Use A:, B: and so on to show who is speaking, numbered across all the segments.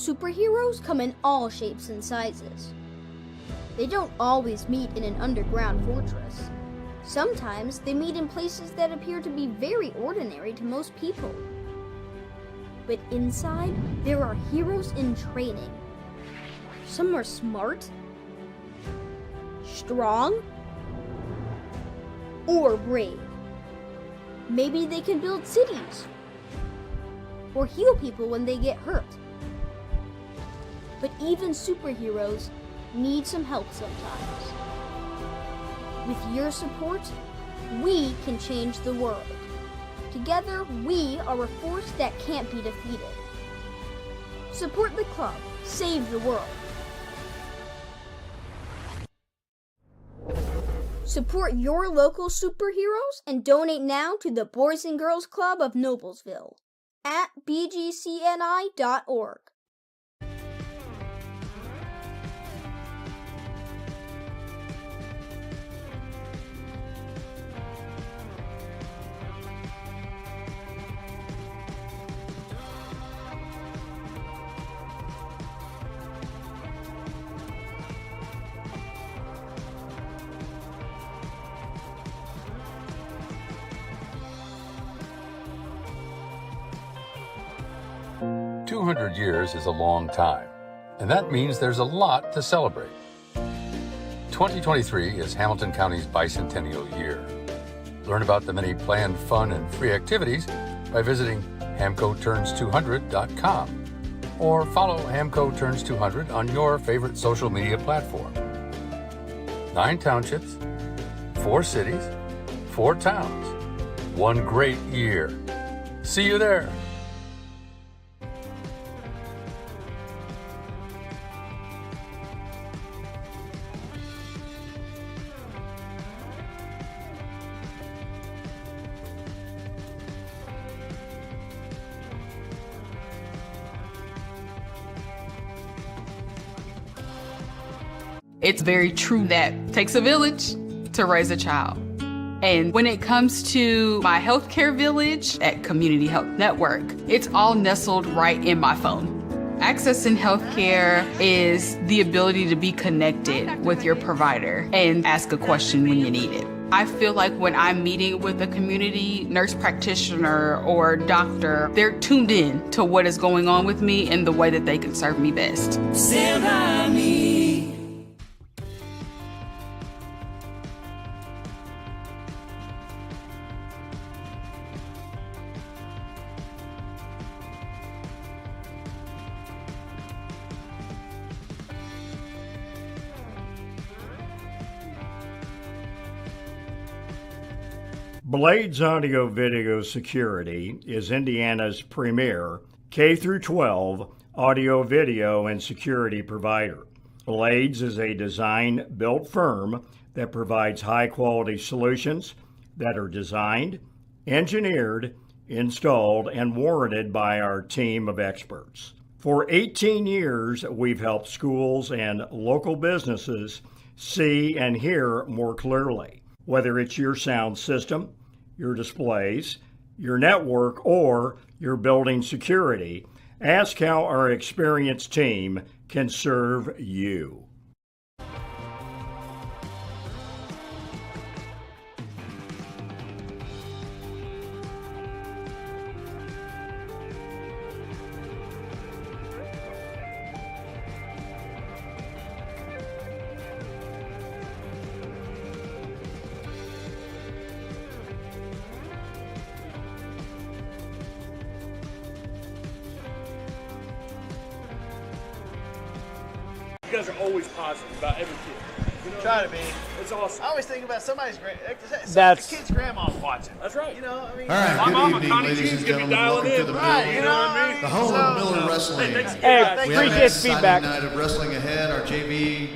A: superheroes come in all shapes and sizes. They don't always meet in an underground fortress. Sometimes they meet in places that appear to be very ordinary to most people. But inside, there are heroes in training. Some are smart, strong, or brave. Maybe they can build cities or heal people when they get hurt. But even superheroes need some help sometimes. With your support, we can change the world. Together, we are a force that can't be defeated. Support the club. Save the world. Support your local superheroes and donate now to the Boys and Girls Club of Noblesville at bgcni.org.
B: Years is a long time, and that means there's a lot to celebrate. 2023 is Hamilton County's Bicentennial year. Learn about the many planned fun and free activities by visiting hamcoturns200.com or follow Hamco Turns 200 on your favorite social media platform. 9 townships, 4 cities, 4 towns, one great year. See you there.
C: It's very true that it takes a village to raise a child. And when it comes to my healthcare village at Community Health Network, it's all nestled right in my phone. Accessing healthcare is the ability to be connected with your provider and ask a question when you need it. I feel like when I'm meeting with a community nurse practitioner or doctor, they're tuned in to what is going on with me and the way that they can serve me best.
D: Stand by me.
E: Blades Audio Video Security is Indiana's premier K-12 audio, video, and security provider. Blades is a design-built firm that provides high-quality solutions that are designed, engineered, installed, and warranted by our team of experts. For 18 years, we've helped schools and local businesses see and hear more clearly. Whether it's your sound system, your displays, your network, or your building security, ask how our experienced team can serve you.
F: You guys are always positive about every kid. You know,
G: Try to be.
F: It's awesome.
G: I always think about somebody's
F: That's
G: the kid's grandma's watching.
F: That's right.
G: You know, I mean,
H: All right,
F: my
H: good
F: mama,
H: evening,
F: Connie
H: ladies
F: G's
H: and
F: gonna be
H: gentlemen.
F: dialing
H: Welcome
F: in.
H: to the
G: Right,
H: building.
G: you know what I mean?
H: The home of Miller Wrestling.
F: Hey,
H: We
F: appreciate
H: have a
F: feedback.
H: Saturday night of wrestling ahead. Our JV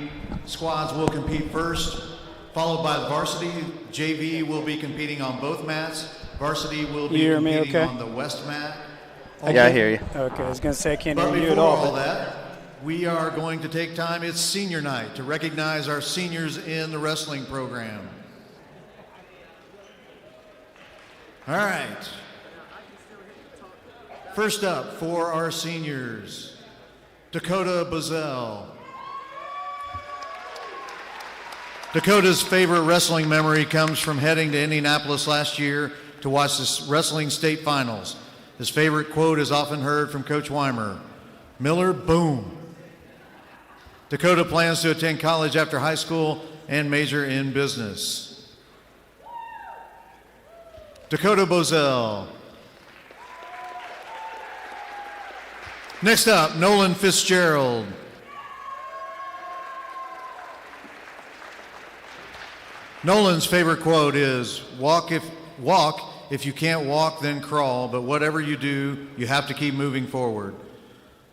H: squads will compete first, followed by the varsity. JV will be competing on both mats. Varsity will be competing on the west mat.
I: Yeah, I hear you.
J: Okay, I was going to say I can't
H: But
J: hear you
H: before
J: at all.
H: all that, we are going to take time. It's senior night to recognize our seniors in the wrestling program. All right. First up for our seniors, Dakota Bozell. Dakota's favorite wrestling memory comes from heading to Indianapolis last year to watch the wrestling state finals. His favorite quote is often heard from Coach Weimer, "Miller, boom." Dakota plans to attend college after high school and major in business. Dakota Bozell. Next up, Nolan Fitzgerald. Nolan's favorite quote is, walk if you can't walk, then crawl, but whatever you do, you have to keep moving forward.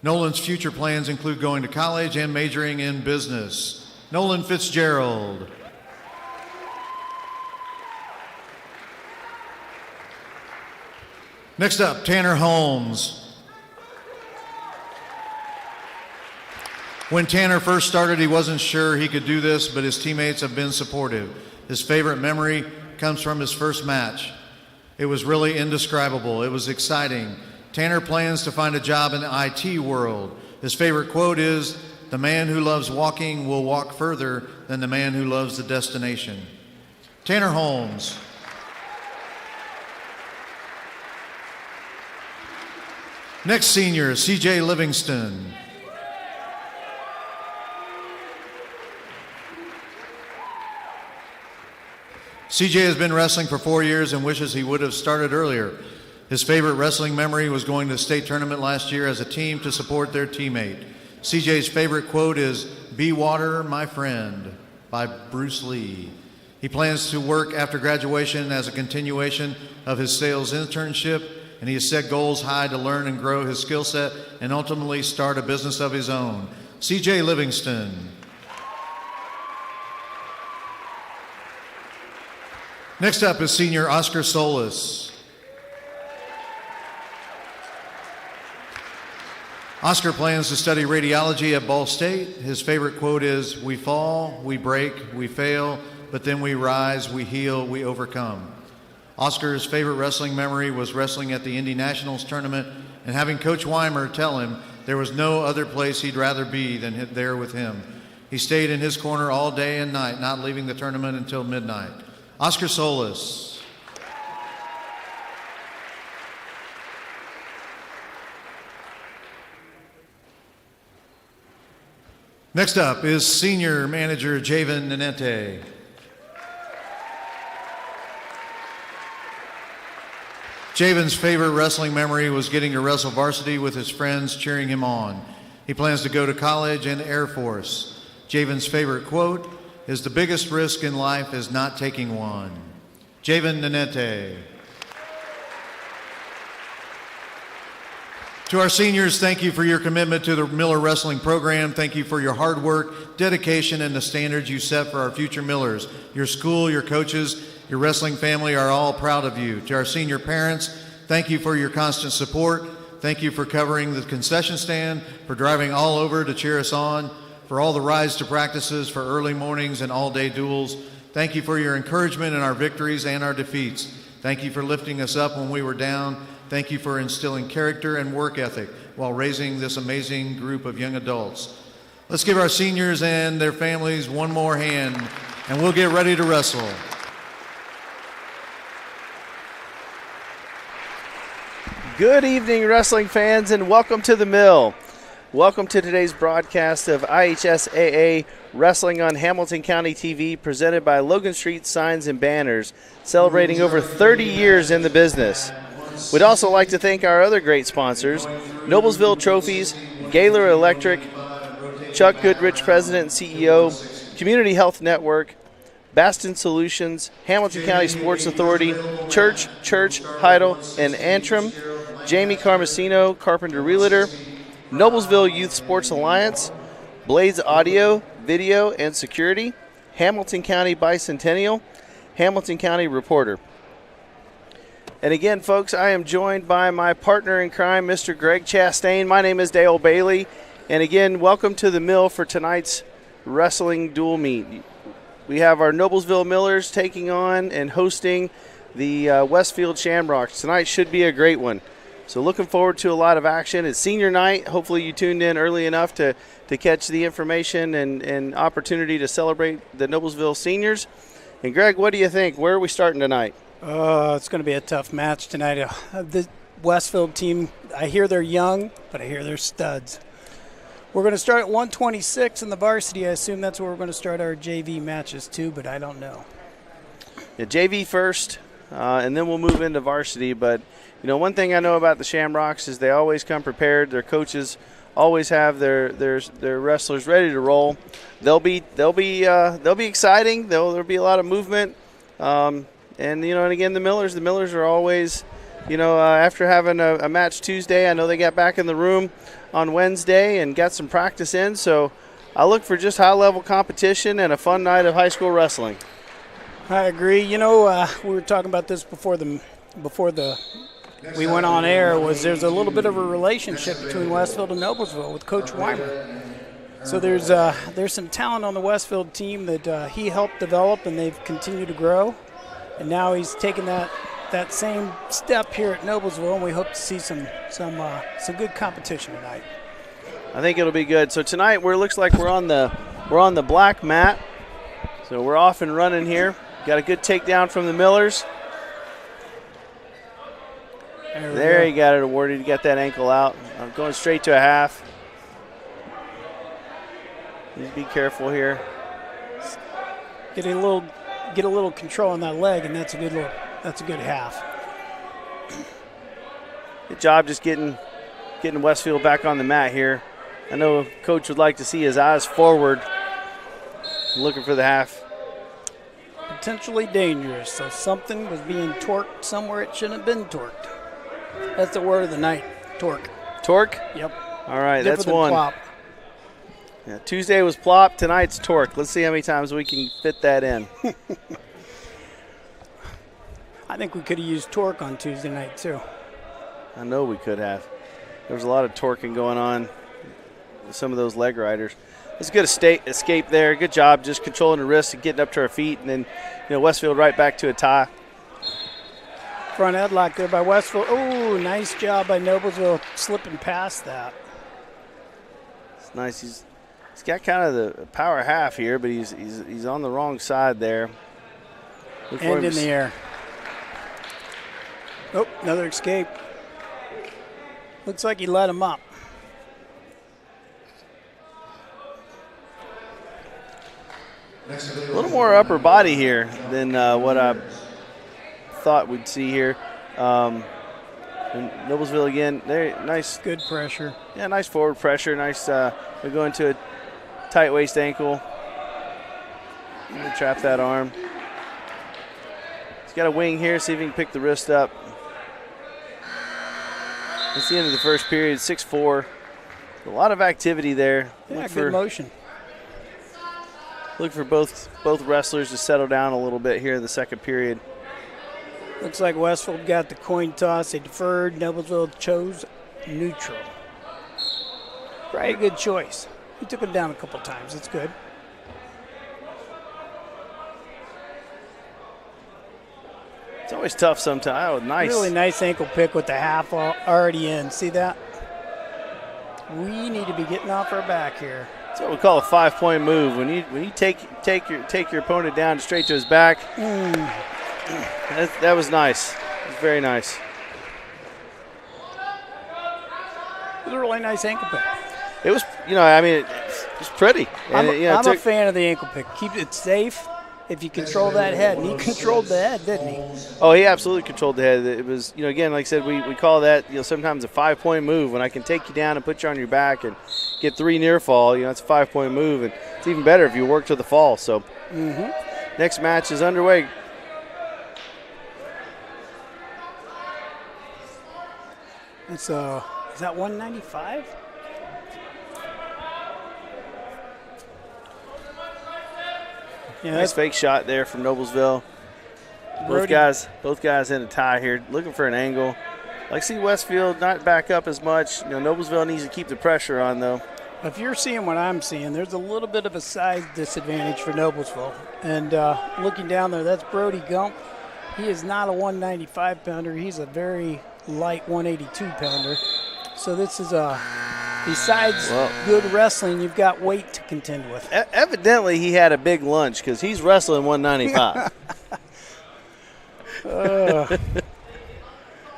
H: Nolan's future plans include going to college and majoring in business. Nolan Fitzgerald. Next up, Tanner Holmes. When Tanner first started, he wasn't sure he could do this, but his teammates have been supportive. His favorite memory comes from his first match. It was really indescribable. It was exciting. Tanner plans to find a job in the IT world. His favorite quote is, "The man who loves walking will walk further than the man who loves the destination." Tanner Holmes. Next senior, CJ Livingston. CJ has been wrestling for 4 years and wishes he would have started earlier. His favorite wrestling memory was going to the state tournament last year as a team to support their teammate. CJ's favorite quote is, "Be water, my friend," by Bruce Lee. He plans to work after graduation as a continuation of his sales internship, and he has set goals high to learn and grow his skill set and ultimately start a business of his own. CJ Livingston. Next up is senior Oscar Solis. Oscar plans to study radiology at Ball State. His favorite quote is, "We fall, we break, we fail, but then we rise, we heal, we overcome." Oscar's favorite wrestling memory was wrestling at the Indy Nationals tournament and having Coach Weimer tell him there was no other place he'd rather be than there with him. He stayed in his corner all day and night, not leaving the tournament until midnight. Oscar Solis. Next up is senior manager Javen Nanette. Javen's favorite wrestling memory was getting to wrestle varsity with his friends cheering him on. He plans to go to college and Air Force. Javen's favorite quote is, "The biggest risk in life is not taking one." Javen Nanette. To our seniors, thank you for your commitment to the Miller Wrestling Program. Thank you for your hard work, dedication, and the standards you set for our future Millers. Your school, your coaches, your wrestling family are all proud of you. To our senior parents, thank you for your constant support. Thank you for covering the concession stand, for driving all over to cheer us on, for all the rides to practices, for early mornings and all-day duels. Thank you for your encouragement in our victories and our defeats. Thank you for lifting us up when we were down. Thank you for instilling character and work ethic while raising this amazing group of young adults. Let's give our seniors and their families one more hand, and we'll get ready to wrestle.
I: Good evening, wrestling fans, and welcome to the Mill. Welcome to today's broadcast of IHSAA Wrestling on Hamilton County TV, presented by Logan Street Signs and Banners, celebrating over 30 years in the business. We'd also like to thank our other great sponsors, Noblesville Trophies, Gaylor Electric, Chuck Goodrich, President and CEO, Community Health Network, Baston Solutions, Hamilton County Sports Authority, Church, Heidel, and Antrim, Jamie Carmesino, Carpenter Realtor, Noblesville Youth Sports Alliance, Blades Audio, Video, and Security, Hamilton County Bicentennial, Hamilton County Reporter. And again, folks, I am joined by my partner in crime, Mr. Greg Chastain. My name is Dale Bailey. And again, welcome to the Mill for tonight's wrestling dual meet. We have our Noblesville Millers taking on and hosting the Westfield Shamrocks. Tonight should be a great one. So looking forward to a lot of action. It's senior night. Hopefully you tuned in early enough to catch the information and opportunity to celebrate the Noblesville seniors. And Greg, what do you think? Where are we starting tonight?
J: It's going to be a tough match tonight. The Westfield team, I hear they're young, but I hear they're studs. We're going to start at 126 in the varsity. I assume that's where we're going to start our JV matches too, but I don't know.
I: Yeah, JV first, and then we'll move into varsity. But you know, one thing I know about the Shamrocks is they always come prepared. Their coaches always have their wrestlers ready to roll. They'll be exciting. There'll be a lot of movement. And you know, and again, the Millers are always, you know, after having a match Tuesday, I know they got back in the room on Wednesday and got some practice in. So I look for just high-level competition and a fun night of high school wrestling.
J: I agree. You know, we were talking about this before we went on air. There's a little bit of a relationship between Westfield and Noblesville with Coach Weimer. So there's some talent on the Westfield team that he helped develop, and they've continued to grow. And now he's taken that same step here at Noblesville, and we hope to see some good competition tonight.
I: I think it'll be good. So tonight looks like we're on the black mat. So we're off and running here. Got a good takedown from the Millers. There he got it awarded. He got that ankle out. I'm going straight to a half. Just be careful here.
J: Get a little control on that leg, and that's a good half.
I: Good job just getting Westfield back on the mat here. I know Coach would like to see his eyes forward, looking for the half.
J: Potentially dangerous, so something was being torqued somewhere it shouldn't have been torqued. That's the word of the night, torque.
I: Torque?
J: Yep.
I: All right,
J: Different
I: that's
J: than
I: one.
J: Plop.
I: Yeah, Tuesday was plop, tonight's torque. Let's see how many times we can fit that in.
J: I think we could have used torque on Tuesday night too.
I: I know we could have. There was a lot of torquing going on with some of those leg riders. It's a good escape there. Good job just controlling the wrist and getting up to our feet. And then, you know, Westfield right back to a tie.
J: Front headlock there by Westfield. Oh, nice job by Noblesville slipping past that.
I: It's nice. He's got kind of the power half here, but he's on the wrong side there.
J: And in the air. Oh, another escape. Looks like he let him up.
I: A little more upper body here than what I thought we'd see here. And Noblesville again, there, nice.
J: Good pressure.
I: Yeah, nice forward pressure. Nice. We're going to a tight waist ankle. Trap that arm. He's got a wing here. See if he can pick the wrist up. It's the end of the first period. 6-4. A lot of activity there.
J: Yeah, good motion.
I: Look for both wrestlers to settle down a little bit here in the second period.
J: Looks like Westfield got the coin toss. They deferred. Noblesville chose neutral. Very good choice. He took him down a couple times. That's good.
I: It's always tough sometimes. Oh, nice.
J: Really nice ankle pick with the half already in. See that? We need to be getting off our back here.
I: That's what we call a 5-point move. When you take your opponent down straight to his back. That was nice. It was very nice.
J: It was a really nice ankle pick.
I: It was, you know, I mean, it's pretty. And
J: I'm a fan of the ankle pick. Keep it safe if you control that head. And he controlled the head, didn't he?
I: Oh, he absolutely controlled the head. It was, you know, again, like I said, we call that, you know, sometimes a 5-point move. When I can take you down and put you on your back and get 3 near fall, you know, it's a 5-point move. And it's even better if you work to the fall. So next match is underway.
J: It's is that 195? Yeah,
I: nice fake shot there from Noblesville. Both guys in a tie here, looking for an angle. Like, see Westfield not back up as much. You know, Noblesville needs to keep the pressure on, though.
J: If you're seeing what I'm seeing, there's a little bit of a size disadvantage for Noblesville. And looking down there, that's Brody Gump. He is not a 195-pounder. He's a very light 182-pounder. So this is besides good wrestling, you've got weight to contend with.
I: Evidently, he had a big lunch because he's wrestling 195.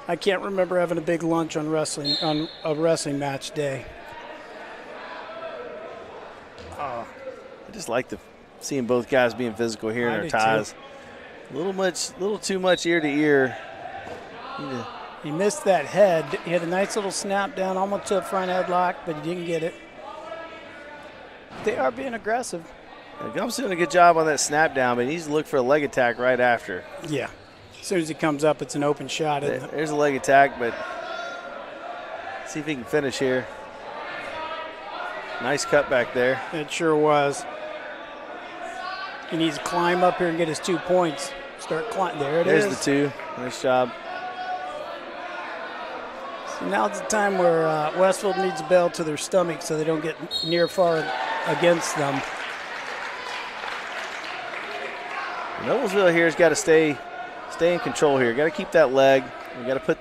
J: I can't remember having a big lunch on a wrestling match day.
I: I just like seeing both guys being physical here in their ties. A little too much ear to ear.
J: He missed that head. He had a nice little snap down, almost to a front headlock, but he didn't get it. They are being aggressive.
I: Gump's doing a good job on that snap down, but he needs to look for a leg attack right after.
J: Yeah. As soon as he comes up, it's an open shot.
I: There's a leg attack, but see if he can finish here. Nice cut back there.
J: It sure was. He needs to climb up here and get his 2 points. Start climbing. There's
I: the 2. Nice job.
J: So now it's the time where Westfield needs a bell to their stomach so they don't get near far against them.
I: Noblesville here has got to stay in control here. Got to keep that leg. We got to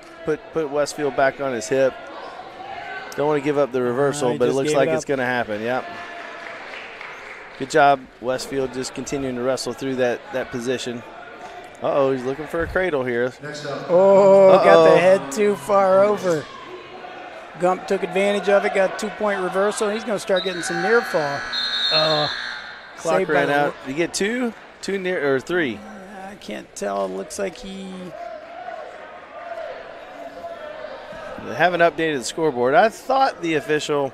I: put Westfield back on his hip. Don't want to give up the reversal, but it looks like it's going to happen. Yep. Good job, Westfield, just continuing to wrestle through that position. He's looking for a cradle here.
J: Got the head too far over. Gump took advantage of it, got a 2-point reversal. He's going to start getting some near fall.
I: Clock ran out. Did you get 2? 2 near or 3?
J: I can't tell. It looks like he.
I: They haven't updated the scoreboard. I thought the official.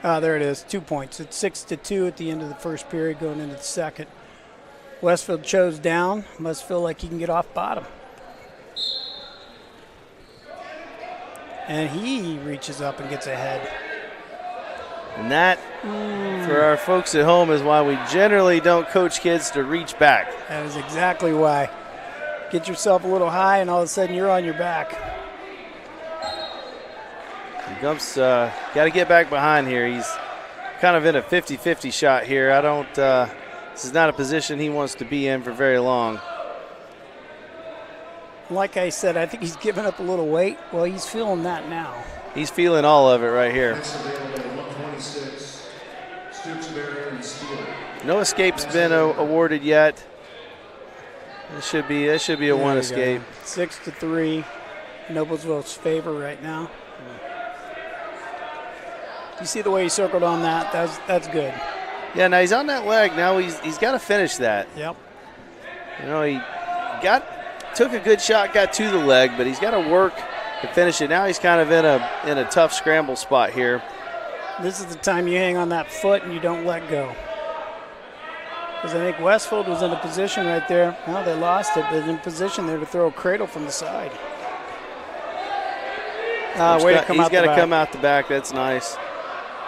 J: There it is, 2 points. It's 6-2 at the end of the first period, going into the second. Westfield chose down. Must feel like he can get off bottom. And he reaches up and gets ahead.
I: And that, for our folks at home, is why we generally don't coach kids to reach back.
J: That is exactly why. Get yourself a little high, and all of a sudden you're on your back.
I: Gump's got to get back behind here. He's kind of in a 50-50 shot here. This is not a position he wants to be in for very long.
J: Like I said, I think he's giving up a little weight. Well, he's feeling that now.
I: He's feeling all of it right here. No escape's been awarded yet. That should be a one escape.
J: 6-3, Noblesville's favor right now. You see the way he circled on that? That's good.
I: Yeah, now he's on that leg. Now he's got to finish that.
J: Yep.
I: He took a good shot, got to the leg, but he's got to work to finish it. Now he's kind of in a tough scramble spot here.
J: This is the time you hang on that foot and you don't let go. Because I think Westfield was in a position right there. Well, they lost it, but in position there to throw a cradle from the side.
I: He's got to come out the back. That's nice.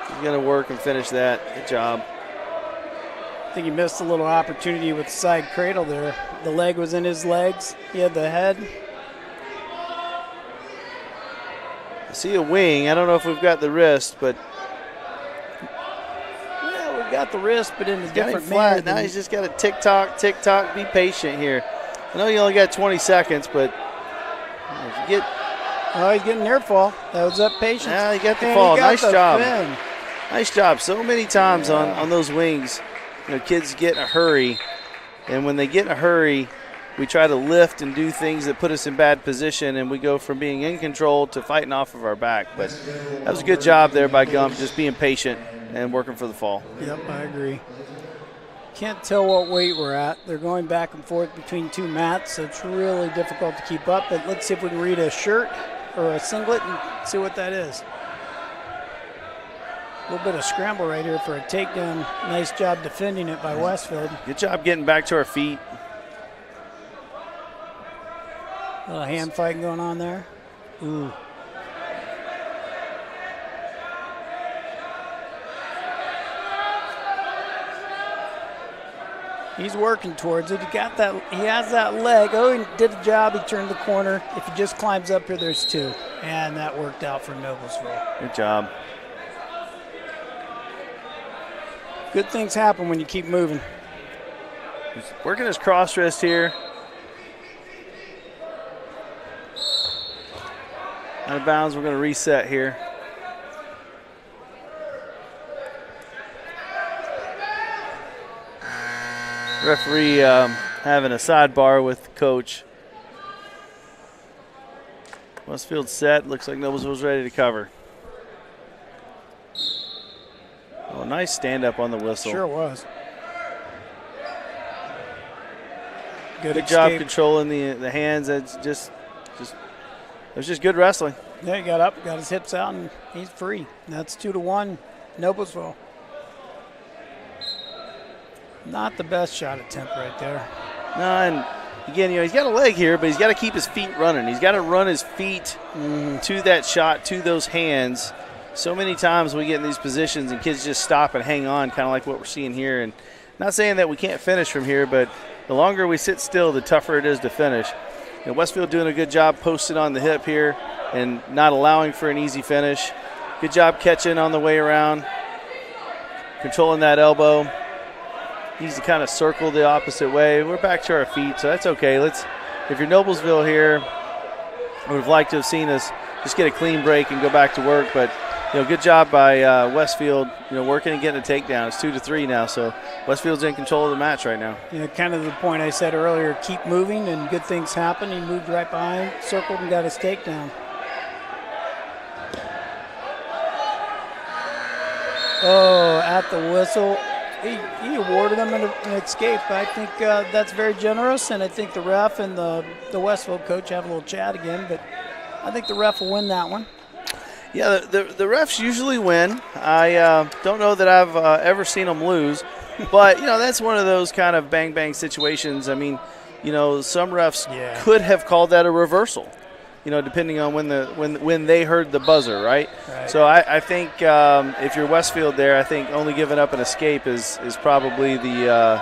I: He's going to work and finish that. Good job.
J: I think he missed a little opportunity with the side cradle there. The leg was in his legs. He had the head.
I: I see a wing. I don't know if we've got the wrist, but.
J: Yeah, we've got the wrist, but in a different
I: flat. Now he's just got to tick-tock. Be patient here. I know you only got 20 seconds, but if you get.
J: Oh, he's getting near fall. That was up patience.
I: Yeah, he got the fall. Nice job. Nice job. So many times on those wings, kids get in a hurry. And when they get in a hurry, we try to lift and do things that put us in bad position, and we go from being in control to fighting off of our back. But that was a good job there by Gump, just being patient and working for the fall.
J: Yep, I agree. Can't tell what weight we're at. They're going back and forth between 2 mats, so it's really difficult to keep up. But let's see if we can read a shirt or a singlet and see what that is. A little bit of scramble right here for a takedown. Nice job defending it by Westfield.
I: Good job getting back to our feet.
J: A little hand fighting going on there. Ooh. He's working towards it. He has that leg. Oh, he did a job. He turned the corner. If he just climbs up here, there's 2. And that worked out for Noblesville.
I: Good job.
J: Good things happen when you keep moving.
I: He's working his cross wrist here. Out of bounds, we're going to reset here. Referee having a sidebar with the coach. Westfield set. Looks like Noblesville's ready to cover. Oh, nice stand up on the whistle.
J: Sure was.
I: Good job controlling the hands. It's just it was just good wrestling.
J: Yeah, he got up, got his hips out, and he's free. That's 2-1, Noblesville. Not the best shot attempt right there.
I: No, and again, he's got a leg here, but he's got to keep his feet running. He's got to run his feet to that shot, to those hands. So many times we get in these positions and kids just stop and hang on, kind of like what we're seeing here. And not saying that we can't finish from here, but the longer we sit still, the tougher it is to finish. Westfield doing a good job posting on the hip here and not allowing for an easy finish. Good job catching on the way around, controlling that elbow. Needs to kind of circle the opposite way. We're back to our feet, so that's okay. If you're Noblesville here, I would have liked to have seen us just get a clean break and go back to work, but good job by Westfield, working and getting a takedown. It's 2-3 now, so Westfield's in control of the match right now.
J: Kind of the point I said earlier, keep moving and good things happen. He moved right behind, circled, and got his takedown. Oh, at the whistle. He awarded him an escape. I think that's very generous, and I think the ref and the Westfield coach have a little chat again, but I think the ref will win that one.
I: Yeah, the refs usually win. I don't know that I've ever seen them lose, but that's one of those kind of bang situations. I mean, some refs could have called that a reversal, depending on when they heard the buzzer, right? So I think if you're Westfield there, I think only giving up an escape is probably the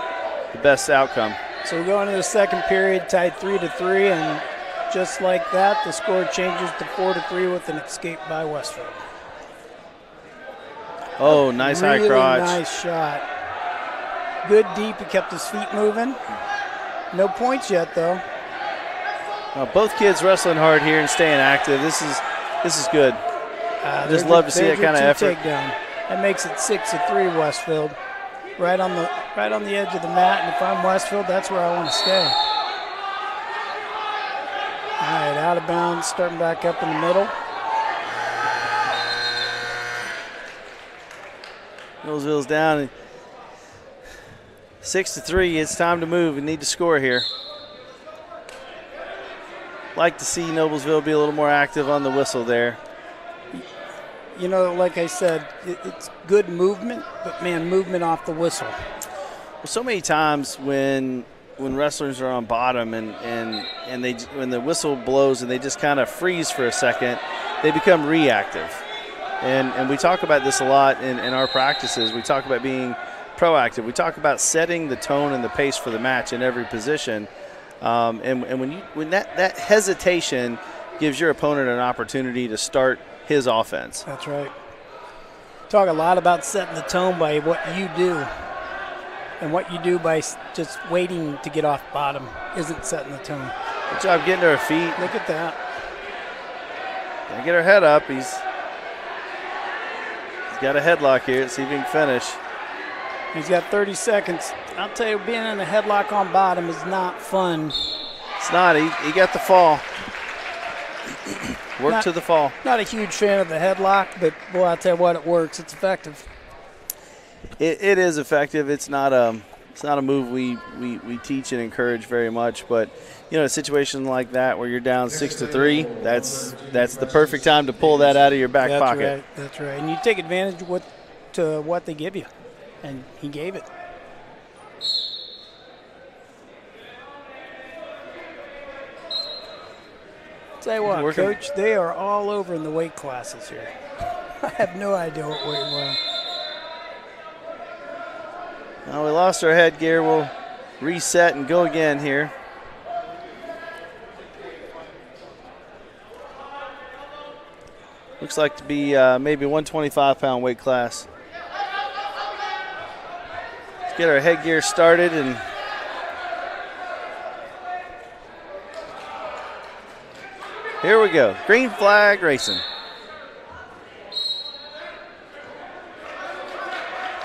I: best outcome.
J: So we go into the second period, tied 3-3, and just like that, the score changes to 4-3 with an escape by Westfield.
I: Oh, nice high crotch.
J: Really nice shot. Good deep. He kept his feet moving. No points yet, though.
I: Both kids wrestling hard here and staying active. This is good. Just love to see that kind of effort.
J: Takedown. That makes it 6-3 Westfield. Right on the edge of the mat, and if I'm Westfield, that's where I want to stay. All right, out of bounds, starting back up in the middle.
I: Noblesville's down. 6-3. It's time to move and need to score here. Like to see Noblesville be a little more active on the whistle there.
J: Like I said, it's good movement, but man, movement off the whistle.
I: Well, so many times when wrestlers are on bottom and when the whistle blows and they just kind of freeze for a second, they become reactive. And we talk about this a lot in our practices. We talk about being proactive. We talk about setting the tone and the pace for the match in every position. And when that hesitation gives your opponent an opportunity to start his offense.
J: That's right. Talk a lot about setting the tone by what you do. And what you do by just waiting to get off bottom isn't setting the tone.
I: Good job getting to her feet.
J: Look at that.
I: Gotta get her head up. He's got a headlock here. Let's see if he can finish.
J: He's got 30 seconds. I'll tell you, being in a headlock on bottom is not fun.
I: It's not. He got the fall. Work to the fall.
J: Not a huge fan of the headlock, but boy, I'll tell you what, it works. It's effective.
I: It is effective. It's not a move we teach and encourage very much, but a situation like that where you're down 6-3, that's the perfect time to pull that out of your back pocket.
J: That's right. And you take advantage of what they give you, and he gave it. Tell you what, Coach, they are all over in the weight classes here. I have no idea what weight we're on.
I: Well, we lost our headgear. We'll reset and go again here. Looks like to be maybe 125-pound weight class. Let's get our headgear started and Here we go. Green flag racing.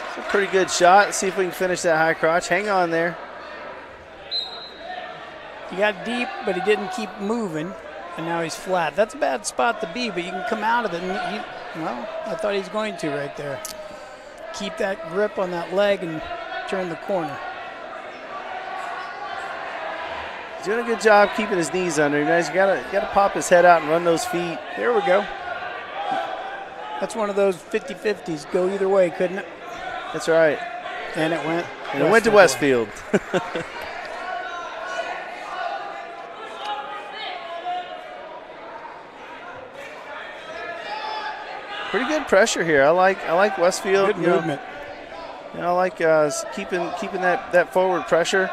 I: It's a pretty good shot. Let's see if we can finish that high crotch. Hang on there.
J: He got deep, but he didn't keep moving, and now he's flat. That's a bad spot to be, but you can come out of it. And well, I thought he was going to right there. Keep that grip on that leg and turn the corner.
I: He's doing a good job keeping his knees under. You guys gotta pop his head out and run those feet.
J: There we go. That's one of those 50-50s. Go either way, couldn't it?
I: That's right.
J: And it went.
I: And it went to Westfield. Pretty good pressure here. I like Westfield.
J: Good movement.
I: I like keeping that forward pressure.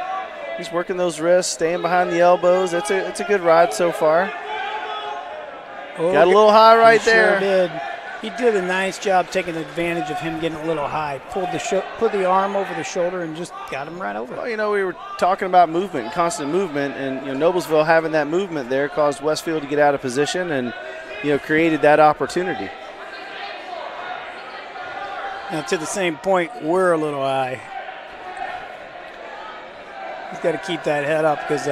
I: He's working those wrists, staying behind the elbows. It's a good ride so far.
J: Oh,
I: got a little high right there.
J: Sure did. He did a nice job taking advantage of him getting a little high. Put the arm over the shoulder and just got him right over.
I: Well, we were talking about movement, constant movement, and Noblesville having that movement there caused Westfield to get out of position and created that opportunity.
J: Now to the same point, we're a little high. He's got to keep that head up because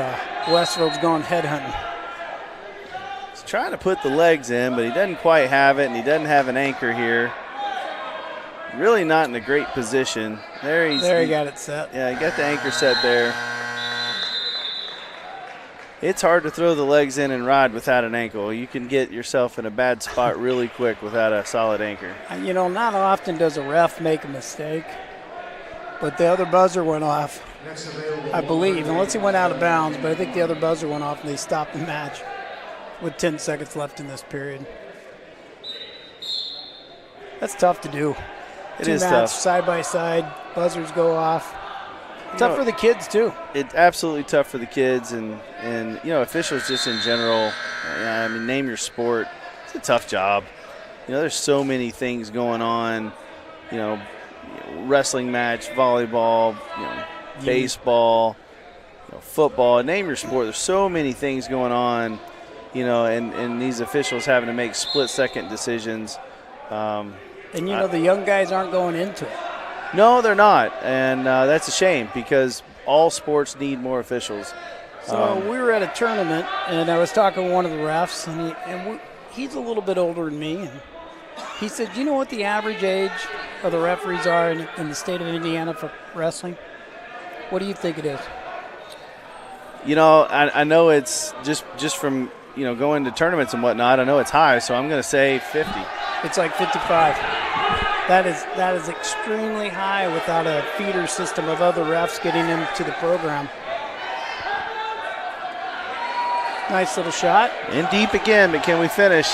J: Westfield's going head hunting.
I: He's trying to put the legs in, but he doesn't quite have it, and he doesn't have an anchor here. Really not in a great position. There he
J: got it set.
I: Yeah, he got the anchor set there. It's hard to throw the legs in and ride without an ankle. You can get yourself in a bad spot really quick without a solid anchor.
J: Not often does a ref make a mistake, but the other buzzer went off, I believe, unless he went out of bounds, but I think the other buzzer went off and they stopped the match with 10 seconds left in this period. That's tough to do.
I: It is tough.
J: Side by side, buzzers go off. Tough for the kids, too.
I: It's absolutely tough for the kids and officials just in general. Name your sport. It's a tough job. There's so many things going on. Wrestling match, volleyball, baseball, football. Name your sport. There's so many things going on, and these officials having to make split-second decisions.
J: The young guys aren't going into it.
I: No, they're not, and that's a shame because all sports need more officials.
J: So we were at a tournament, and I was talking to one of the refs, and he's a little bit older than me, and he said, "Do you know what the average age of the referees are in the state of Indiana for wrestling? What do you think it is?"
I: I know it's just from going to tournaments and whatnot. I know it's high, so I'm going to say 50.
J: It's like 55. That is extremely high without a feeder system of other refs getting into the program. Nice little shot.
I: In deep again, but can we finish?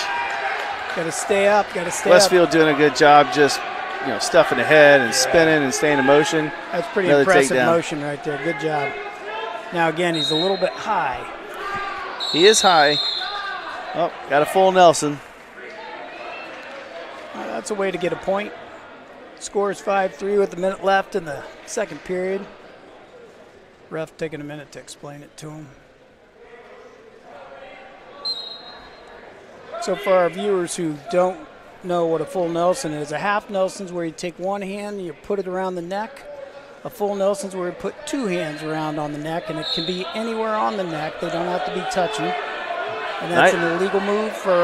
J: Got to stay up.
I: Westfield doing a good job just stuffing ahead and spinning and staying in motion.
J: That's pretty impressive motion right there. Good job. Now again, he's a little bit high.
I: He is high. Oh, got a full Nelson.
J: That's a way to get a point. Score is 5-3 with a minute left in the second period. Ref taking a minute to explain it to him. So for our viewers who don't know what a full Nelson is, a half Nelson's where you take one hand and you put it around the neck. A full Nelson's where you put two hands around on the neck, and it can be anywhere on the neck. They don't have to be touching. And that's an illegal move for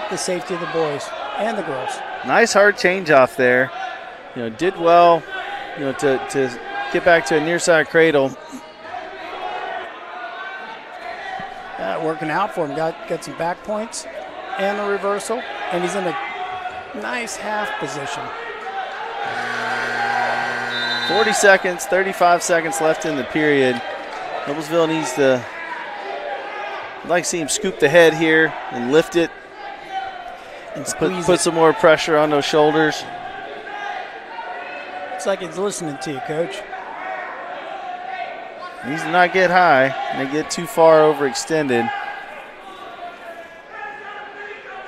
J: the safety of the boys and the girls.
I: Nice hard change off there. Did well, to get back to a near side cradle.
J: Working out for him. Got some back points and the reversal, and he's in a nice half position.
I: 40 seconds, 35 seconds left in the period. Noblesville needs to, I'd like to see him scoop the head here and lift it. And put some more pressure on those shoulders.
J: It's like he's listening to you, Coach.
I: Needs to not get high and get too far overextended.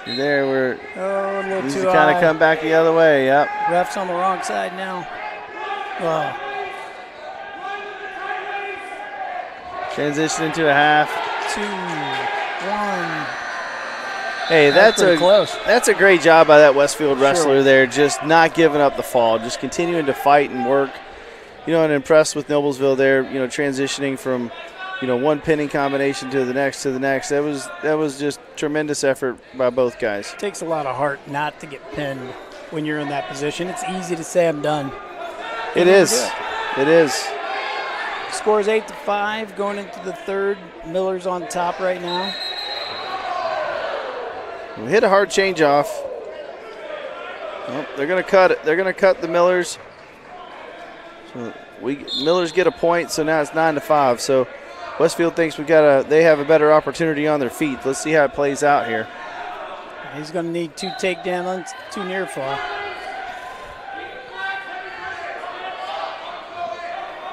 I: There, we're
J: a little
I: needs
J: too
I: to kind
J: high.
I: of come back the other way. Yep.
J: Ref's on the wrong side now.
I: Transition into a half.
J: 2, 1.
I: Hey, that's
J: pretty close.
I: That's a great job by that Westfield wrestler there, just not giving up the fall, just continuing to fight and work. And impressed with Noblesville there, transitioning from, one pinning combination to the next. That was just tremendous effort by both guys.
J: It takes a lot of heart not to get pinned when you're in that position. It's easy to say I'm done.
I: It is. It is.
J: Score is 8-5 going into the third. Miller's on top right now.
I: We hit a hard change off. Well, they're going to cut it. They're going to cut the Millers. So Millers get a point, so now it's 9-5. So Westfield thinks they have a better opportunity on their feet. Let's see how it plays out here.
J: He's going to need 2 takedowns, 2 near fall.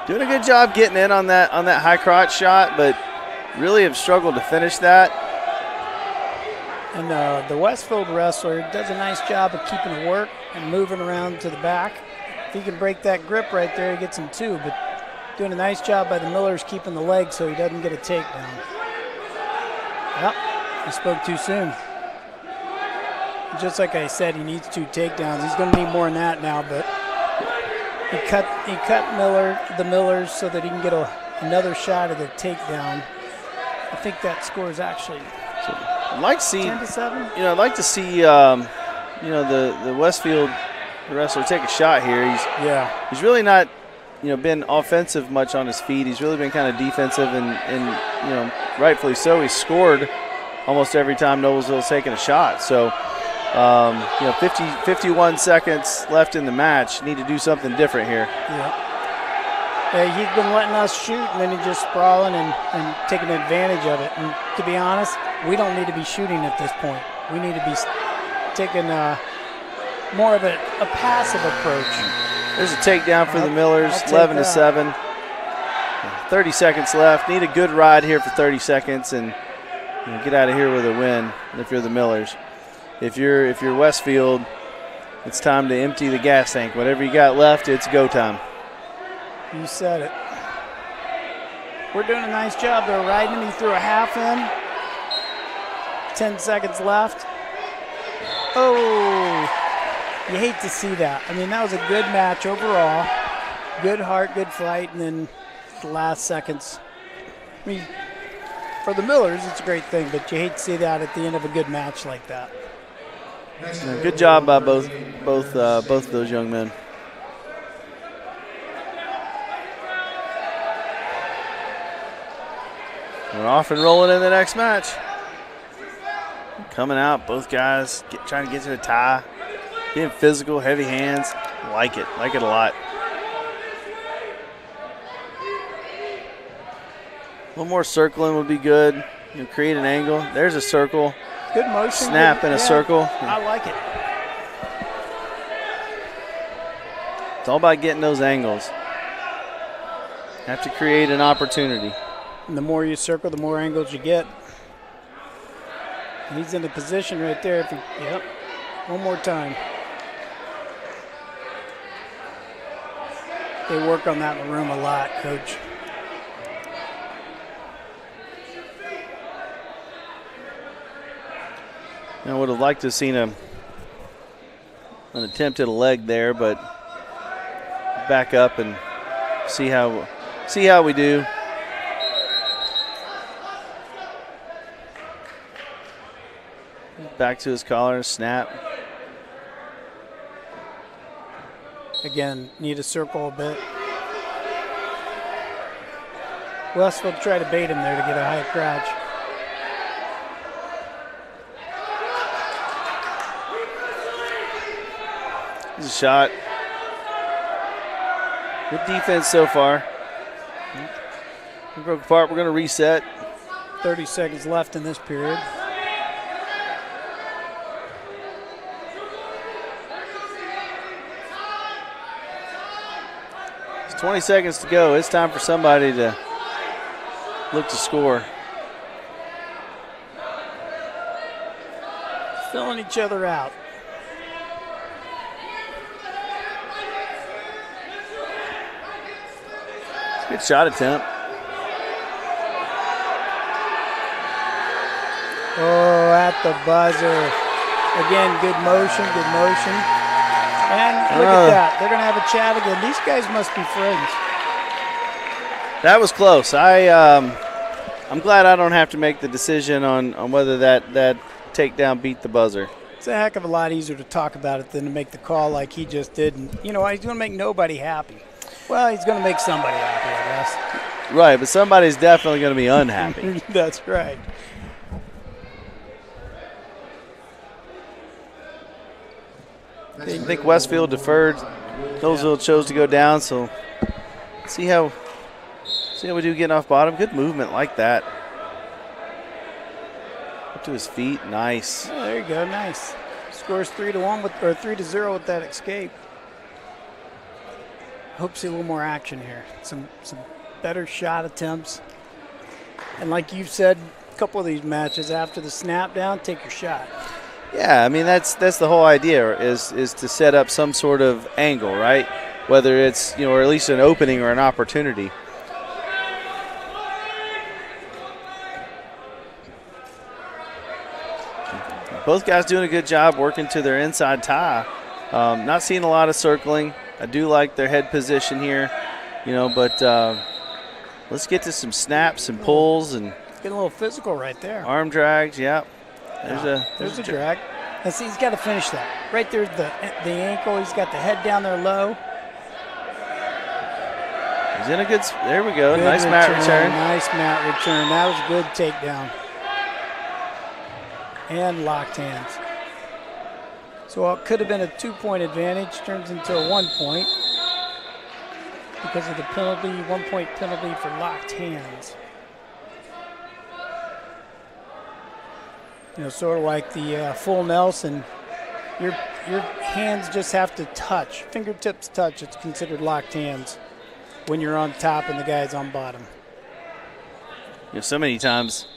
I: Doing a good job getting in on that high crotch shot, but really have struggled to finish that.
J: And the Westfield wrestler does a nice job of keeping it work and moving around to the back. If he can break that grip right there, he gets him 2. But doing a nice job by the Millers keeping the leg so he doesn't get a takedown. Yep, he spoke too soon. Just like I said, he needs 2 takedowns. He's going to need more than that now, but he cut the Millers so that he can get another shot at the takedown. I think that score is actually
I: I'd like to see
J: 10-7.
I: I'd like to see the Westfield wrestler take a shot here. He's really not been offensive much on his feet. He's really been kind of defensive and rightfully so. He's scored almost every time Noblesville's taken a shot. So 51 seconds left in the match. Need to do something different here.
J: Yeah, he's been letting us shoot, and then he's just sprawling and taking advantage of it. And to be honest, we don't need to be shooting at this point. We need to be taking more of a passive approach.
I: There's a takedown for the Millers, 11-7. 30 seconds left. Need a good ride here for 30 seconds and get out of here with a win if you're the Millers. If you're Westfield, it's time to empty the gas tank. Whatever you got left, it's go time.
J: You said it. We're doing a nice job. They're riding him. He threw a half in. 10 seconds left. Oh, you hate to see that. I mean, that was a good match overall. Good heart, good fight, and then the last seconds. I mean, for the Millers, it's a great thing, but you hate to see that at the end of a good match like that.
I: Good job by both of those young men. We're off and rolling in the next match. Coming out, both guys trying to get to a tie. Being physical, heavy hands. Like it a lot. A little more circling would be good. Create an angle. There's a circle.
J: Good motion.
I: Snap in a circle.
J: I like it.
I: It's all about getting those angles. Have to create an opportunity.
J: And the more you circle, the more angles you get. He's in the position right there. Yep. One more time. They work on that in the room a lot, Coach.
I: I would have liked to have seen an attempt at a leg there, but back up and see how we do. Back to his collar, snap.
J: Again, need to circle a bit. Westfield tried to bait him there to get a high crouch.
I: Here's a shot. Good defense so far. We broke apart. We're going to reset.
J: 30 seconds left in this period.
I: It's 20 seconds to go. It's time for somebody to look to score.
J: Filling each other out.
I: Good shot attempt.
J: Oh, at the buzzer. Again, good motion, good motion. And look at that. They're going to have a chat again. These guys must be friends.
I: That was close. I'm glad I don't have to make the decision on whether that takedown beat the buzzer.
J: It's a heck of a lot easier to talk about it than to make the call like he just did. And, you know, he's going to make nobody happy. Well, he's going to make somebody happy, I guess.
I: Right, but somebody's definitely going to be unhappy.
J: That's right.
I: I think Westfield deferred. Noblesville chose to go down, so see how we do getting off bottom. Good movement like that. Up to his feet, nice.
J: Oh, there you go, nice. Scores 3-1 or 3-0 with that escape. Hope to see a little more action here. Some better shot attempts. And like you've said, a couple of these matches, after the snap down, take your shot.
I: Yeah, I mean that's the whole idea is to set up some sort of angle, right? Whether it's, you know, or at least an opening or an opportunity. Both guys doing a good job working to their inside tie. Not seeing a lot of circling. I do like their head position here, you know, but let's get to some snaps and pulls and
J: getting a little physical right there.
I: Arm drags, yeah.
J: There's a drag. And see, he's got to finish that. Right there's the ankle. He's got the head down there low.
I: He's in a good. There we go.
J: Good
I: nice mat return.
J: Nice mat return. That was a good takedown. And locked hands. So it could have been a 2-point advantage. Turns into a 1 point because of the penalty. 1 point penalty for locked hands. You know, sort of like the full Nelson, your hands just have to touch. Fingertips touch, it's considered locked hands when you're on top and the guy's on bottom.
I: You know, so many times,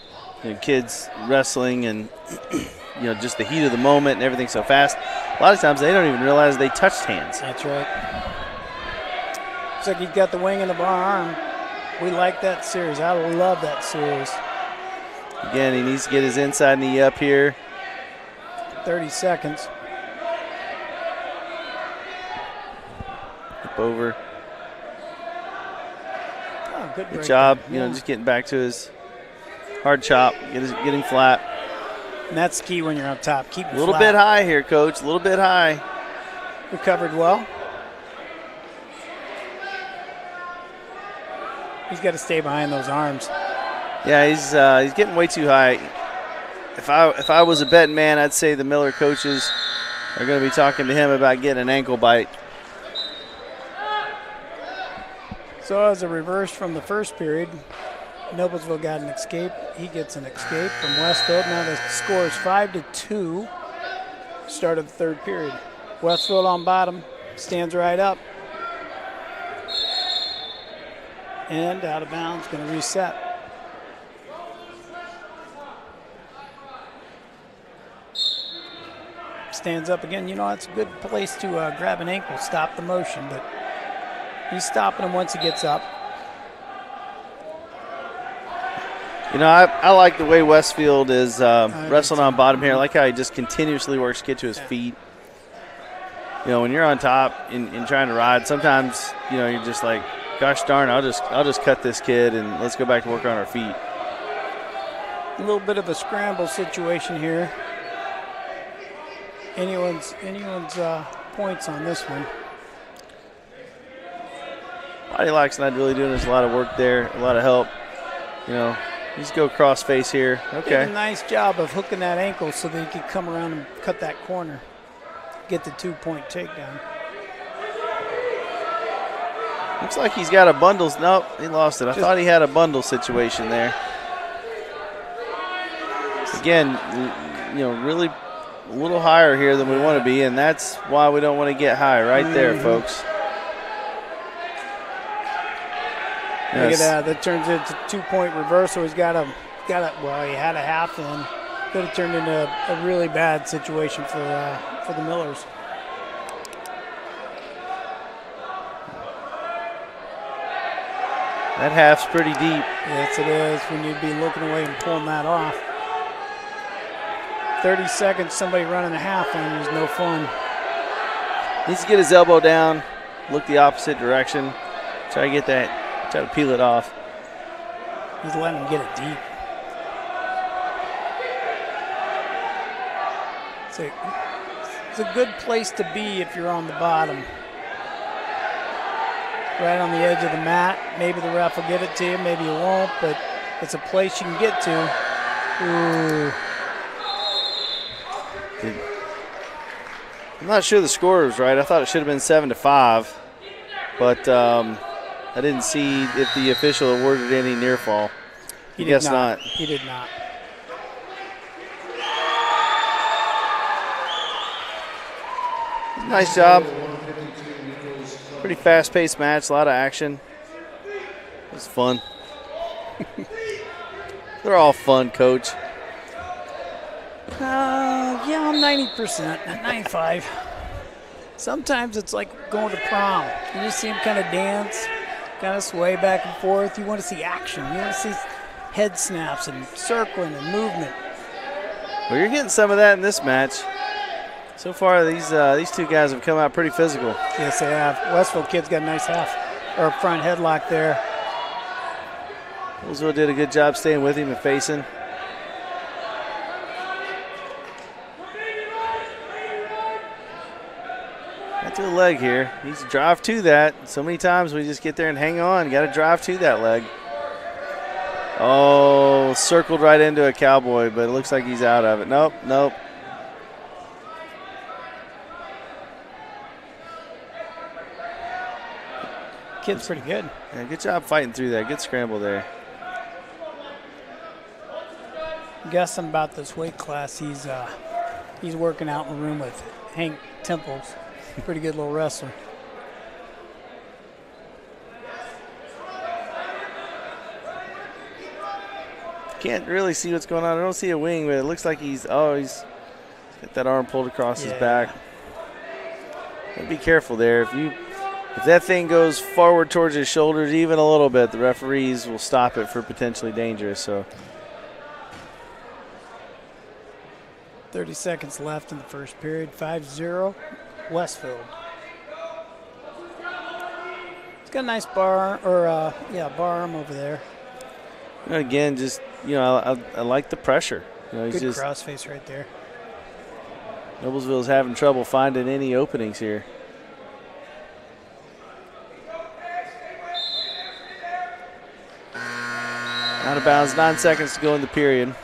I: you know, kids wrestling and, you know, just the heat of the moment and everything so fast, a lot of times they don't even realize they touched hands.
J: That's right. Looks like he's got the wing and the bar arm. We like that series. I love that series.
I: Again, he needs to get his inside knee up here.
J: 30 seconds.
I: Up over.
J: Oh,
I: good job. You know, just getting back to his hard chop, get him flat.
J: And that's the key when you're up top. Keep it
I: a little
J: flat.
I: bit high here, Coach. A little bit high.
J: Recovered well. He's got to stay behind those arms.
I: Yeah, he's getting way too high. If I was a betting man, I'd say the Miller coaches are going to be talking to him about getting an ankle bite.
C: So as a reverse from the first period, Noblesville got an escape. He gets an escape from Westfield. Now the score is 5-2. Start of the third period. Westfield on bottom, stands right up. And out of bounds, going to reset. Stands up again. You know, that's a good place to grab an ankle, stop the motion, but he's stopping him once he gets up.
I: You know, I like the way Westfield is wrestling on bottom here. I like how he just continuously works to get to his feet. You know, when you're on top and trying to ride, sometimes, you know, you're just like, gosh darn, I'll just cut this kid and let's go back to work on our feet.
C: A little bit of a scramble situation here. Anyone's points on this one.
I: Body lock's not really doing us a lot of work there, a lot of help. You know, just go cross face here. Okay.
C: Did a nice job of hooking that ankle so that he could come around and cut that corner, get the 2-point takedown.
I: Looks like he's got a bundle. Nope, he lost it. I thought he had a bundle situation there. Again, you know, really a little higher here than we want to be, and that's why we don't want to get high right there, folks.
C: Look at that. That turns into a 2-point reversal. He's got a. Well, he had a half in. Could have turned into a really bad situation for the Millers.
I: That half's pretty deep.
C: Yes, it is. When you'd be looking away and pulling that off.
J: 30 seconds, somebody running a half on you is no fun.
I: Needs to get his elbow down, look the opposite direction, try to get that, try to peel it off.
J: He's letting him get it deep. It's a good place to be if you're on the bottom. Right on the edge of the mat. Maybe the ref will give it to you, maybe he won't, but it's a place you can get to. Ooh.
I: I'm not sure the score was right. I thought it should have been 7-5, but I didn't see if the official awarded any near fall.
J: He
I: I guess not.
J: He did not.
I: Nice job. Pretty fast-paced match, a lot of action. It was fun. They're all fun, Coach.
J: Yeah, I'm 90%, 95. Sometimes it's like going to prom. You just see them kind of dance, kind of sway back and forth. You want to see action. You want to see head snaps and circling and movement.
I: Well, you're getting some of that in this match. So far, these two guys have come out pretty physical.
J: Yes, they have. Westfield kid's got a nice half or front headlock there.
I: Noblesville did a good job staying with him and facing. Got to the leg here. Needs to drive to that. So many times we just get there and hang on. Got to drive to that leg. Oh, circled right into a cowboy, but it looks like he's out of it. Nope, nope.
J: Kid's pretty good.
I: Yeah, good job fighting through that. Good scramble there.
J: Guessing about this weight class, he's working out in the room with Hank Temples. Pretty good little wrestler.
I: Can't really see what's going on. I don't see a wing, but it looks like he's got that arm pulled across his back. Gotta be careful there. If that thing goes forward towards his shoulders even a little bit, the referees will stop it for potentially dangerous. So
J: 30 seconds left in the first period. 5-0 Westfield. He's got a nice bar arm over there.
I: And again, just I like the pressure. He's
J: Good
I: just
J: crossface right there.
I: Noblesville's having trouble finding any openings here. Out of bounds, 9 seconds to go in the period.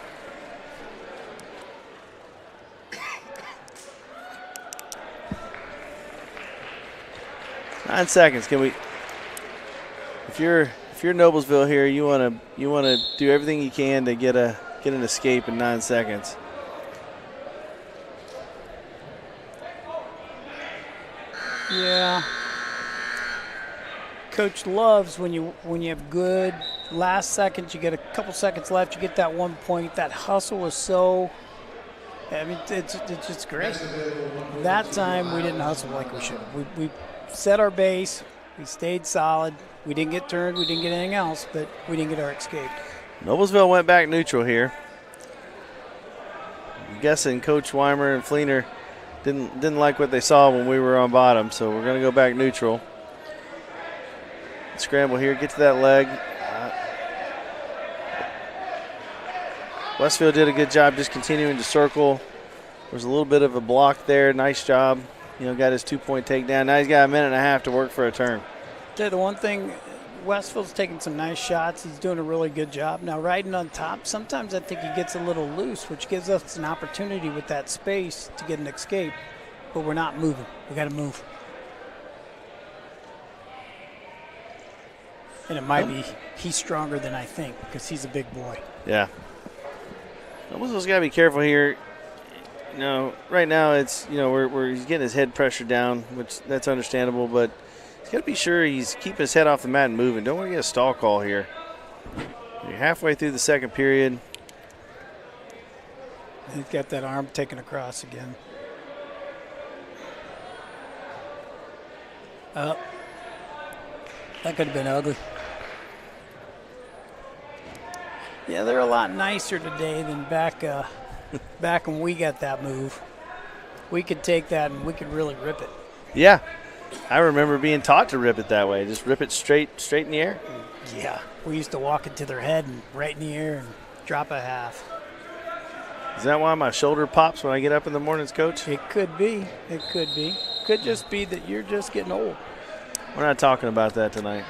I: Nine seconds. Can we? If you're Noblesville here, you want to do everything you can to get an escape in 9 seconds.
J: Yeah. Coach loves when you have good last seconds, you get a couple seconds left, you get that 1 point. That hustle was so, it's just great. That time we didn't hustle like we should have. We set our base, we stayed solid. We didn't get turned, we didn't get anything else, but we didn't get our escape.
I: Noblesville went back neutral here. I'm guessing Coach Weimer and Fleener didn't like what they saw when we were on bottom, so we're going to go back neutral. Scramble here, get to that leg. Westfield did a good job just continuing to circle. There's a little bit of a block there. Nice job. Got his 2 point takedown. Now he's got a minute and a half to work for a turn.
J: The one thing, Westfield's taking some nice shots. He's doing a really good job. Now riding on top, sometimes I think he gets a little loose, which gives us an opportunity with that space to get an escape. But we're not moving. We got to move. And it might be he's stronger than I think because he's a big boy.
I: Yeah. Noblesville's got to be careful here. Right now it's, where he's getting his head pressure down, which that's understandable, but he's got to be sure he's keeping his head off the mat and moving. Don't want to get a stall call here. You're halfway through the second period.
J: He's got that arm taken across again. That could have been ugly. Yeah, they're a lot nicer today than back Back when we got that move, we could take that and we could really rip it.
I: Yeah. I remember being taught to rip it that way. Just rip it straight in the air.
J: Yeah. We used to walk it to their head and right in the air and drop a half.
I: Is that why my shoulder pops when I get up in the mornings, Coach?
J: It could be. It could be. Could just be that you're just getting old.
I: We're not talking about that tonight.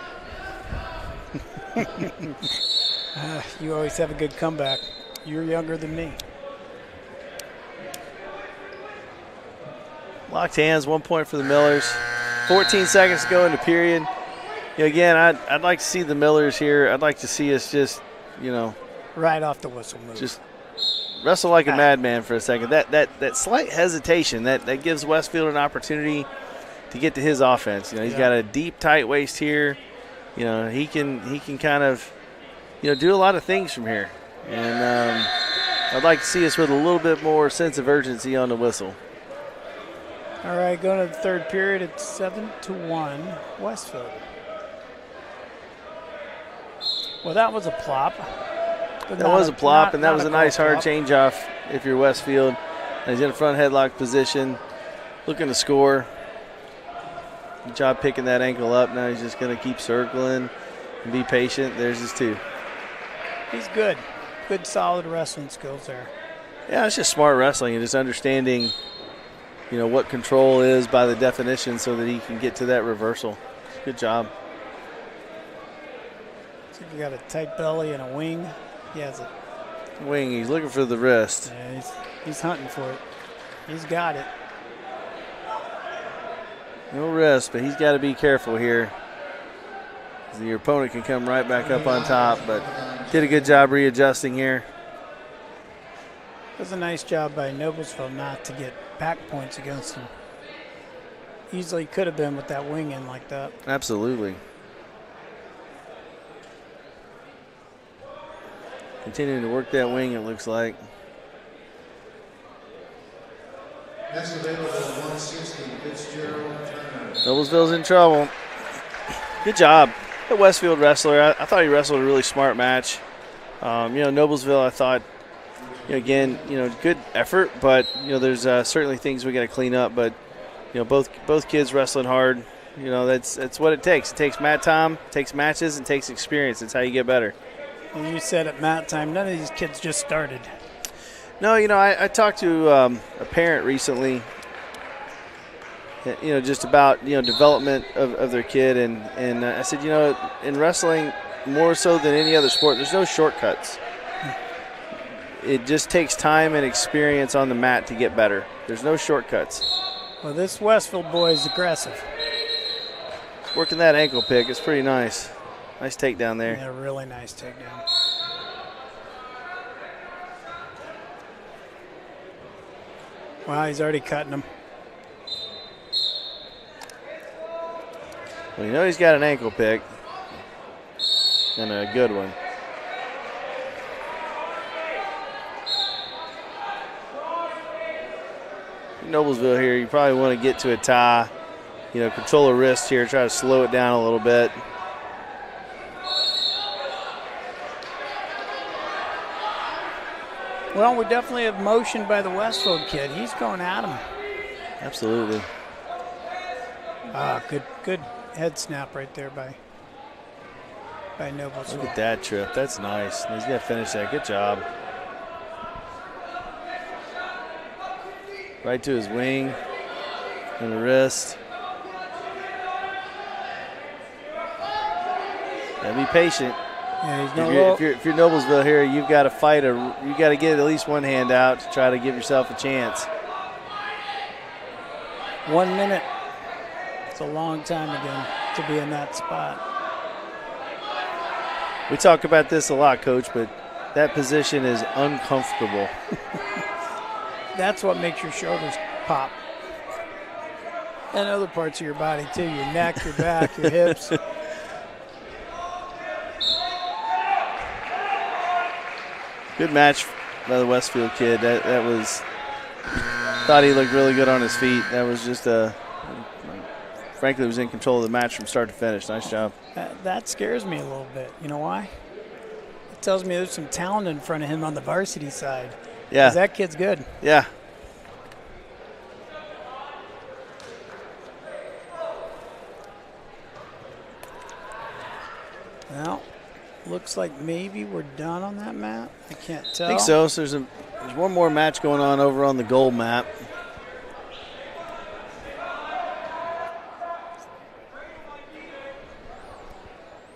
J: You always have a good comeback. You're younger than me.
I: Locked hands, 1 point for the Millers. 14 seconds to go in the period. You know, again, I'd like to see the Millers here. I'd like to see us just, you know.
J: Right off the whistle move.
I: Just wrestle like a madman for a second. That slight hesitation, that gives Westfield an opportunity to get to his offense. You know, he's got a deep, tight waist here. You know, he can kind of, you know, do a lot of things from here. And I'd like to see us with a little bit more sense of urgency on the whistle.
J: All right, going to the third period. It's 7-1 Westfield. Well, that was a plop.
I: That was a plop, and that was a nice hard change off if you're Westfield. And he's in a front headlock position, looking to score. Good job picking that ankle up. Now he's just going to keep circling and be patient. There's his two.
J: He's good. Good, solid wrestling skills there.
I: Yeah, it's just smart wrestling and just understanding, you know, what control is by the definition so that he can get to that reversal. Good job.
J: So you got a tight belly and a wing. He has a
I: wing. He's looking for the wrist.
J: Yeah, he's hunting for it. He's got it.
I: No wrist, but he's got to be careful here. Your opponent can come right back up on top, but did a good job readjusting here.
J: It was a nice job by Noblesville not to get back points against him. Easily could have been with that wing in like that.
I: Absolutely. Continuing to work that wing, it looks like.
H: Next available 160, Fitzgerald.
I: Noblesville's in trouble. Good job. The Westfield wrestler, I thought he wrestled a really smart match. You know, Noblesville, I thought, you know, again, you know, good effort, but, you know, there's certainly things we got to clean up. But, you know, both kids wrestling hard. You know, that's what it takes. It takes mat time, it takes matches, and takes experience. It's how you get better.
J: And you said at mat time, none of these kids just started.
I: No, you know, I talked to a parent recently, you know, just about, you know, development of their kid. And I said, you know, in wrestling, more so than any other sport, there's no shortcuts. It just takes time and experience on the mat to get better. There's no shortcuts.
J: Well, this Westfield boy is aggressive.
I: Working that ankle pick. It's pretty nice. Nice takedown there.
J: Yeah, really nice takedown. Wow, he's already cutting him.
I: Well, you know he's got an ankle pick. And a good one. Noblesville here, you probably want to get to a tie. You know, control the wrist here, try to slow it down a little bit.
J: Well, we definitely have motion by the Westfield kid. He's going at him.
I: Absolutely.
J: Ah, good head snap right there by Noblesville.
I: Look at that trip. That's nice. He's got to finish that. Good job. Right to his wing and the wrist. Gotta be patient.
J: Yeah,
I: if you're Noblesville here, you've got to fight you got to get at least one hand out to try to give yourself a chance.
J: 1 minute. It's a long time again to be in that spot.
I: We talk about this a lot, Coach, but that position is uncomfortable.
J: That's what makes your shoulders pop. And other parts of your body too, your neck, your back, your hips.
I: Good match by the Westfield kid. That was, thought he looked really good on his feet. That was just frankly, was in control of the match from start to finish. Nice job.
J: That scares me a little bit. You know why? It tells me there's some talent in front of him on the varsity side.
I: Yeah.
J: 'Cause that kid's good.
I: Yeah.
J: Well, looks like maybe we're done on that map. I can't tell.
I: I think so. So there's one more match going on over on the goal map.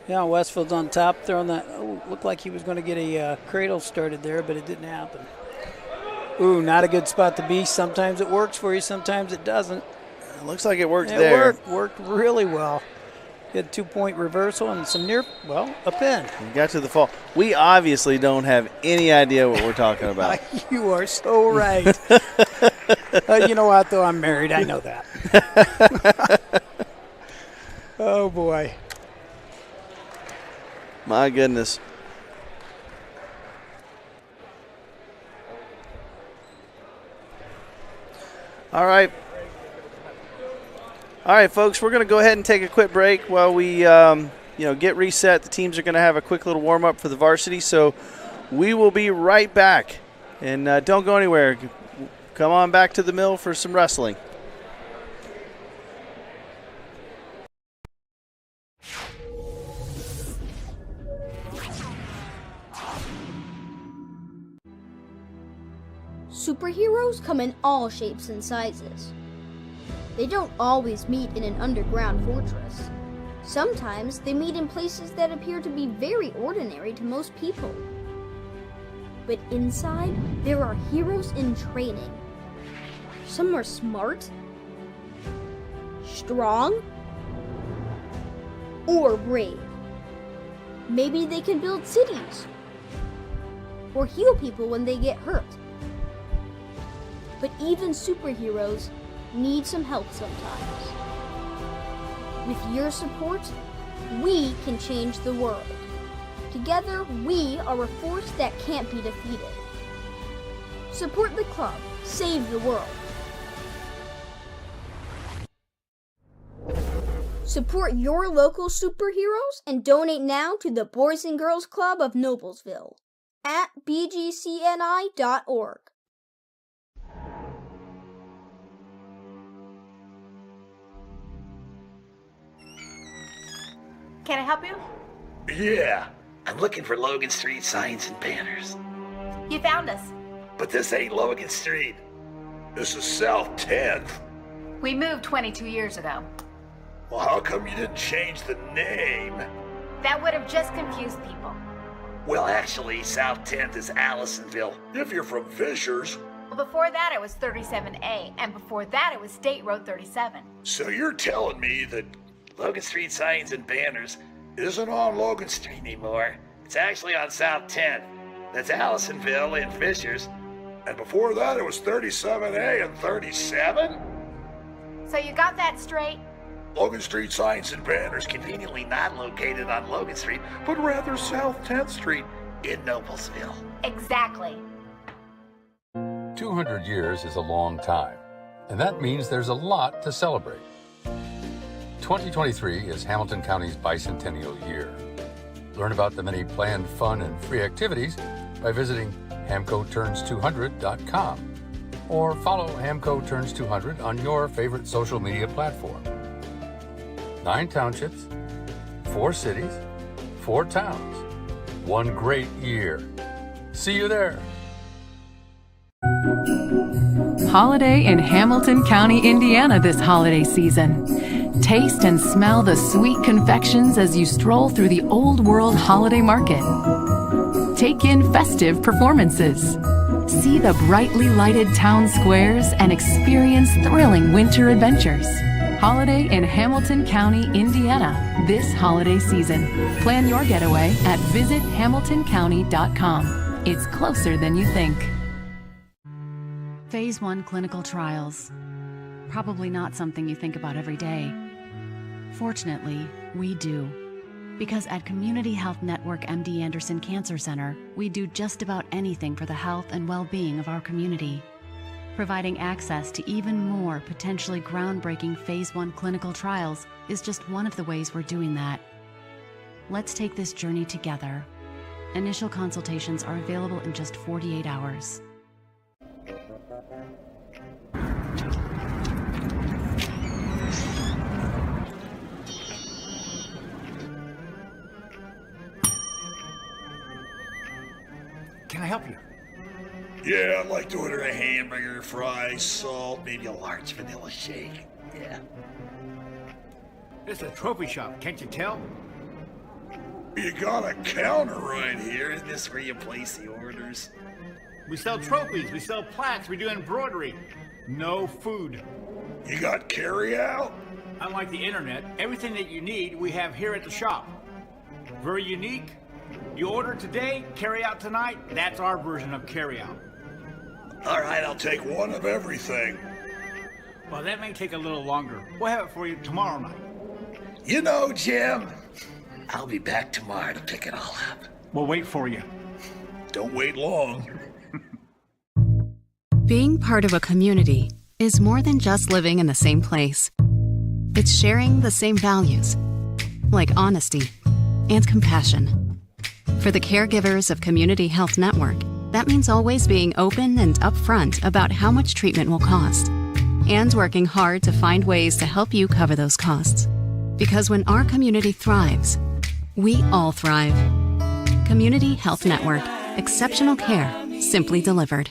J: Yeah, Westfield's on top, throwing that. Oh, looked like he was going to get a cradle started there, but it didn't happen. Ooh, not a good spot to be. Sometimes it works for you, sometimes it doesn't.
I: It looks like it worked
J: It
I: there.
J: worked really well. He had 2-point reversal and some a pin.
I: You got to the fall. We obviously don't have any idea what we're talking about.
J: You are so right. You know what, though? I'm married. I know that. Oh, boy.
I: My goodness. All right. All right, folks, we're going to go ahead and take a quick break while we get reset. The teams are going to have a quick little warm-up for the varsity, so we will be right back. And don't go anywhere. Come on back to the mill for some wrestling.
A: Superheroes come in all shapes and sizes. They don't always meet in an underground fortress. Sometimes they meet in places that appear to be very ordinary to most people. But inside, there are heroes in training. Some are smart, strong, or brave. Maybe they can build cities or heal people when they get hurt. But even superheroes need some help sometimes. With your support, we can change the world. Together, we are a force that can't be defeated. Support the club. Save the world. Support your local superheroes and donate now to the Boys and Girls Club of Noblesville at bgcni.org.
K: Can I help you?
L: Yeah, I'm looking for Logan Street signs and banners.
K: You found us.
L: But this ain't Logan Street. This is South 10th.
K: We moved 22 years ago.
L: Well, how come you didn't change the name?
K: That would have just confused people.
L: Well, actually, South 10th is Allisonville. If you're from Fishers.
K: Well, before that it was 37A, and before that it was State Road 37.
L: So you're telling me that Logan Street signs and banners isn't on Logan Street anymore. It's actually on South 10th. That's Allisonville and Fishers. And before that, it was 37A and 37?
K: So you got that straight?
L: Logan Street signs and banners conveniently not located on Logan Street, but rather South 10th Street in Noblesville.
K: Exactly.
B: 200 years is a long time, and that means there's a lot to celebrate. 2023 is Hamilton County's Bicentennial year. Learn about the many planned fun and free activities by visiting hamcoturns200.com or follow Hamco Turns 200 on your favorite social media platform. 9 townships, 4 cities, 4 towns, 1 great year. See you there.
M: Holiday in Hamilton County, Indiana this holiday season. Taste and smell the sweet confections as you stroll through the Old World Holiday Market. Take in festive performances. See the brightly lighted town squares and experience thrilling winter adventures. Holiday in Hamilton County, Indiana this holiday season. Plan your getaway at visithamiltoncounty.com. It's closer than you think. Phase 1 clinical trials. Probably not something you think about every day. Fortunately, we do. Because at Community Health Network MD Anderson Cancer Center, we do just about anything for the health and well-being of our community. Providing access to even more potentially groundbreaking Phase 1 clinical trials is just one of the ways we're doing that. Let's take this journey together. Initial consultations are available in just 48 hours.
N: Can I help you?
L: Yeah, I'd like to order a hamburger, fries, salt, maybe a large vanilla shake. Yeah.
N: This is a trophy shop, can't you tell?
L: You got a counter right here. Isn't this where you place the orders?
N: We sell trophies, we sell plaques, we do embroidery. No food.
L: You got carry out?
N: Unlike the internet, everything that you need we have here at the shop. Very unique. You order today, carry out tonight. That's our version of carry out.
L: All right, I'll take one of everything.
N: Well, that may take a little longer. We'll have it for you tomorrow night.
L: You know, Jim, I'll be back tomorrow to pick it all up.
N: We'll wait for you.
L: Don't wait long.
M: Being part of a community is more than just living in the same place. It's sharing the same values, like honesty and compassion. For the caregivers of Community Health Network, that means always being open and upfront about how much treatment will cost, and working hard to find ways to help you cover those costs. Because when our community thrives, we all thrive. Community Health Network. Exceptional care, simply delivered.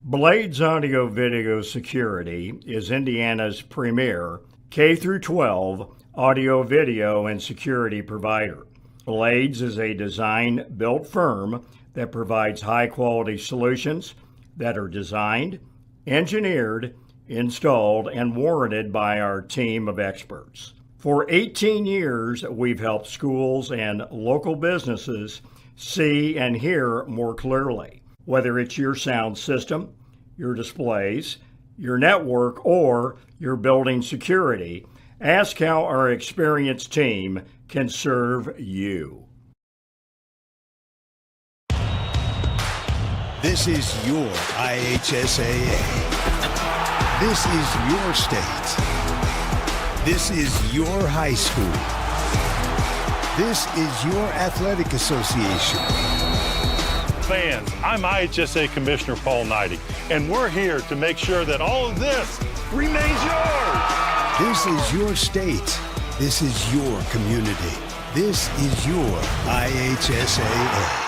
E: Blades Audio Video Security is Indiana's premier K-12 audio video and security provider. Blades is a design-built firm that provides high-quality solutions that are designed, engineered, installed, and warranted by our team of experts. For 18 years, we've helped schools and local businesses see and hear more clearly. Whether it's your sound system, your displays, your network, or your building security, ask how our experienced team can serve you.
O: This is your IHSAA. This is your state. This is your high school. This is your athletic association.
P: Fans, I'm IHSAA Commissioner Paul Knighty, and we're here to make sure that all of this remains yours.
O: This is your state. This is your community. This is your IHSAA.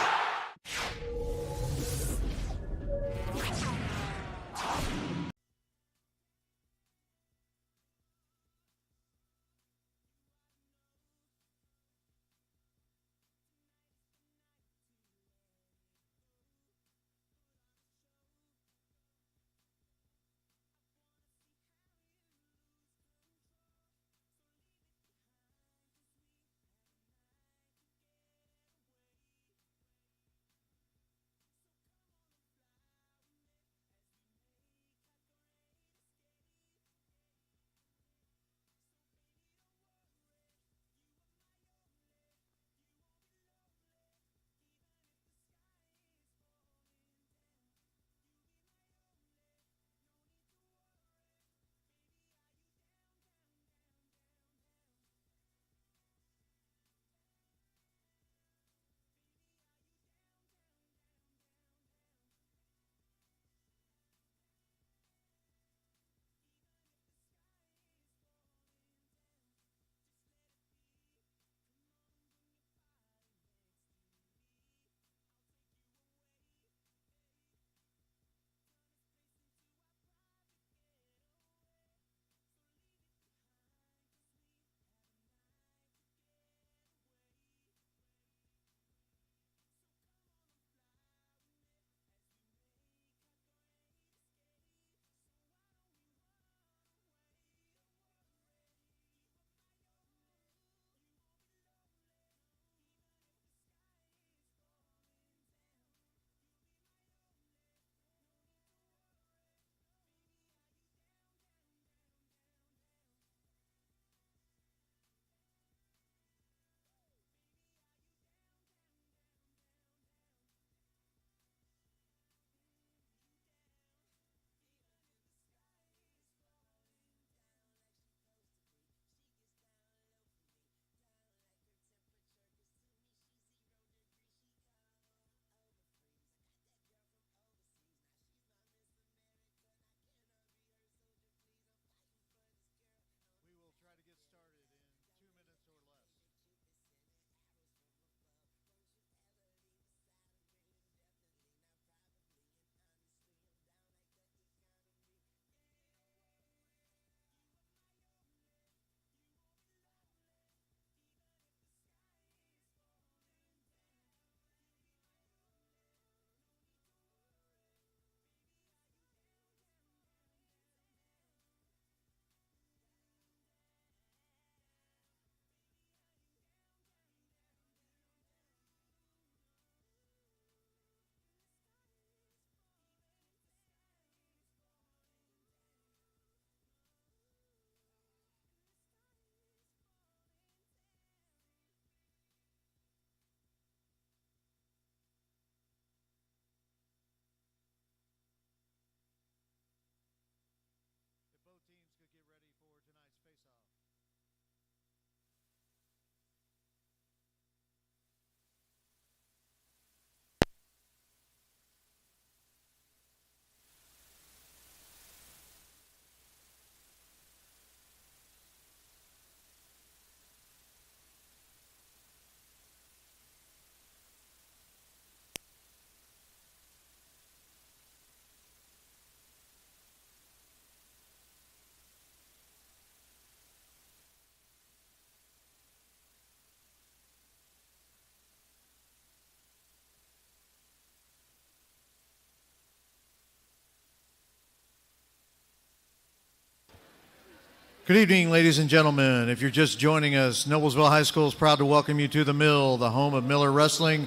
H: Good evening, ladies and gentlemen. If you're just joining us, Noblesville High School is proud to welcome you to the Mill, the home of Miller Wrestling,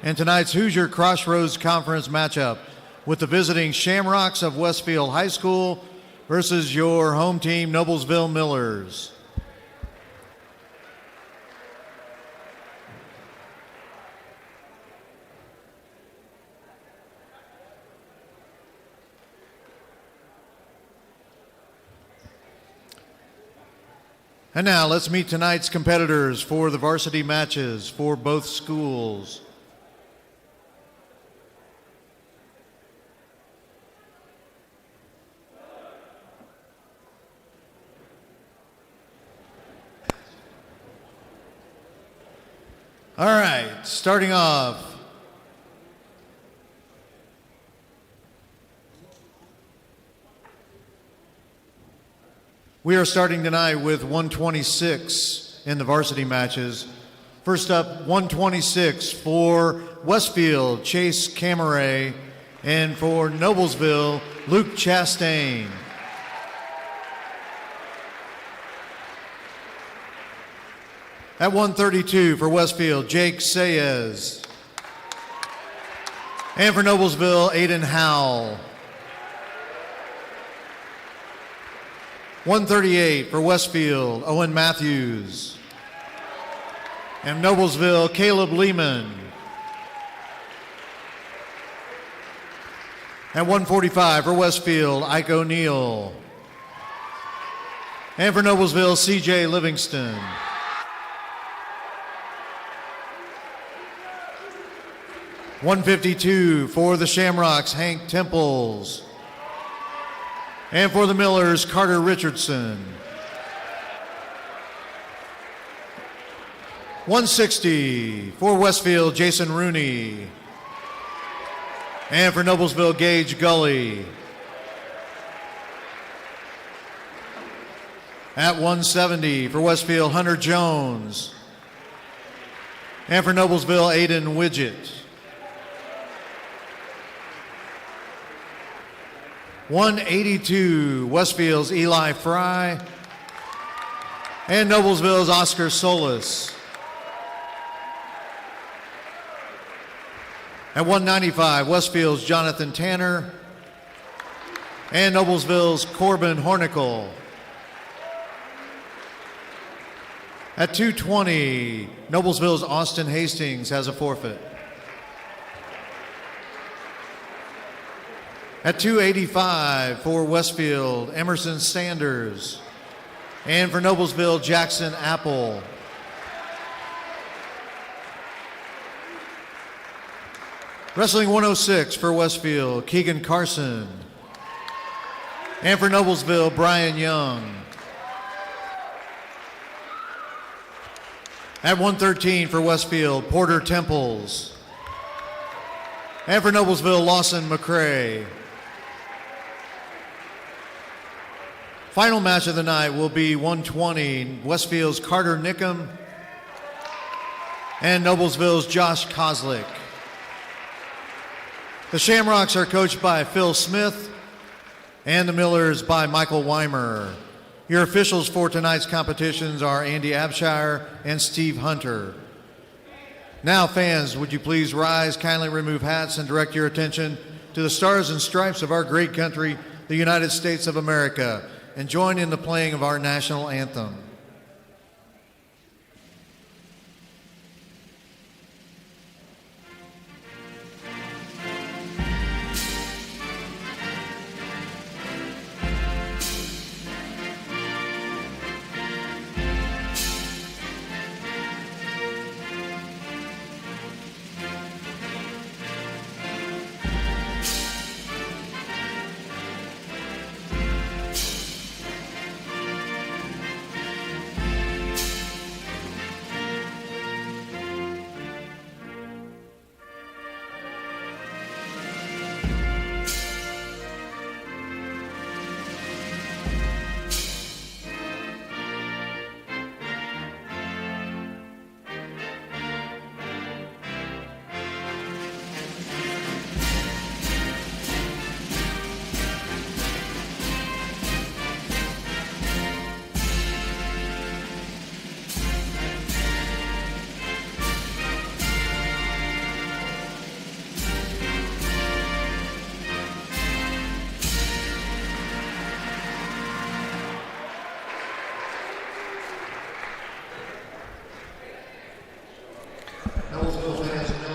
H: and tonight's Hoosier Crossroads Conference matchup with the visiting Shamrocks of Westfield High School versus your home team, Noblesville Millers. And now let's meet tonight's competitors for the varsity matches for both schools. All right, starting off. We are starting tonight with 126 in the varsity matches. First up, 126 for Westfield, Chase Camaray, and for Noblesville, Luke Chastain. At 132 for Westfield, Jake Sayez. And for Noblesville, Aiden Howell. 138 for Westfield, Owen Matthews. And Noblesville, Caleb Lehman. At 145 for Westfield, Ike O'Neill. And for Noblesville, CJ Livingston. $152 for the Shamrocks, Hank Temples. And for the Millers, Carter Richardson. $160 for Westfield, Jason Rooney. And for Noblesville, Gage Gully. At $170 for Westfield, Hunter Jones. And for Noblesville, Aiden Widget. $182, Westfield's Eli Fry, and Noblesville's Oscar Solis. At $195, Westfield's Jonathan Tanner, and Noblesville's Corbin Hornicle. At $220, Noblesville's Austin Hastings has a forfeit. At $285 for Westfield, Emerson Sanders. And for Noblesville, Jackson Apple. Wrestling 106 for Westfield, Keegan Carson. And for Noblesville, Brian Young. At 113 for Westfield, Porter Temples. And for Noblesville, Lawson McCray. Final match of the night will be 120, Westfield's Carter Nickham and Noblesville's Josh Kozlik. The Shamrocks are coached by Phil Smith and the Millers by Michael Weimer. Your officials for tonight's competitions are Andy Abshire and Steve Hunter. Now, fans, would you please rise, kindly remove hats, and direct your attention to the stars and stripes of our great country, the United States of America, and join in the playing of our national anthem.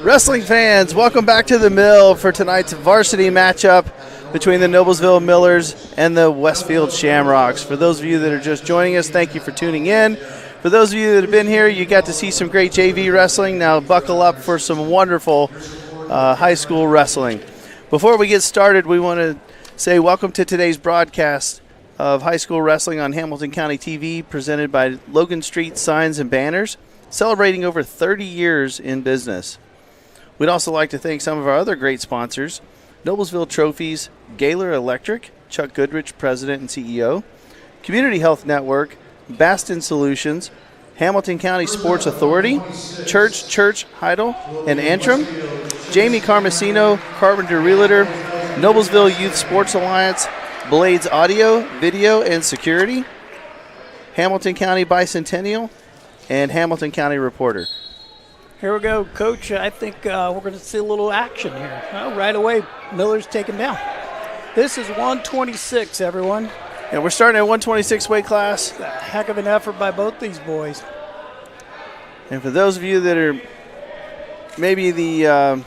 I: Wrestling fans, welcome back to the Mill for tonight's varsity matchup between the Noblesville Millers and the Westfield Shamrocks. For those of you that are just joining us, thank you for tuning in. For those of you that have been here, you got to see some great JV wrestling. Now buckle up for some wonderful high school wrestling. Before we get started, we want to say welcome to today's broadcast of high school wrestling on Hamilton County TV, presented by Logan Street Signs and Banners, celebrating over 30 years in business. We'd also like to thank some of our other great sponsors: Noblesville Trophies, Gaylor Electric, Chuck Goodrich, President and CEO, Community Health Network, Baston Solutions, Hamilton County Sports Authority, Church, Heidel, and Antrim, Jamie Carmesino, Carpenter Realtor, Noblesville Youth Sports Alliance, Blades Audio, Video, and Security, Hamilton County Bicentennial, and Hamilton County Reporter.
J: Here we go, Coach. I think we're going to see a little action here. Right away, Miller's taken down. This is 126, everyone.
I: Yeah, we're starting at 126 weight class.
J: A heck of an effort by both these boys.
I: And for those of you that are maybe the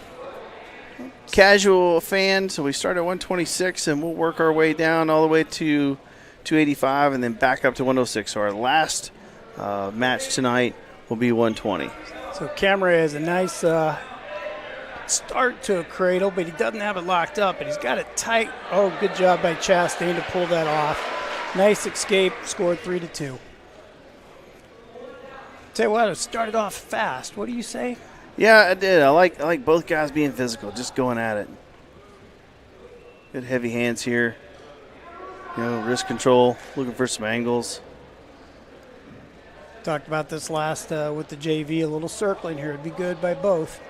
I: casual fan, so we start at 126 and we'll work our way down all the way to 285 and then back up to 106. So our last match tonight will be 120.
J: So Camera has a nice start to a cradle, but he doesn't have it locked up, and he's got it tight. Oh, good job by Chastain to pull that off. Nice escape, scored 3-2. Tell you what, it started off fast. What do you say?
I: Yeah, I did. I like both guys being physical, just going at it. Good heavy hands here. Wrist control, looking for some angles.
J: Talked about this last with the JV, a little circling here. It'd be good by both.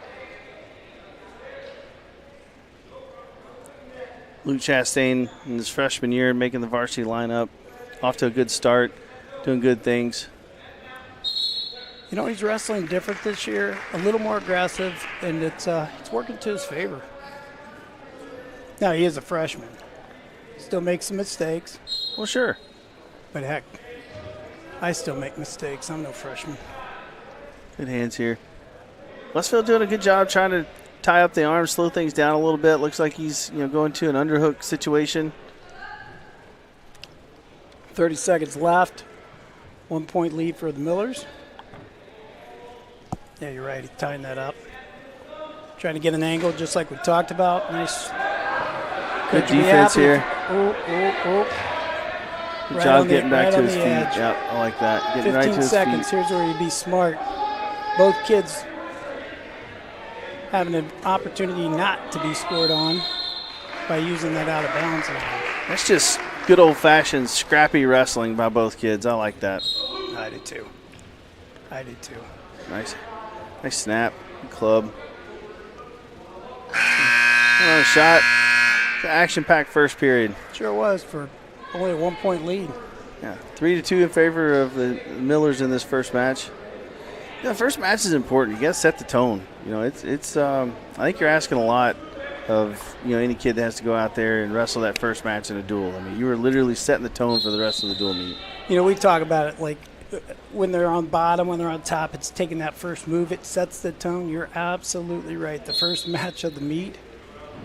I: Luke Chastain in his freshman year making the varsity lineup. Off to a good start, doing good things.
J: He's wrestling different this year, a little more aggressive, and it's working to his favor. Now, he is a freshman. Still makes some mistakes.
I: Well, sure.
J: But heck, I still make mistakes. I'm no freshman.
I: Good hands here. Westfield doing a good job trying to tie up the arms, slow things down a little bit. Looks like he's going to an underhook situation.
J: 30 seconds left. 1 point lead for the Millers. Yeah, you're right. He's tying that up. Trying to get an angle just like we talked about. Nice.
I: Good defense here.
J: Oh.
I: Good job getting back to his feet. Yep, I like that. Getting
J: 15
I: right to his
J: seconds.
I: feet.
J: Here's where you be smart. Both kids having an opportunity not to be scored on by using that out of bounds line.
I: That's just good old-fashioned scrappy wrestling by both kids. I like that.
J: I do too.
I: Nice snap. Good club. Another shot. It's an action-packed first period.
J: Sure was for only a 1 point lead.
I: Yeah, 3-2 in favor of the Millers in this first match. The first match is important. You got to set the tone. It's. I think you're asking a lot of any kid that has to go out there and wrestle that first match in a duel. I mean, you were literally setting the tone for the rest of the duel meet.
J: We talk about it like when they're on bottom, when they're on top. It's taking that first move. It sets the tone. You're absolutely right. The first match of the meet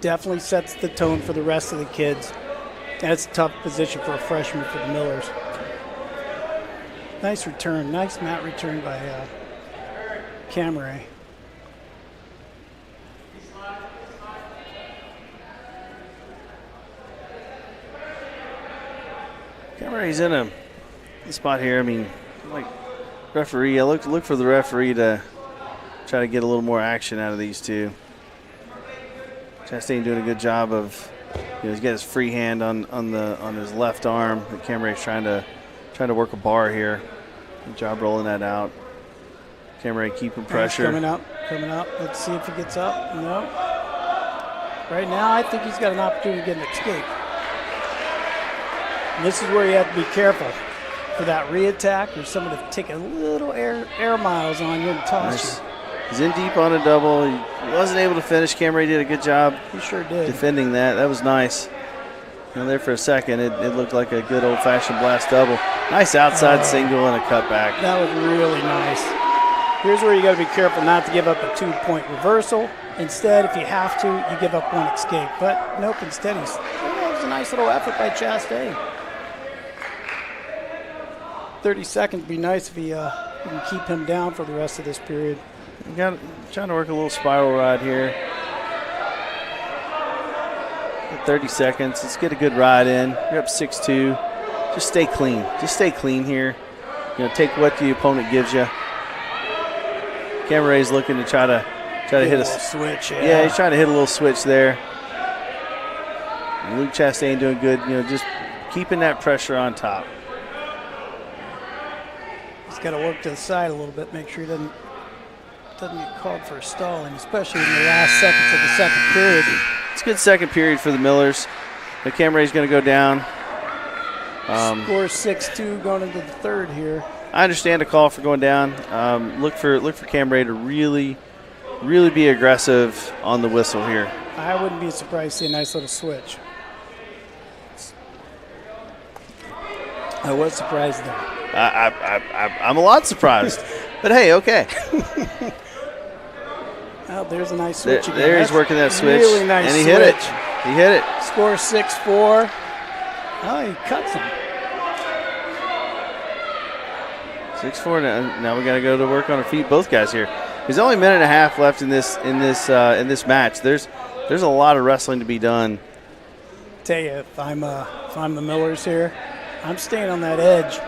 J: definitely sets the tone for the rest of the kids. That's a tough position for a freshman for the Millers. Nice return. Nice mat return by Camera.
I: Camera's in a spot here. I mean, like referee, I look for the referee to try to get a little more action out of these two. Chastain doing a good job of, he's got his free hand on his left arm. The Camera's trying to work a bar here. Good job rolling that out. Camera keeping pressure.
J: Coming up. Let's see if he gets up. No. Right now, I think he's got an opportunity to get an escape. And this is where you have to be careful for that re-attack or someone to take a little air miles on you and toss you.
I: He's in deep on a double. He wasn't able to finish. Camera did a good job.
J: He sure did.
I: Defending that. That was nice. There for a second, it looked like a good old-fashioned blast double. Nice outside single and a cutback.
J: That was really nice. Here's where you got to be careful not to give up a 2-point reversal. Instead, if you have to, you give up one escape. But nope, instead it was a nice little effort by Chastain. 30 seconds would be nice if you can keep him down for the rest of this period.
I: Trying to work a little spiral ride here. 30 seconds. Let's get a good ride in. You're up 6-2. Just stay clean. Just stay clean here. Take what the opponent gives you. Cameray's looking to try to hit a
J: switch.
I: Yeah, he's trying to hit a little switch there. And Luke Chastain doing good. Just keeping that pressure on top.
J: He's got to work to the side a little bit, make sure he doesn't get called for stalling, especially in the last seconds of the second period.
I: It's a good second period for the Millers. The Cameray's going to go down.
J: Score 6-2 going into the third here.
I: I understand the call for going down. Look for Cameray to really be aggressive on the whistle here.
J: I wouldn't be surprised to see a nice little switch. I was surprised though.
I: I'm a lot surprised, but hey, okay.
J: Oh, there's a nice switch again.
I: There he's working that switch,
J: really nice
I: and he
J: switch.
I: hit it. He hit it.
J: Score 6-4. Oh, he cuts him.
I: 6-4. Now we got to go to work on our feet. Both guys here. There's only a minute and a half left in this match. There's a lot of wrestling to be done.
J: Tell you, if I'm the Millers here, I'm staying on that edge.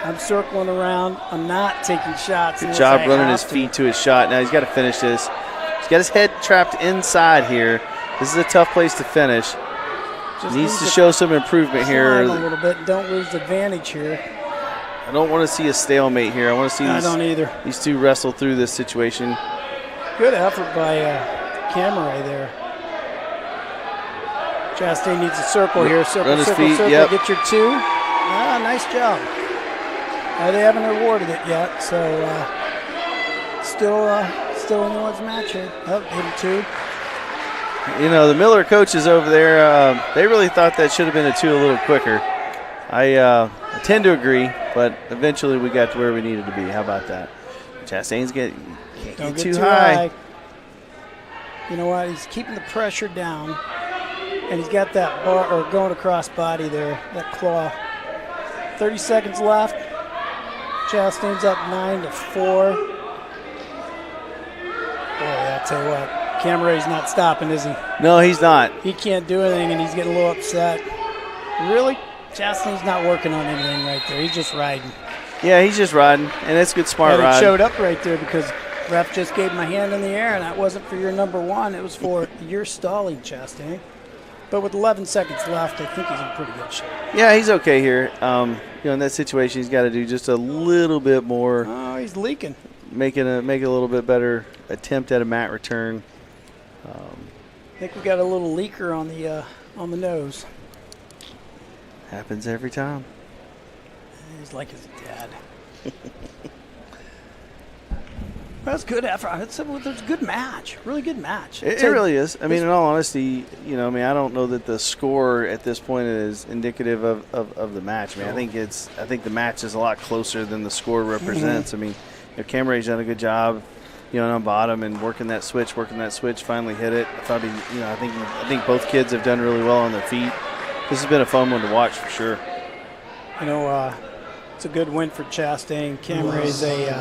J: I'm circling around. I'm not taking shots.
I: Good job running his feet to his shot. Now he's got to finish this. He's got his head trapped inside here. This is a tough place to finish.
J: Just
I: needs to show some improvement here.
J: A little bit. Don't lose the advantage here.
I: I don't want to see a stalemate here. I want to see these two wrestle through this situation.
J: Good effort by Cameray there. Chastain needs a circle here. Circle,
I: run his
J: circle,
I: feet.
J: circle.
I: Yep.
J: Get your 2. Nice job. They haven't awarded it yet, so still anyone's match here. Oh, hit him 2.
I: The Miller coaches over there, they really thought that should have been a 2 a little quicker. I tend to agree, but eventually we got to where we needed to be. How about that? Chastain's can't get too high.
J: You know what? He's keeping the pressure down, and he's got that bar or going across body there, that claw. 30 seconds left. Chastain's up 9-4. Boy, I'll tell you what, Cameray's not stopping, is he?
I: No, he's not.
J: He can't do anything, and he's getting a little upset. Really? Chastain's not working on anything right there. He's just riding.
I: Yeah, he's just riding, and that's a good smart ride.
J: It showed up right there because ref just gave him a hand in the air, and that wasn't for your number 1. It was for your stalling, Chastain. But with 11 seconds left, I think he's in pretty good shape.
I: Yeah, he's okay here. In that situation, he's got to do just a little bit more.
J: Oh, he's leaking.
I: Make a little bit better attempt at a mat return.
J: I think we got a little leaker on the nose.
I: Happens every time.
J: He's like his dad. That's good effort. It's a good match. Really good match.
I: It really is. I mean, in all honesty, I don't know that the score at this point is indicative of the match. I mean, I think the match is a lot closer than the score represents.
J: Mm-hmm.
I: I mean, Cameray's done a good job, on bottom and working that switch. Finally hit it. I thought I think both kids have done really well on their feet. This has been a fun one to watch for sure.
J: It's a good win for Chastain. Cameray's a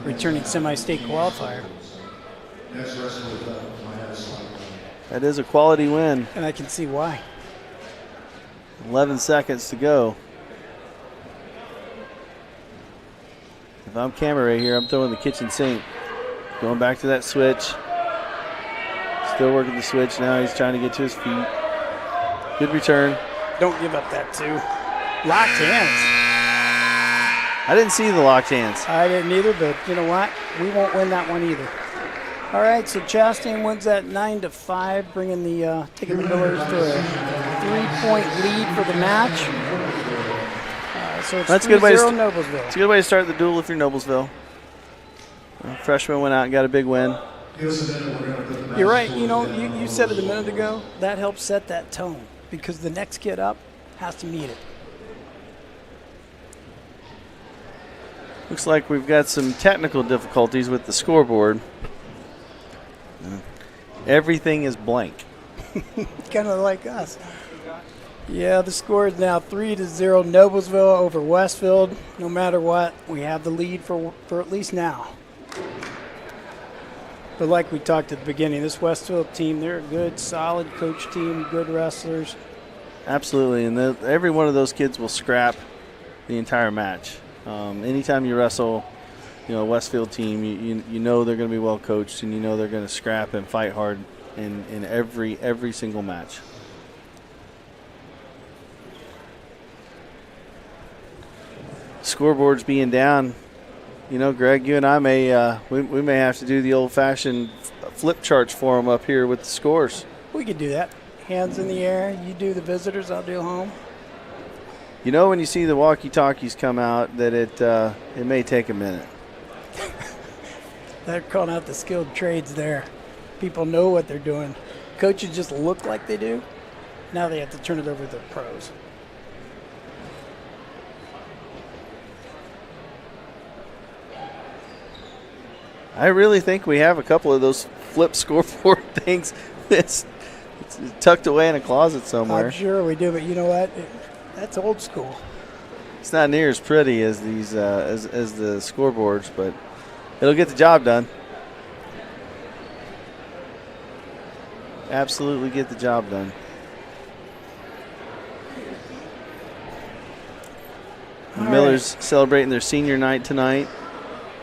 J: returning semi-state qualifier.
I: That is a quality win.
J: And I can see why.
I: 11 seconds to go. If I'm Cameray here, I'm throwing the kitchen sink. Going back to that switch. Still working the switch now. He's trying to get to his feet. Good return.
J: Don't give up that 2. Locked hands.
I: I didn't see the locked hands.
J: I didn't either, but you know what? We won't win that one either. All right, so Chastain wins that 9-5, taking the Millers to a 3-point lead for the match. So it's 3-0 Noblesville.
I: It's a good way to start the duel if you're Noblesville. Freshman went out and got a big win.
J: You're right. You said it a minute ago. That helps set that tone because the next kid up has to meet it.
I: Looks like we've got some technical difficulties with the scoreboard. Everything is blank.
J: Kind of like us. Yeah, the score is now 3-0 Noblesville over Westfield. No matter what, we have the lead for at least now. But like we talked at the beginning, this Westfield team, they're a good, solid coach team, good wrestlers.
I: Absolutely, and every one of those kids will scrap the entire match. Anytime you wrestle, a Westfield team, you know they're going to be well coached, and you know they're going to scrap and fight hard in every single match. Scoreboards being down, Greg, you and I may we may have to do the old-fashioned flip charts for them up here with the scores.
J: We could do that. Hands in the air. You do the visitors, I'll do home.
I: When you see the walkie-talkies come out, that it may take a minute.
J: They're calling out the skilled trades there. People know what they're doing. Coaches just look like they do. Now they have to turn it over to the pros.
I: I really think we have a couple of those flip scoreboard things that's tucked away in a closet somewhere.
J: I'm sure we do, but you know what? That's old school.
I: It's not near as pretty as these as the scoreboards, but it'll get the job done. Absolutely get the job done. The Millers celebrating their senior night tonight.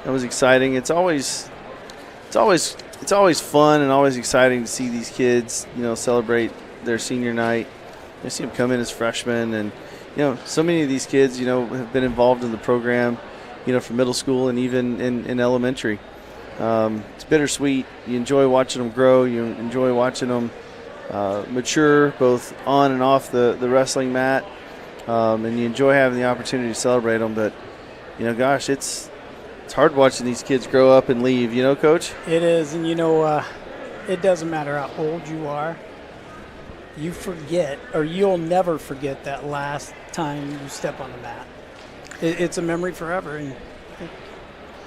I: That was exciting. It's always fun and always exciting to see these kids, celebrate their senior night. I see them come in as freshmen, and so many of these kids, have been involved in the program, from middle school and even in elementary. It's bittersweet. You enjoy watching them grow. You enjoy watching them mature, both on and off the wrestling mat, and you enjoy having the opportunity to celebrate them. But gosh, it's hard watching these kids grow up and leave, Coach?
J: It is, and it doesn't matter how old you are. You forget, or you'll never forget that last time you step on the mat. It's a memory forever. And,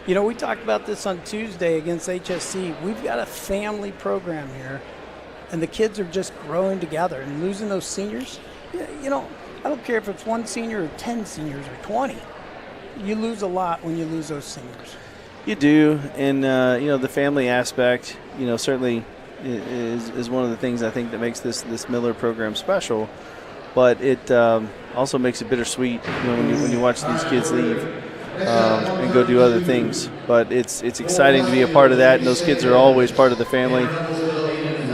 J: we talked about this on Tuesday against HSC. We've got a family program here, and the kids are just growing together. And losing those seniors, I don't care if it's one senior or 10 seniors or 20. You lose a lot when you lose those seniors.
I: You do, and the family aspect, certainly is one of the things I think that makes this Miller program special. But it also makes it bittersweet, when you watch these kids leave and go do other things. But it's exciting to be a part of that, and those kids are always part of the family.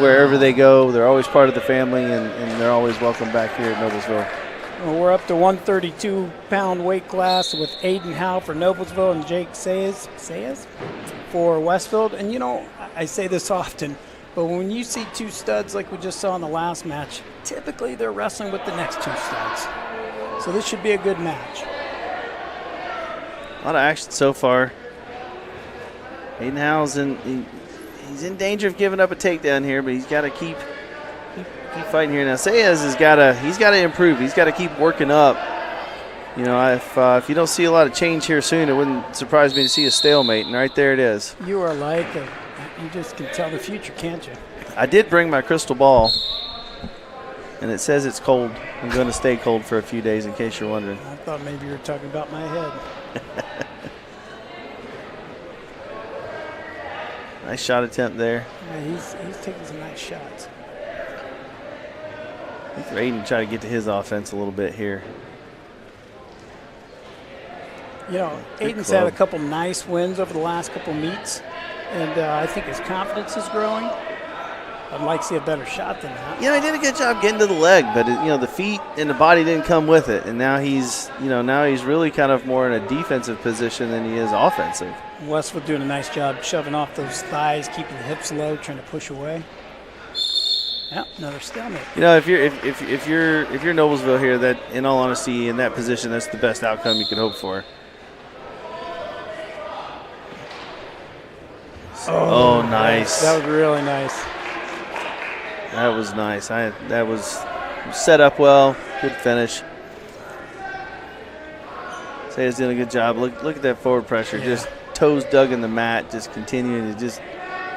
I: Wherever they go, they're always part of the family, and they're always welcome back here at Noblesville.
J: Well, we're up to 132-pound weight class with Aiden Howe for Noblesville and Jake Sayes for Westfield. And, I say this often, but when you see two studs like we just saw in the last match, typically they're wrestling with the next two studs. So this should be a good match.
I: A lot of action so far. Aiden Howe's he's in danger of giving up a takedown here, but he's got to keep fighting here. Now Sayes he's got to improve. He's got to keep working up. If you don't see a lot of change here soon, it wouldn't surprise me to see a stalemate. And right there it is.
J: You are you just can tell the future, can't you?
I: I did bring my crystal ball, and it says it's cold. I'm going to stay cold for a few days, in case you're wondering.
J: I thought maybe you were talking about my head.
I: Nice shot attempt there.
J: Yeah, he's taking some nice shots.
I: I think Aiden try to get to his offense a little bit here.
J: Aiden's had a couple nice wins over the last couple meets, and I think his confidence is growing. I'd like to see a better shot than that.
I: He did a good job getting to the leg, but the feet and the body didn't come with it, and now he's really kind of more in a defensive position than he is offensive.
J: Westfield doing a nice job shoving off those thighs, keeping the hips low, trying to push away. Yeah, another stalemate.
I: If you're Noblesville here, that in all honesty, in that position, that's the best outcome you could hope for. Oh, nice.
J: That was really nice.
I: That was nice. That was set up well. Good finish. Sayers doing a good job. Look at that forward pressure. Just toes dug in the mat, just continuing to just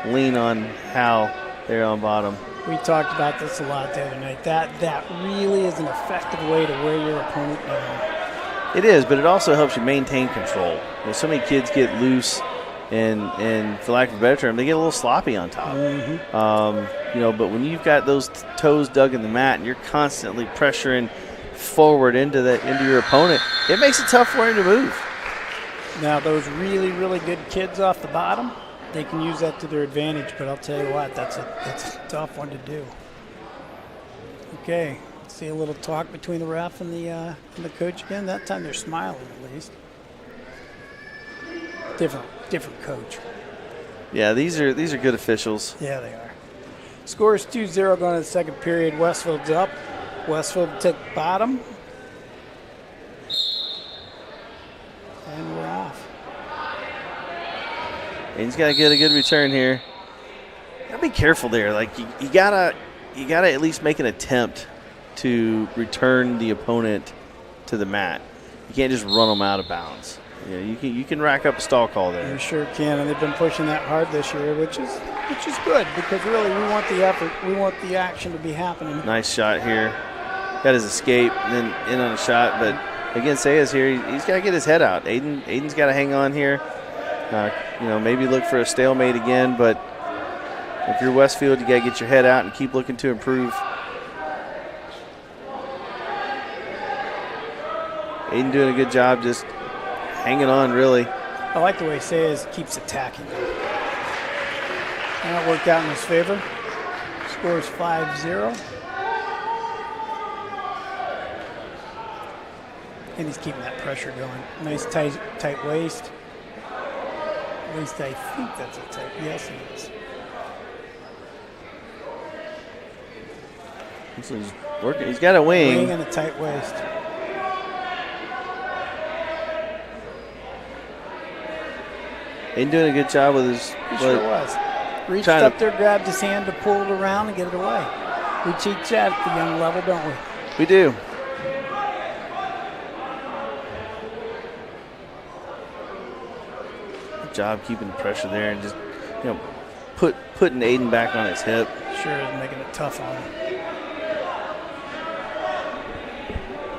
I: lean on Hal there on bottom.
J: We talked about this a lot the other night. That really is an effective way to wear your opponent down.
I: It is, but it also helps you maintain control. So many kids get loose, and for lack of a better term, they get a little sloppy on top. But when you've got those toes dug in the mat and you're constantly pressuring forward into your opponent, it makes it tough for him to move.
J: Now, those really, really good kids off the bottom, they can use that to their advantage, but I'll tell you what, that's a tough one to do. Okay, let's see a little talk between the ref and the coach again. That time they're smiling at least. Different coach.
I: Yeah, these are good officials.
J: Yeah, they are. Score is 2-0 going to the second period. Westfield's up. Westfield took bottom. And we're off.
I: And he's got to get a good return here. Gotta be careful there. Like you gotta at least make an attempt to return the opponent to the mat. You can't just run them out of bounds. Yeah, you can rack up a stall call there.
J: You sure can, and they've been pushing that hard this year, which is good because really we want the effort, we want the action to be happening.
I: Nice shot here. Got his escape and then in on a shot, but again, Sayas here, he's got to get his head out. Aiden's got to hang on here. Maybe look for a stalemate again, but if you're Westfield, you got to get your head out and keep looking to improve. Aiden doing a good job just hanging on, really.
J: I like the way Sayas keeps attacking. That worked out in his favor. Scores 5-0. And he's keeping that pressure going. Nice tight waist. At least I think that's a tight. Yes, it is.
I: He's working. He's got a wing.
J: Wing and a tight waist.
I: Ain't doing a good job with his.
J: He sure was. Reached up there, grabbed his hand to pull it around and get it away. We teach that at the young level, don't we?
I: We do. Good job keeping the pressure there and just, putting Aiden back on his hip.
J: Sure is making it tough on him.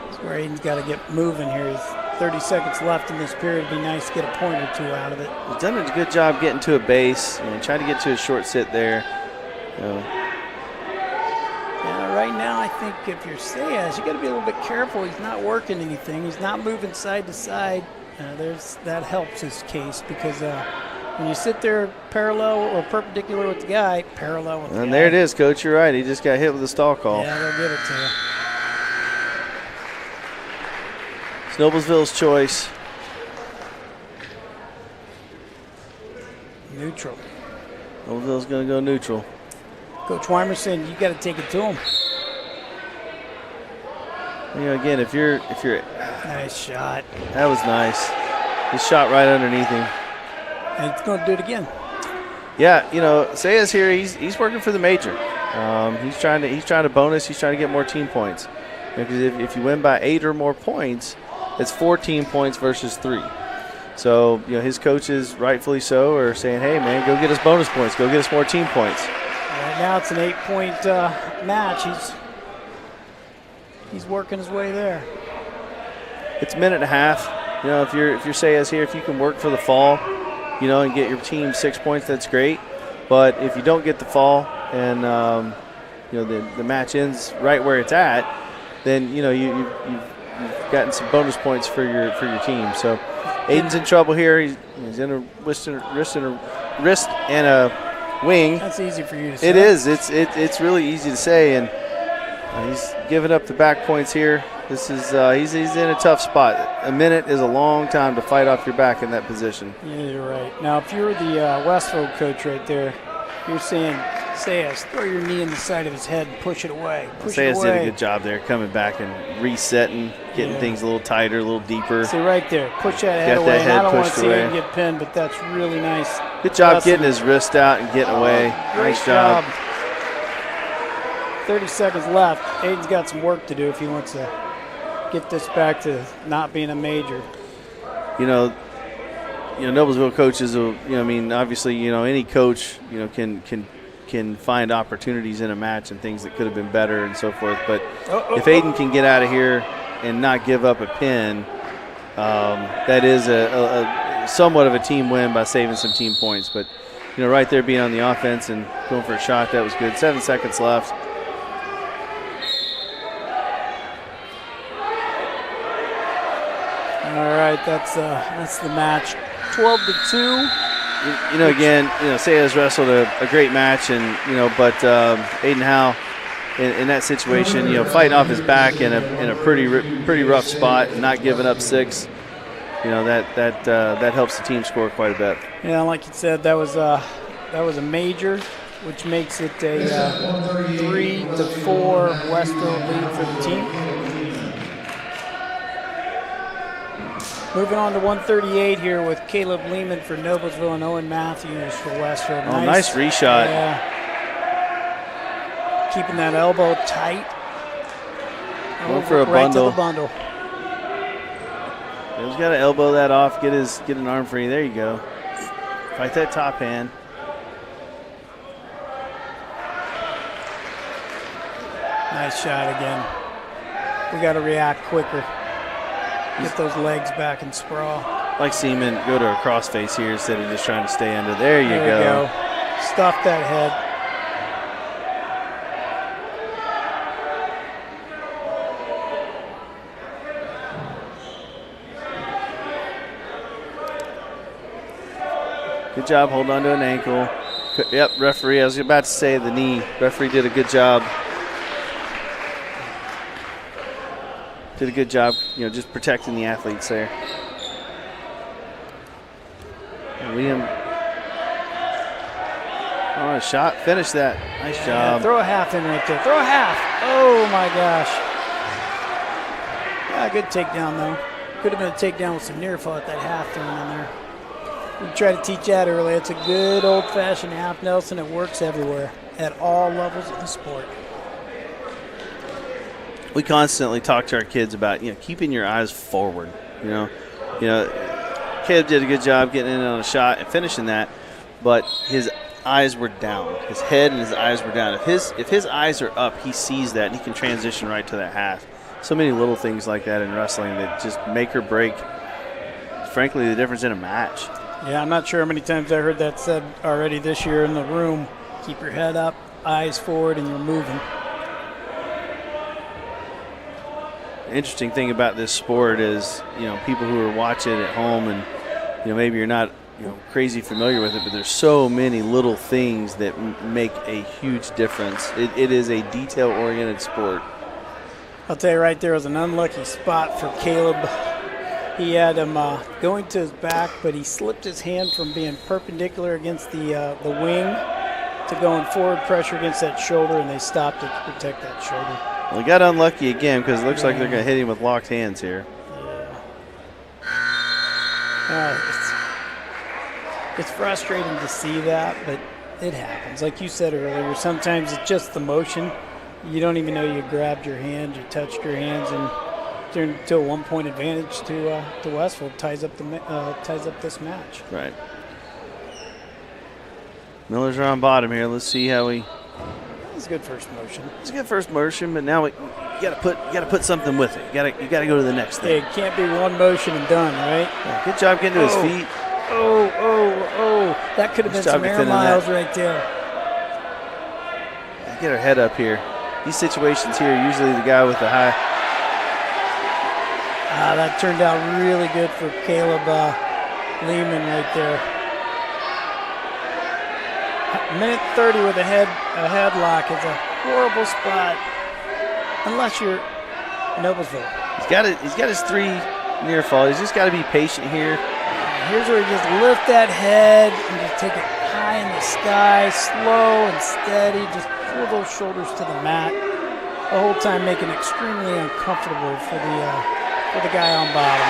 J: That's where Aiden's got to get moving here. He's 30 seconds left in this period. It'd be nice to get a point or two out of it.
I: He's done a good job getting to a base, trying to get to a short sit there.
J: Yeah, right now I think if you're Sayas, you got to be a little bit careful. He's not working anything. He's not moving side to side. That helps his case because when you sit there parallel or perpendicular with the guy, parallel with the guy.
I: And there it is, Coach. You're right. He just got hit with a stall call.
J: Yeah, they'll give it to you.
I: It's Noblesville's choice.
J: Neutral.
I: Noblesville's going to go neutral.
J: Coach Weimer saying you got to take it to him.
I: Again, if you're
J: nice shot.
I: That was nice. He shot right underneath him.
J: And he's going to do it again.
I: Yeah, Sayas here. He's working for the major. He's trying to bonus. He's trying to get more team points. Because if you win by 8 or more points, it's 14 points versus 3. So his coaches, rightfully so, are saying, "Hey man, go get us bonus points. Go get us more team points."
J: Right now it's an 8-point match. He's working his way there.
I: It's a minute and a half. If you're Sayas here, if you can work for the fall, and get your team 6 points, that's great. But if you don't get the fall and the match ends right where it's at, then you've gotten some bonus points for your team. So Aiden's in trouble here. He's in a wrist and a wing.
J: That's easy for you to say.
I: It is. It's really easy to say, and he's giving up the back points here. This is he's in a tough spot. A minute is a long time to fight off your back in that position.
J: Yeah, you're right. Now, if you're the Westfield coach right there, you're saying, Sayas, throw your knee in the side of his head and push it away.
I: Sayas did a good job there, coming back and resetting, getting things a little tighter, a little deeper.
J: See, right there, push that head away. I don't want to see him get pinned, but that's really nice.
I: Good job getting his wrist out and getting away. Nice job.
J: 30 seconds left. Aiden's got some work to do if he wants to get this back to not being a major.
I: Noblesville coaches will, obviously, any coach, can find opportunities in a match and things that could have been better and so forth. But if Aiden can get out of here and not give up a pin, that is a somewhat of a team win by saving some team points. But, right there being on the offense and going for a shot, that was good. 7 seconds left.
J: All right, that's the match. 12-2.
I: Again, Sayas wrestled a great match, and but Aiden Howe in that situation, fighting off his back in a pretty rough spot and not giving up 6. That helps the team score quite a bit.
J: Yeah, like you said, that was a major, which makes it a 3-4 Westfield lead for the team. Moving on to 138 here with Caleb Lehman for Noblesville and Owen Matthews for Westfield.
I: Nice reshot.
J: Yeah. Keeping that elbow tight.
I: Going for a
J: right
I: bundle.
J: to the bundle.
I: He's got to elbow that off, get an arm free. There you go. Fight that top hand.
J: Nice shot again. We got to react quicker. Get those legs back and sprawl.
I: Like Seaman, go to a crossface here instead of just trying to stay under. There you go.
J: Stuff that head.
I: Good job holding on to an ankle. Yep, referee, I was about to say the knee. Referee did a good job. Did a good job, just protecting the athletes there. Liam. Oh, a shot. Finish that. Nice job.
J: Yeah, throw a half in right there. Throw a half. Oh, my gosh. Yeah, good takedown, though. Could have been a takedown with some near fall at that half thrown in there. We tried to teach that earlier. It's a good old-fashioned half Nelson. It works everywhere at all levels of the sport.
I: We constantly talk to our kids about keeping your eyes forward. Caleb did a good job getting in on a shot and finishing that, but his eyes were down. His head and his eyes were down. If his eyes are up, he sees that and he can transition right to that half. So many little things like that in wrestling that just make or break, frankly, the difference in a match.
J: Yeah, I'm not sure how many times I heard that said already this year in the room. Keep your head up, eyes forward, and you're moving.
I: Interesting thing about this sport is, people who are watching at home and, maybe you're not, crazy familiar with it, but there's so many little things that make a huge difference. It is a detail-oriented sport.
J: I'll tell you right there was an unlucky spot for Caleb. He had him going to his back, but he slipped his hand from being perpendicular against the wing to going forward pressure against that shoulder, and they stopped it to protect that shoulder.
I: Well, he got unlucky again because it looks like they're going to hit him with locked hands here.
J: It's frustrating to see that, but it happens. Like you said earlier, sometimes it's just the motion. You don't even know you grabbed your hand, you touched your hands, and turned to a 1-point advantage to Westfield. Ties up this match.
I: Right. Millers are on bottom here. Let's see how we.
J: It's a good first motion.
I: It's a good first motion, but now you got to put something with it. You got to go to the next thing.
J: It can't be one motion and done, right?
I: Yeah, good job getting to his feet.
J: Oh! That could have been some air miles right there.
I: Get her head up here. These situations here, usually the guy with the high.
J: That turned out really good for Caleb Lehman right there. Minute 30 with a headlock is a horrible spot, unless you're Noblesville.
I: He's got his 3 near fall. He's just got to be patient here.
J: Here's where you just lift that head and just take it high in the sky, slow and steady. Just pull those shoulders to the mat. The whole time making it extremely uncomfortable for the guy on bottom.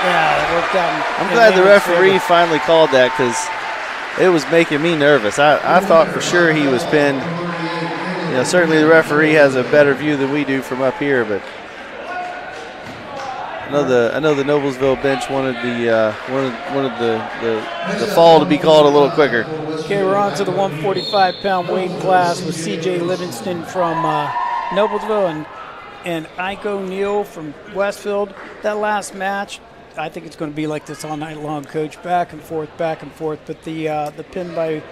J: Yeah, it worked out.
I: I'm glad the referee finally called that because it was making me nervous. I thought for sure he was pinned. Certainly the referee has a better view than we do from up here, but I know the Noblesville bench wanted the fall to be called a little quicker.
J: Okay, we're on to the 145-pound weight class with C.J. Livingston from Noblesville and Ike O'Neill from Westfield. That last match, I think it's going to be like this all night long, Coach. Back and forth. But the pin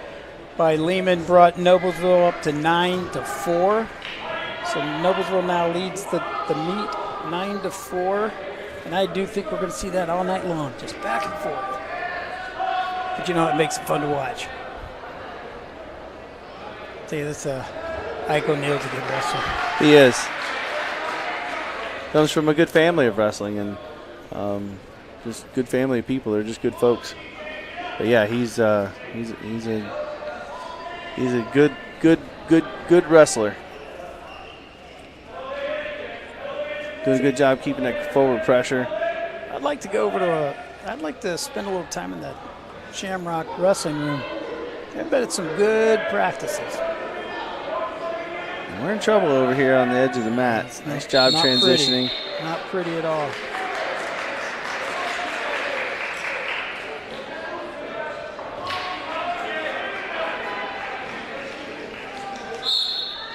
J: by Lehman brought Noblesville up to 9-4. So Noblesville now leads the meet 9-4. And I do think we're going to see that all night long, just back and forth. But you know, it makes it fun to watch. I'll tell you this, Ike O'Neill's a good wrestler.
I: He is. Comes from a good family of wrestling and just good family of people. They're just good folks. But yeah, he's a good wrestler. Doing a good job keeping that forward pressure.
J: I'd like to go over I'd like to spend a little time in that Shamrock wrestling room. I bet it's some good practices.
I: We're in trouble over here on the edge of the mat. Nice job transitioning.
J: Pretty. Not pretty at all.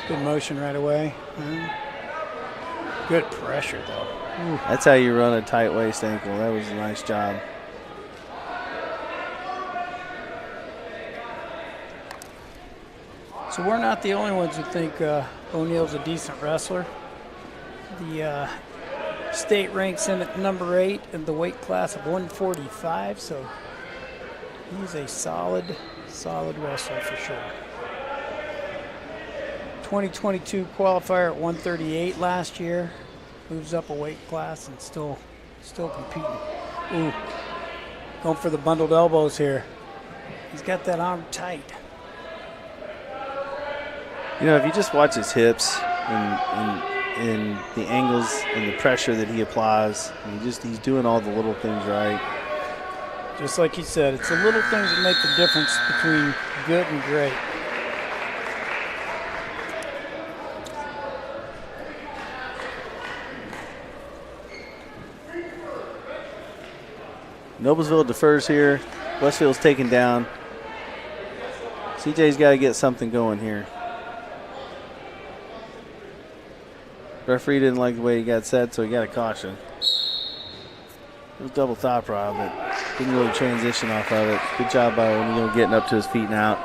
J: Good motion right away. Good pressure, though. Ooh.
I: That's how you run a tight waist ankle. That was a nice job.
J: So we're not the only ones who think O'Neill's a decent wrestler. The state ranks him at number 8 in the weight class of 145, so he's a solid wrestler for sure. 2022 qualifier at 138 last year. Moves up a weight class and still competing. Ooh, going for the bundled elbows here. He's got that arm tight.
I: You know, if you just watch his hips and the angles and the pressure that he applies, he's doing all the little things right.
J: Just like he said, it's the little things that make the difference between good and great.
I: Noblesville defers here. Westfield's taken down. CJ's got to get something going here. Referee didn't like the way he got set, so he got a caution. It was double top rod, but didn't really transition off of it. Good job by O'Neill getting up to his feet and out.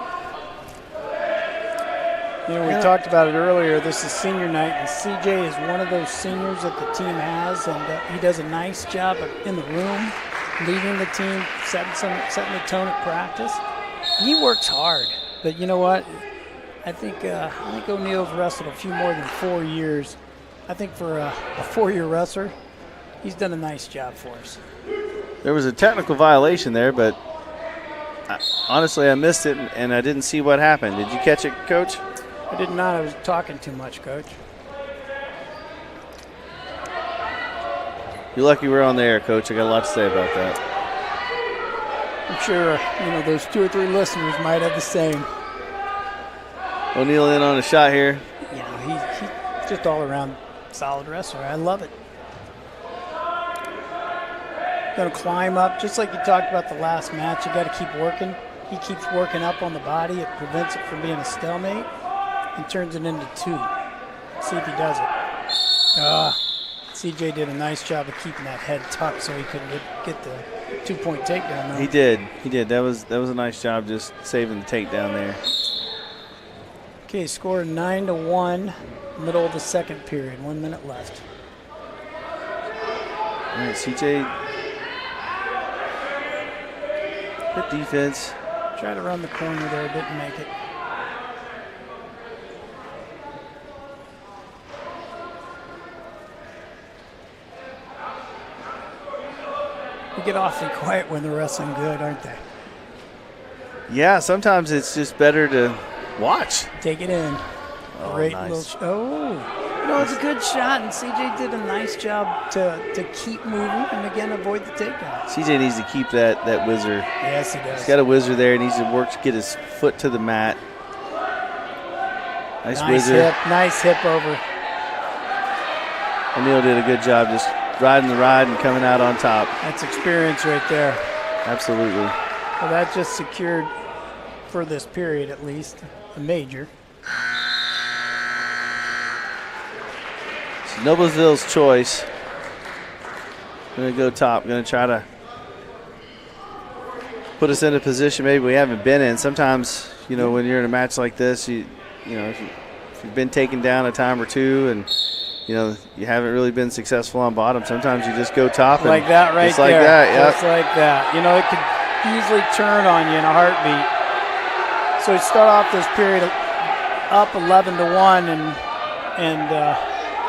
J: You know, we talked about it earlier. This is senior night, and CJ is one of those seniors that the team has, and he does a nice job in the room, leading the team, setting the tone at practice. He works hard, but you know what? I think O'Neill's wrestled a few more than 4 years. I think for a 4-year wrestler, he's done a nice job for us.
I: There was a technical violation there, but honestly, I missed it, and I didn't see what happened. Did you catch it, Coach?
J: I did not. I was talking too much, Coach.
I: You're lucky we're on the air, Coach. I got a lot to say about that.
J: I'm sure those 2 or 3 listeners might have the same.
I: O'Neill in on a shot here.
J: He's just all around solid wrestler. I love it. Going to climb up, just like you talked about the last match. You got to keep working. He keeps working up on the body. It prevents it from being a stalemate and turns it into 2. See if he does it. CJ did a nice job of keeping that head tucked so he couldn't get the 2-point takedown. Though.
I: He did. That was a nice job just saving the takedown there.
J: Okay, score 9-1, middle of the second period. 1 minute left.
I: All right, CJ. Good defense.
J: Tried to run the corner there, didn't make it. They get awfully quiet when they're wrestling good, aren't they?
I: Yeah, sometimes it's just better to watch.
J: Take it in.
I: Oh,
J: Great
I: nice.
J: It's a good shot, and CJ did a nice job to keep moving and again avoid the takedown.
I: CJ needs to keep that whizzer.
J: Yes, he does.
I: He's got a whizzer there. He needs to work to get his foot to the mat. Nice whizzer.
J: Nice hip over.
I: O'Neill did a good job just riding the ride and coming out on top.
J: That's experience right there.
I: Absolutely.
J: Well, that just secured, for this period at least, a major.
I: So Noblesville's choice. Going to go top. Going to try to put us in a position maybe we haven't been in. Sometimes, you know, when you're in a match like this, you know, if you've been taken down a time or two and, you know, you haven't really been successful on bottom, sometimes you just go top.
J: Like that right
I: just
J: there.
I: Like that, yeah.
J: Just like that. You know, it could easily turn on you in a heartbeat. So you start off this period up 11-1 and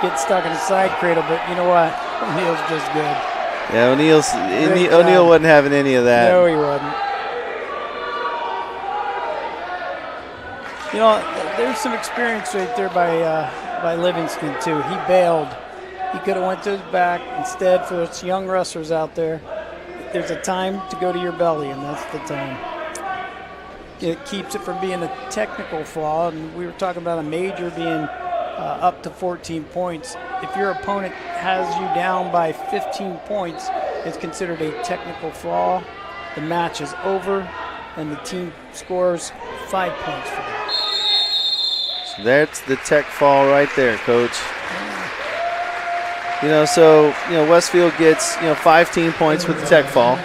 J: get stuck in the side cradle, but you know what? O'Neill's just good.
I: Yeah, O'Neill wasn't having any of that.
J: No, he wasn't. You know, there's some experience right there by Livingston too. He bailed. He could have went to his back. Instead, for us young wrestlers out there, there's a time to go to your belly, and that's the time. It keeps it from being a technical flaw, and we were talking about a major being up to 14 points. If your opponent has you down by 15 points, it's considered a technical flaw. The match is over, and the team scores 5 points for that.
I: So that's the tech fall right there, Coach. You know, so, you know, Westfield gets, you know, 15 points with the tech fall.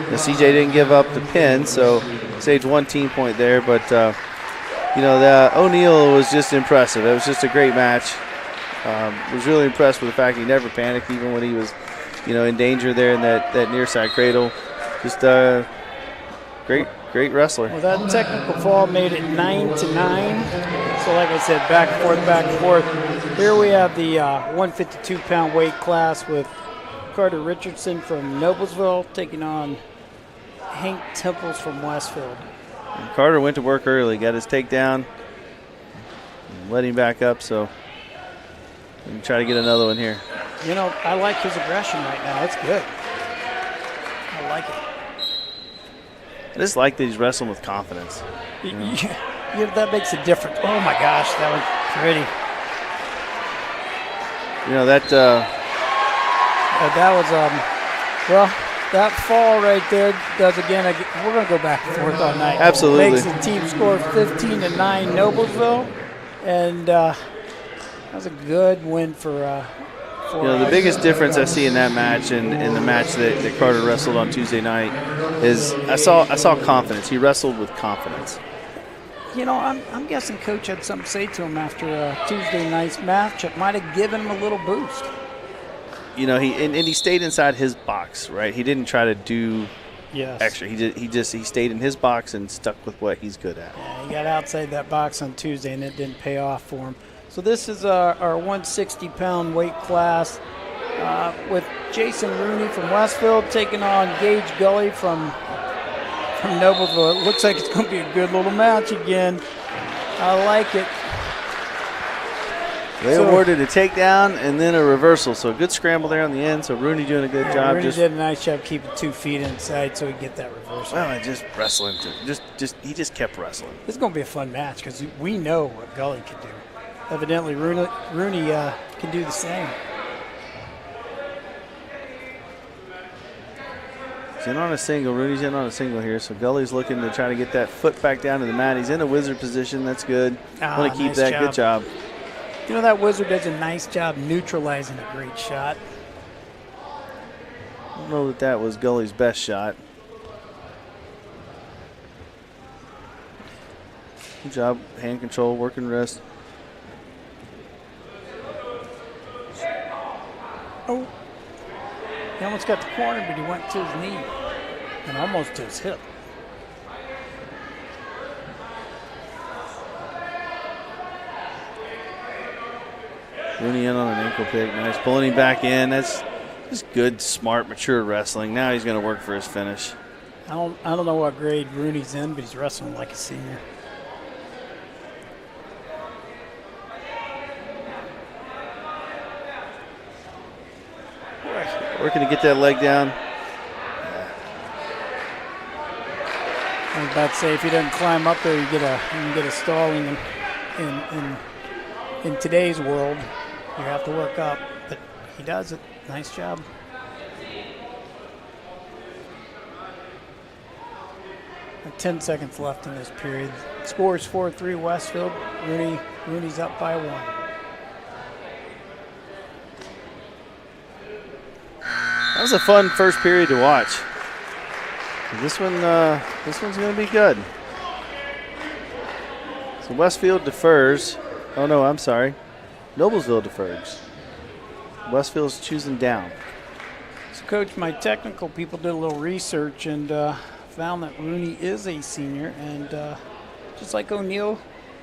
I: The CJ didn't give up the pin, so saved 1 team point there, but you know, the O'Neill was just impressive. It was just a great match. Was really impressed with the fact he never panicked, even when he was, you know, in danger there in that near side cradle. Just great wrestler.
J: Well, that technical fall made it 9-9. So, like I said, back and forth, back and forth. Here we have the 152-pound weight class with Carter Richardson from Noblesville taking on Hank Temples from Westfield.
I: And Carter went to work early, got his takedown, let him back up, so we can try to get another one here.
J: You know, I like his aggression right now. It's good. I like it.
I: I just like that he's wrestling with confidence.
J: Yeah, that makes a difference. Oh my gosh, that was pretty.
I: You know, that
J: was well, that fall right there does again. We're going to go back and forth all night.
I: Absolutely.
J: Makes the team score 15-9 Noblesville, and that was a good win for
I: you know, the biggest difference I see in that match and in the match that Carter wrestled on Tuesday night is I saw confidence. He wrestled with confidence.
J: You know, I'm guessing Coach had something to say to him after Tuesday night's match. It might have given him a little boost.
I: You know, he stayed inside his box, right? He didn't try to do extra. He stayed in his box and stuck with what he's good at.
J: Yeah, he got outside that box on Tuesday, and it didn't pay off for him. So this is our 160-pound weight class with Jason Rooney from Westfield taking on Gage Gully from Noblesville. It looks like it's going to be a good little match again. I like it.
I: They awarded a takedown and then a reversal, so a good scramble there on the end. So Rooney doing a good job.
J: Rooney did a nice job keeping 2 feet inside so he could get that reversal.
I: Well, just wrestling. He just kept wrestling.
J: This is going to be a fun match because we know what Gully can do. Evidently, Rooney can do the same.
I: He's in on a single. Rooney's in on a single here. So Gully's looking to try to get that foot back down to the mat. He's in a wizard position. That's good. Want to keep
J: nice
I: that.
J: Job.
I: Good job.
J: You know, that wizard does a nice job neutralizing a great shot.
I: I don't know that was Gully's best shot. Good job. Hand control, working wrist.
J: Oh, he almost got the corner, but he went to his knee and almost to his hip.
I: Rooney in on an ankle pick. Nice. Pulling him back in. That's just good, smart, mature wrestling. Now he's going to work for his finish.
J: I don't know what grade Rooney's in, but he's wrestling like a senior.
I: Working to get that leg down.
J: I was about to say, if he doesn't climb up there, you can get a stalling in today's world. You have to work up, but He does it. Nice job. And 10 seconds left in this period. Score is 4-3 Westfield. Rooney's up by 1.
I: That was a fun first period to watch. This one's going to be good. So Westfield defers. Oh no, I'm sorry. Noblesville defers. Westfield's choosing down.
J: So, Coach, my technical people did a little research and found that Rooney is a senior, and just like O'Neill,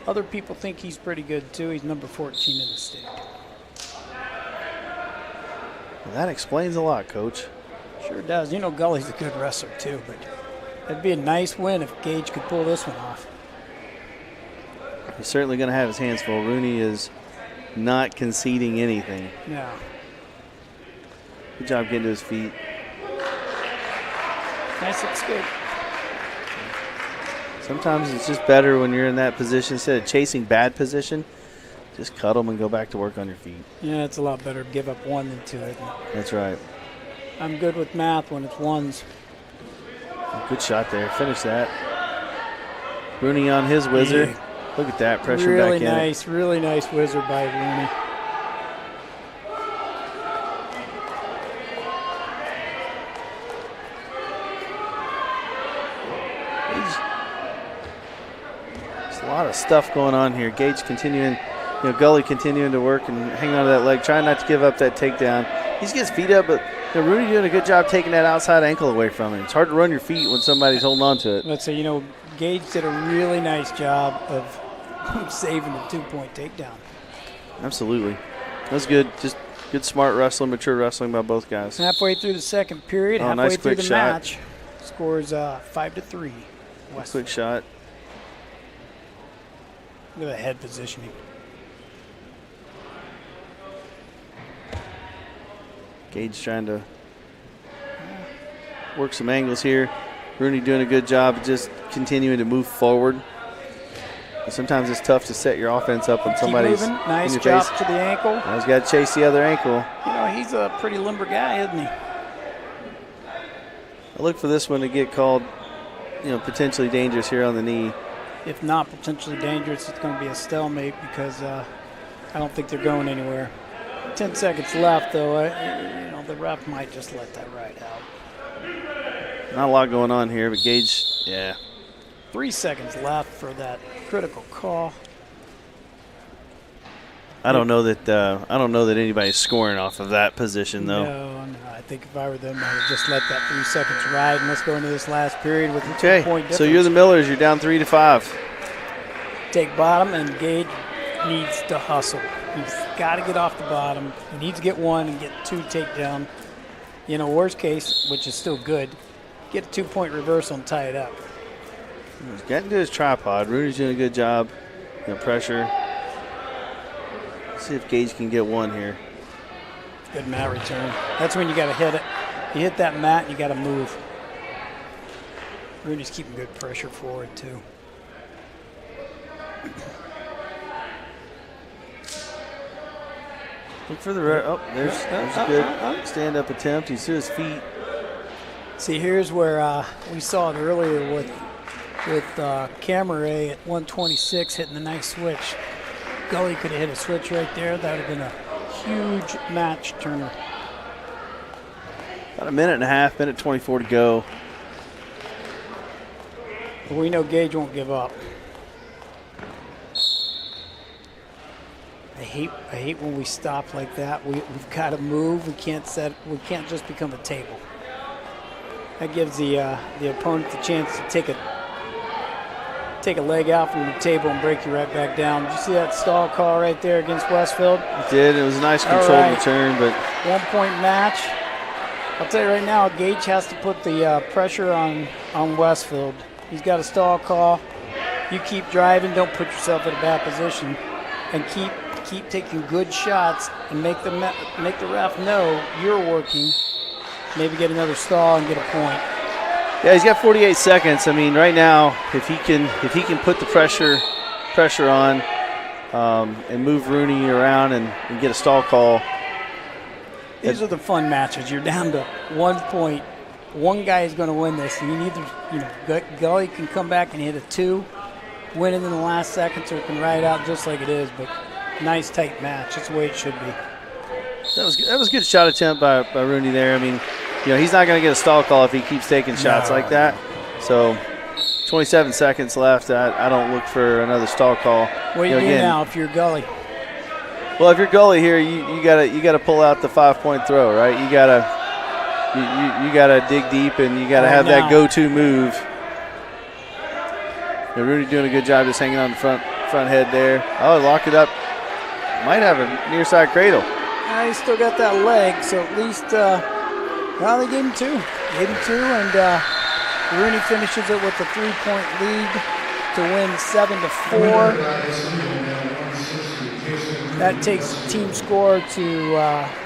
J: other people think he's pretty good too. He's number 14 in the state.
I: Well, that explains a lot, Coach.
J: Sure does. You know Gully's a good wrestler too, but it'd be a nice win if Gage could pull this one off.
I: He's certainly going to have his hands full. Rooney is not conceding anything.
J: No.
I: Good job getting to his feet.
J: Nice escape.
I: Sometimes it's just better when you're in that position. Instead of chasing bad position, just cut them and go back to work on your feet.
J: Yeah, it's a lot better to give up 1 than 2, isn't it?
I: That's right.
J: I'm good with math when it's ones.
I: Good shot there. Finish that. Rooney on his whizzer.
J: Yeah.
I: Look at that. Pressure
J: really
I: back in.
J: Nice, really nice whizzer by Rooney.
I: There's a lot of stuff going on here. Gage continuing, Gully continuing to work and hang on to that leg, trying not to give up that takedown. He's getting his feet up, but Rooney doing a good job taking that outside ankle away from him. It's hard to run your feet when somebody's holding on to it.
J: Let's say, Gage did a really nice job of saving the 2-point takedown.
I: Absolutely. That's good. Just good, smart wrestling, mature wrestling by both guys.
J: Halfway through the second period, halfway
I: nice
J: through
I: quick
J: the
I: shot.
J: match, scores 5-3.
I: Quick shot.
J: Look at the head positioning.
I: Gage trying to work some angles here. Rooney doing a good job of just continuing to move forward. Sometimes it's tough to set your offense up when somebody's in your
J: nice chop
I: face.
J: to the ankle.
I: Now he's got to chase the other ankle.
J: He's a pretty limber guy, isn't he?
I: I look for this one to get called, potentially dangerous here on the knee.
J: If not potentially dangerous, it's going to be a stalemate because I don't think they're going anywhere. 10 seconds left, though. The ref might just let that ride out.
I: Not a lot going on here, but Gage, yeah.
J: 3 seconds left for that critical call.
I: I don't know that anybody's scoring off of that position, though.
J: No. I think if I were them, I would just let that 3 seconds ride, and let's go into this last period with a 2-point difference.
I: So you're the Millers. You're down 3-5.
J: Take bottom, and Gage needs to hustle. He's got to get off the bottom. He needs to get 1 and get 2 takedown. Worst case, which is still good, get a 2-point reversal and tie it up.
I: He's getting to his tripod. Rooney's doing a good job. Pressure. Let's see if Gage can get 1 here.
J: Good mat return. That's when you got to hit it. You hit that mat, and you got to move. Rooney's keeping good pressure forward, too.
I: Look for the there's a good stand-up attempt. He's to his feet.
J: See, here's where we saw it earlier with Camera A at 126 hitting the nice switch. Gully could have hit a switch right there. That would have been a huge match turner.
I: About a minute and a half, minute 24 to go.
J: But we know Gage won't give up. I hate when we stop like that. We've got to move. We can't just become a table. That gives the opponent the chance to take a leg out from the table and break you right back down. Did you see that stall call right there against Westfield?
I: It did. It was a nice controlled return, but
J: 1-point match. I'll tell you right now, Gage has to put the pressure on Westfield. He's got a stall call. You keep driving. Don't put yourself in a bad position, and keep taking good shots and make the ref know you're working. Maybe get another stall and get a point.
I: Yeah, he's got 48 seconds. I mean, right now, if he can put the pressure on and move Rooney around and get a stall call,
J: These are the fun matches. You're down to 1 point. One guy is going to win this, and Gully can come back and hit a 2, win it in the last seconds, or can ride out just like it is. But nice tight match. That's the way it should be.
I: That was a good shot attempt by Rooney there. I mean, he's not going to get a stall call if he keeps taking shots like that. So 27 seconds left. I don't look for another stall call.
J: What do you do now if you're Gully?
I: Well, if you're Gully here, you gotta pull out the 5-point throw, right? You gotta dig deep, and you gotta have that go-to move. Rooney doing a good job just hanging on the front head there. Oh, locked it up. Might have a near side cradle.
J: He's still got that leg, so at least they gave him 2. And Rooney finishes it with a 3-point lead to win 7-4. That takes the team score to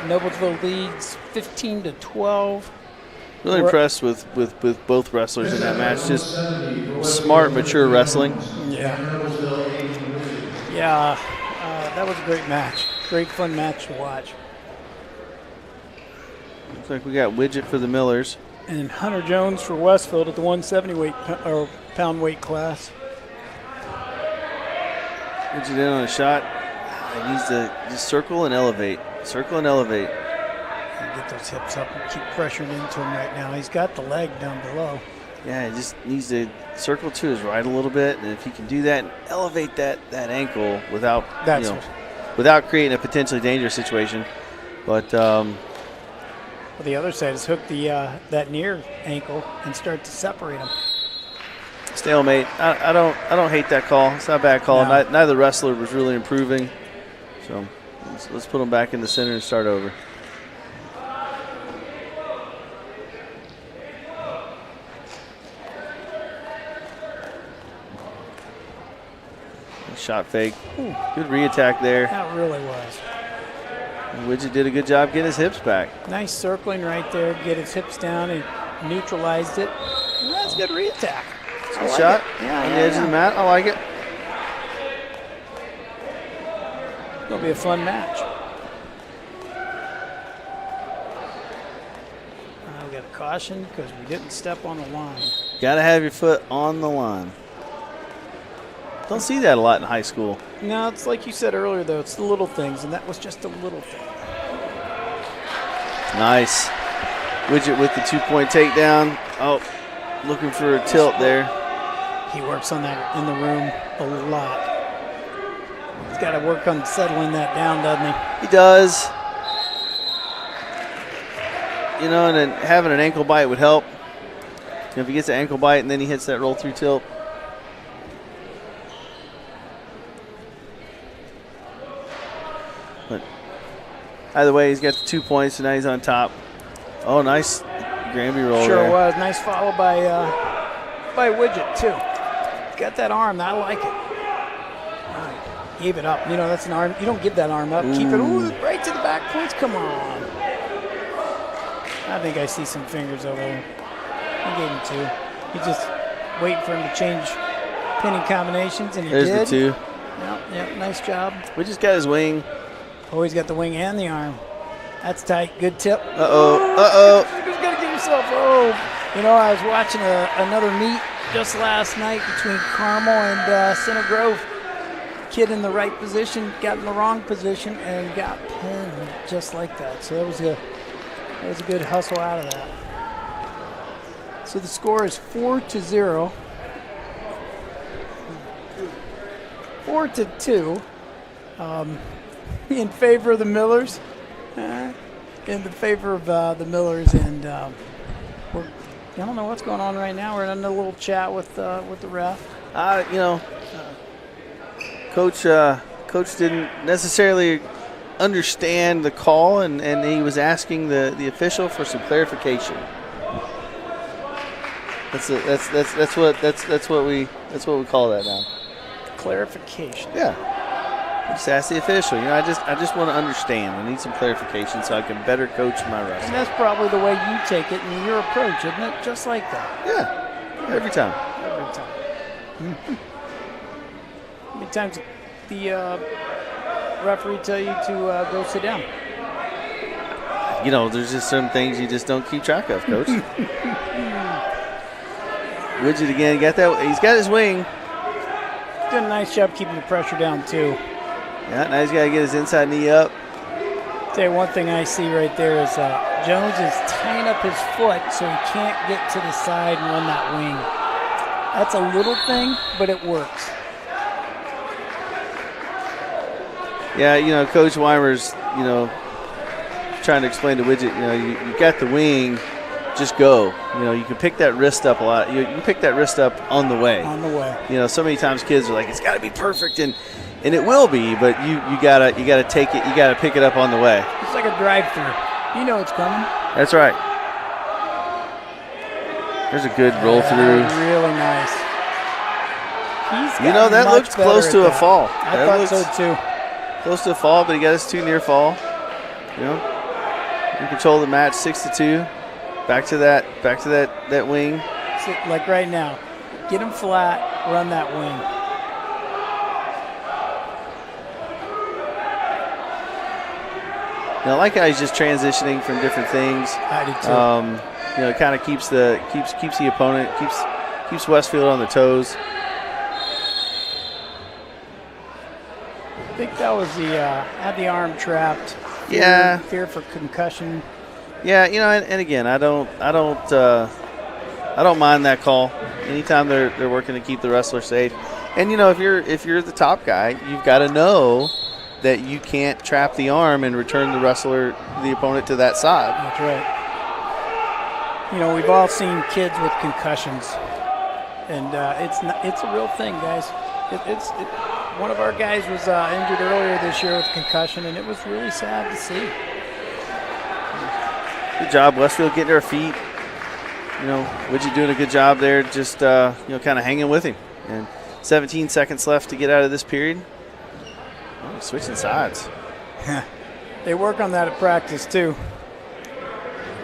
J: Noblesville leads 15-12.
I: Really impressed with both wrestlers in that match. Just smart, mature wrestling.
J: Yeah, that was a great match. Great fun match to watch.
I: Looks like we got Widget for the Millers.
J: And Hunter Jones for Westfield at the 170 pound weight class.
I: Widget in on a shot. He needs to just circle and elevate. Circle and elevate.
J: Get those hips up and keep pressuring into him right now. He's got the leg down below.
I: Yeah, he just needs to circle to his right a little bit, and if he can do that and elevate that ankle without without creating a potentially dangerous situation. But
J: well, the other side is hook that near ankle and start to separate them.
I: Stalemate. I don't hate that call. It's not a bad call.
J: No.
I: Neither wrestler was really improving. So let's put them back in the center and start over. Shot fake. Ooh. Good re-attack there.
J: That really was.
I: Widget did a good job getting his hips back.
J: Nice circling right there. Get his hips down and neutralized it. And that's a good re-attack.
I: Good shot on the edge of the mat. I like it.
J: It'll be a fun match. We got a caution because we didn't step on the line.
I: Got to have your foot on the line. Don't see that a lot in high school.
J: No, it's like you said earlier, though. It's the little things, and that was just a little thing.
I: Nice. Widget with the 2-point takedown. Oh, looking for a tilt there.
J: He works on that in the room a lot. He's got to work on settling that down, doesn't he?
I: He does. And then having an ankle bite would help. If he gets an ankle bite and then he hits that roll-through tilt. But either way, he's got the 2 points, and now he's on top. Oh, nice Granby roll
J: Sure
I: there.
J: was. Nice follow by Widget, too. He's got that arm. I like it. Gave it up. That's an arm. You don't give that arm up.
I: Ooh.
J: Keep it right to the back points. Come on. I think I see some fingers over there. He gave him 2. He's just waiting for him to change pinning combinations, and he did.
I: There's the 2.
J: Yep, nice job.
I: We just got his wing.
J: Oh, he's got the wing and the arm. That's tight. Good tip.
I: Uh-oh.
J: He's going to get himself. Oh. I was watching another meet just last night between Carmel and Center Grove. Kid in the right position, got in the wrong position, and got pinned just like that. So that was a good hustle out of that. So the score is 4-0. 4-2. In favor of the Millers. In the favor of the Millers, and I don't know what's going on right now. We're in a little chat with the ref.
I: Coach didn't necessarily understand the call, and he was asking the official for some clarification. That's what we call that now.
J: Clarification.
I: Yeah. Just ask the official. I just want to understand. I need some clarification so I can better coach my wrestling.
J: And that's probably the way you take it and your approach, isn't it? Just like that.
I: Yeah. Every time.
J: Every time. How many times did the referee tell you to go sit down?
I: there's just some things you just don't keep track of, Coach. Widget again, got that. He's got his wing.
J: He's done a nice job keeping the pressure down too.
I: Yeah, now he's got to get his inside knee up.
J: Tell you one thing I see right there is Jones is tying up his foot so he can't get to the side and run that wing. That's a little thing, but it works.
I: Yeah, Coach Weimer's, trying to explain to Widget, you got the wing, just go. You can pick that wrist up a lot. You can pick that wrist up on the way.
J: On the way.
I: So many times kids are like, it's got to be perfect, and it will be, but you gotta take it. You gotta pick it up on the way.
J: It's like a drive-through. You know it's coming.
I: That's right. There's a good roll through.
J: Really nice.
I: That looks close to a fall.
J: I thought so too.
I: Close to a fall, but he got his too near fall. You control the match 6-2. Back to that wing.
J: So, like right now, get him flat, run that wing.
I: I like how he's just transitioning from different things.
J: I do too.
I: It kind of keeps the opponent, keeps Westfield on their toes.
J: I think that was had the arm trapped. Fear for concussion.
I: Yeah, and again, I don't mind that call. Anytime they're working to keep the wrestler safe, and if you're the top guy, you've got to know that you can't trap the arm and return the opponent to that side.
J: That's right. We've all seen kids with concussions, and it's a real thing, guys. One of our guys was injured earlier this year with concussion, and it was really sad to see.
I: Good job, Westfield, getting to her feet. Widget doing a good job there, just kind of hanging with him. And 17 seconds left to get out of this period. Oh, switching sides.
J: They work on that at practice too.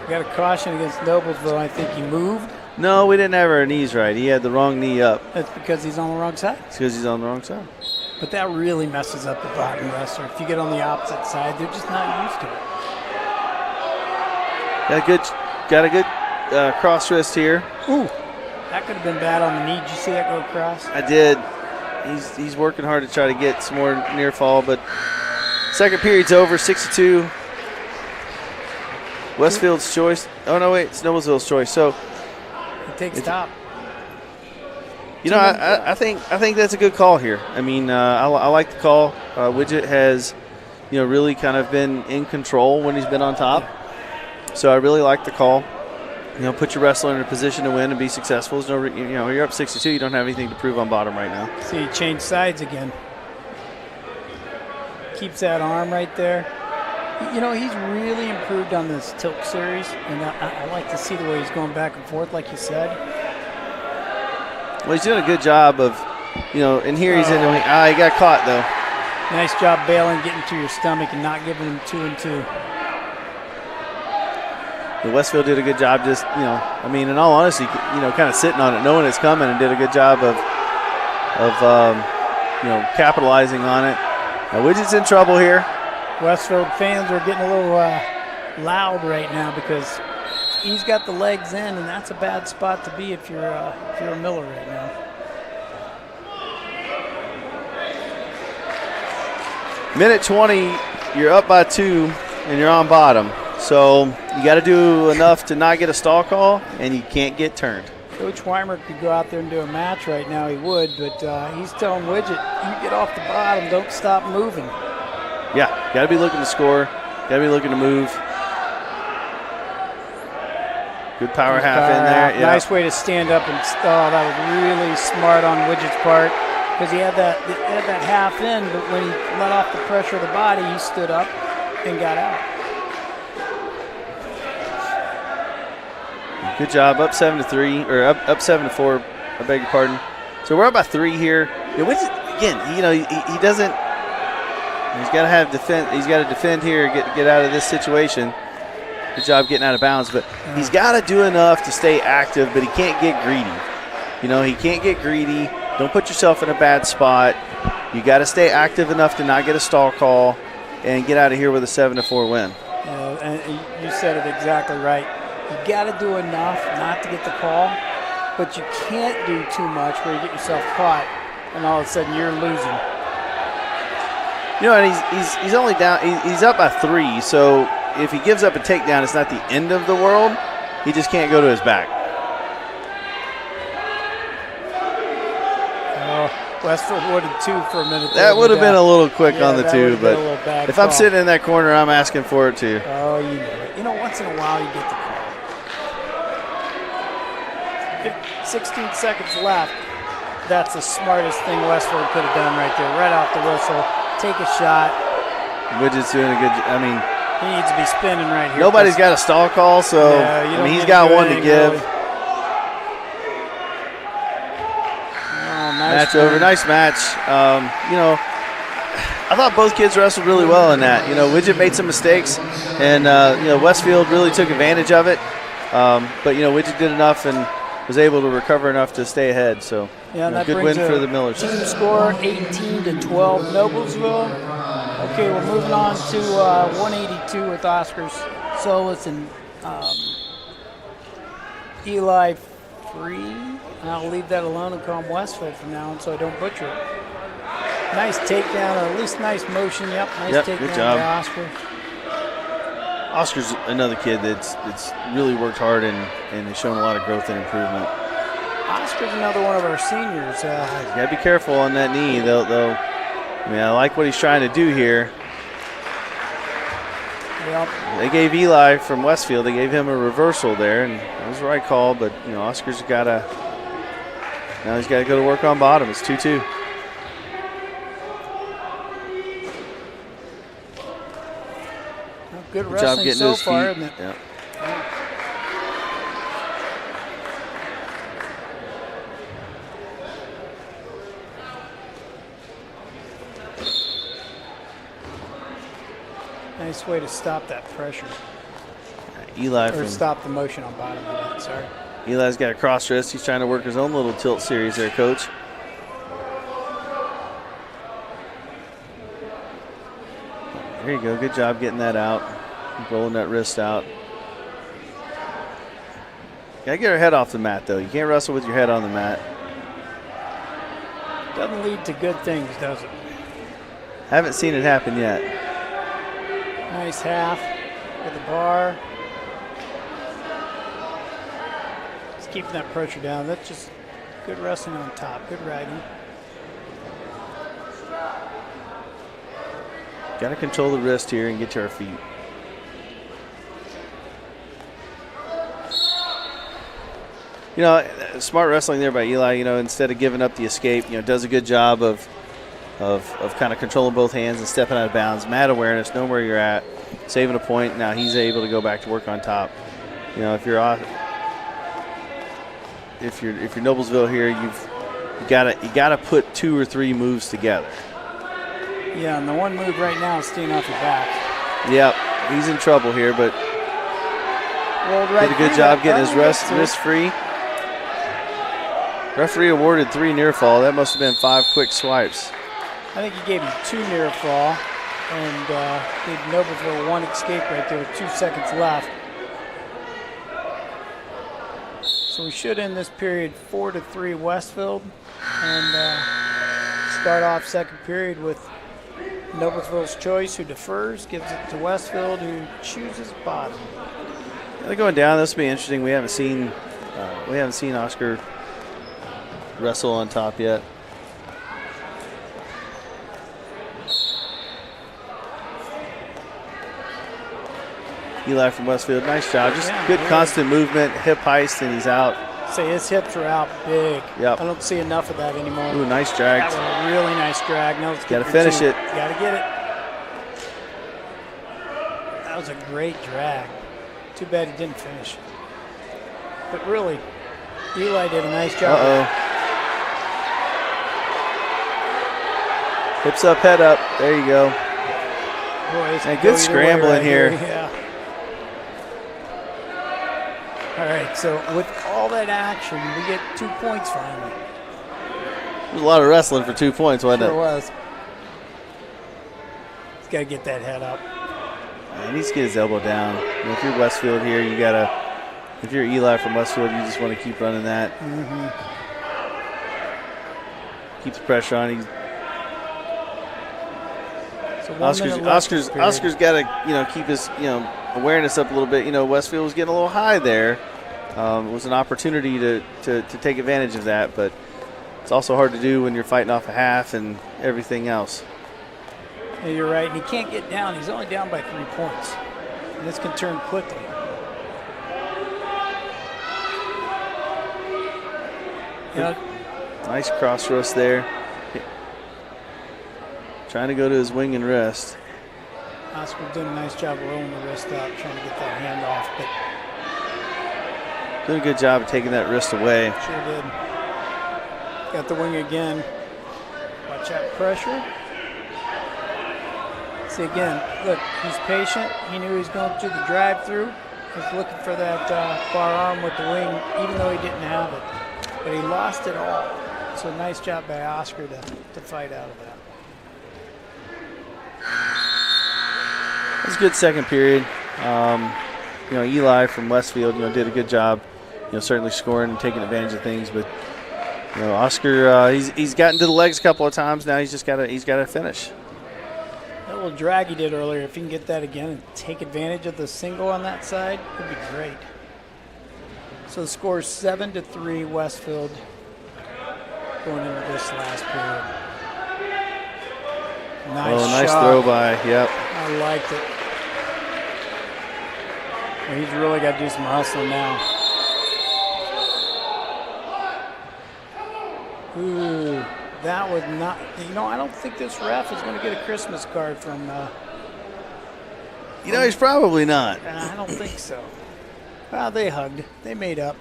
J: We got a caution against Noblesville. I think he moved.
I: No, we didn't have our knees right. He had the wrong knee up.
J: That's because he's on the wrong side.
I: It's because he's on the wrong side.
J: But that really messes up the bottom wrestler. If you get on the opposite side, they're just not used to it.
I: Got a good cross wrist here.
J: Ooh, that could have been bad on the knee. Did you see that go across?
I: I did. He's working hard to try to get some more near fall, but second period's over, 6-2. Westfield's choice. Oh no, wait, it's Noblesville's choice. So
J: he takes top.
I: I think that's a good call here. I mean, I like the call. Widget has, really kind of been in control when he's been on top. So I really like the call. Put your wrestler in a position to win and be successful. There's no, you're up 6-2. You don't have anything to prove on bottom right now.
J: See, he changed sides again. Keeps that arm right there. He's really improved on this tilt series, and I like to see the way he's going back and forth, like you said.
I: Well, he's doing a good job of, and here he's in the wing. He got caught, though.
J: Nice job bailing, getting to your stomach, and not giving him 2-2.
I: Westfield did a good job just, in all honesty, kind of sitting on it, knowing it's coming, and did a good job of capitalizing on it. Now, Widget's in trouble here.
J: Westfield fans are getting a little loud right now because he's got the legs in, and that's a bad spot to be if you're a Miller right now.
I: Minute 20, you're up by 2, and you're on bottom. So you got to do enough to not get a stall call, and you can't get turned.
J: Coach Weimer could go out there and do a match right now. He would, but he's telling Widget, you get off the bottom, don't stop moving.
I: Yeah, got to be looking to score, got to be looking to move. Good power half in there. Yeah.
J: Nice way to stand up, and that was really smart on Widget's part because he had that half in, but when he let off the pressure of the body, he stood up and got out.
I: Good job, up 7-3, or up 7-4. I beg your pardon. So we're up by 3 here. Again, he doesn't. He's got to have defend. He's got to defend here, get out of this situation. Good job getting out of bounds, but he's got to do enough to stay active. But he can't get greedy. He can't get greedy. Don't put yourself in a bad spot. You got to stay active enough to not get a stall call and get out of here with a 7-4 win.
J: and you said it exactly right. You got to do enough not to get the call, but you can't do too much where you get yourself caught, and all of a sudden you're losing.
I: You know, and he's only down. He's up by 3. So if he gives up a takedown, it's not the end of the world. He just can't go to his back.
J: Westfield wanted 2 for a minute.
I: That would have been a little quick on the 2, but if I'm
J: call.
I: sitting in that corner, I'm asking for it too.
J: Oh, you know it. You know, once in a while you get the call. 16 seconds left. That's the smartest thing Westfield could have done right there. Right off the whistle. Take a shot.
I: Widget's doing a good job. I mean,
J: he needs to be spinning right here.
I: Nobody's got a stall call, so
J: yeah,
I: he's got one to give.
J: Really.
I: Match over. Nice match. You know, I thought both kids wrestled really well in that. You know, Widget made some mistakes, and you know, Westfield really took advantage of it. But you know, Widget did enough and was able to recover enough to stay ahead. So
J: yeah,
I: you know, good win for the Millers.
J: Team score 18-12 Noblesville. Okay, we're moving on to 182 with Oscar Solis and Eli Free. I'll leave that alone and call him Westfield from now on so I don't butcher it. Nice takedown, or at least nice motion. Yep, nice takedown
I: good job.
J: by Oscar.
I: Oscar's another kid that's really worked hard and has shown a lot of growth and improvement.
J: Oscar's another one of our seniors.
I: You gotta be careful on that knee, though. I mean, I like what he's trying to do here.
J: Yep.
I: They gave Eli from Westfield, they gave him a reversal there, and that was the right call, but you know, Oscar's gotta, now he's gotta go to work on bottom. It's 2-2.
J: Good
I: job
J: wrestling
I: getting
J: so
I: to his
J: far,
I: feet.
J: isn't it?
I: Yeah.
J: Nice way to stop that pressure.
I: Eli
J: or stop the motion on bottom of that, sorry.
I: Eli's got a cross wrist. He's trying to work his own little tilt series there, Coach. There you go. Good job getting that out. Rolling that wrist out. Gotta get her head off the mat, though. You can't wrestle with your head on the mat.
J: Doesn't lead to good things, does it?
I: Haven't seen it happen yet.
J: Nice half with the bar. Just keeping that pressure down. That's just good wrestling on top. Good riding.
I: Got to control the wrist here and get to our feet. You know, smart wrestling there by Eli. You know, instead of giving up the escape, you know, does a good job of kind of controlling both hands and stepping out of bounds. Mat awareness, know where you're at, saving a point. Now he's able to go back to work on top. You know, if you're Noblesville here, you gotta put 2 or 3 moves together.
J: Yeah, and the one move right now is staying off your back.
I: Yep, he's in trouble here, but did a good job getting his wrist free. Referee awarded 3 near fall. That must have been 5 quick swipes.
J: I think he gave him 2 near fall and gave Noblesville 1 escape right there with 2 seconds left. So we should end this period 4-3 Westfield and start off second period with Noblesville's choice, who defers, gives it to Westfield, who chooses bottom.
I: They're going down. This will be interesting. We haven't seen Oscar wrestle on top yet. Eli from Westfield, nice job. Just good constant movement, hip heist, and he's out.
J: Say his hips are out big.
I: Yep.
J: I don't see enough of that anymore.
I: Ooh, nice drag.
J: That was a really nice drag. Now let's get
I: Gotta finish it.
J: Gotta get it. That was a great drag. Too bad he didn't finish. But really, Eli did a nice job.
I: Hips up, head up. There you go.
J: Boy,
I: and good scrambling
J: right
I: here.
J: Yeah. All right, so with all that action, we get 2 points finally.
I: There's a lot of wrestling for 2 points, wasn't it?
J: Sure was. He's got to get that head up.
I: he needs to get his elbow down. If you're Westfield here, if you're Eli from Westfield, you just want to keep running that. Keep the pressure on. Oscar's got to keep his awareness up a little bit. Westfield was getting a little high there. It was an opportunity to take advantage of that, but it's also hard to do when you're fighting off a half and everything else.
J: Yeah, you're right, and he can't get down. He's only down by 3 points, and this can turn quickly.
I: Nice cross roast there. Trying to go to his wing and wrist.
J: Oscar did a nice job rolling the wrist up, trying to get that hand off, but
I: Doing a good job of taking that wrist away.
J: sure did. Got the wing again. Watch out, pressure. See again, look, he's patient. He knew he was going through the drive-through. He's looking for that far arm with the wing, even though he didn't have it. But he lost it all. So nice job by Oscar to fight out of that.
I: It was a good second period. Eli from Westfield, did a good job, certainly scoring and taking advantage of things. But Oscar, he's gotten to the legs a couple of times. Now he's got to finish.
J: That little drag he did earlier, if he can get that again and take advantage of the single on that side, it would be great. So the score is 7-3 Westfield going into this last period.
I: Nice throw by, yep.
J: I liked it. Well, he's really got to do some hustling now. Ooh, that would not, I don't think this ref is going to get a Christmas card from.
I: He's probably not.
J: I don't think so. Well, they hugged. They made up.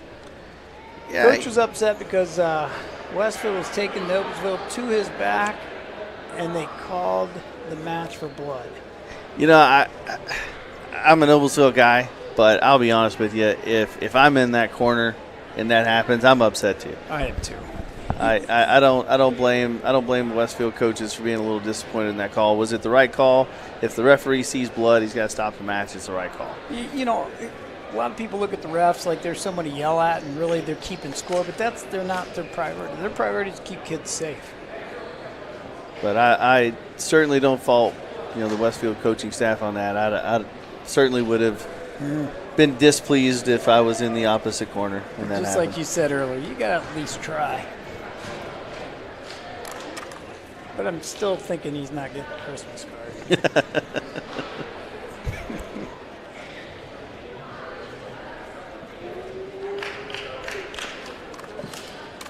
I: Yeah,
J: Coach was upset because Westfield was taking Noblesville to his back, and they called the match for blood.
I: I'm a Noblesville guy, but I'll be honest with you. If I'm in that corner and that happens, I'm upset too.
J: I am too.
I: I don't blame Westfield coaches for being a little disappointed in that call. Was it the right call? If the referee sees blood, he's got to stop the match. It's the right call.
J: A lot of people look at the refs like there's someone to yell at, and really they're keeping score, but they're not their priority. Their priority is to keep kids safe.
I: But I certainly don't fault the Westfield coaching staff on that. I certainly would have been displeased if I was in the opposite corner and that
J: Just
I: happened.
J: like you said earlier, you got to at least try. But I'm still thinking he's not getting a Christmas card.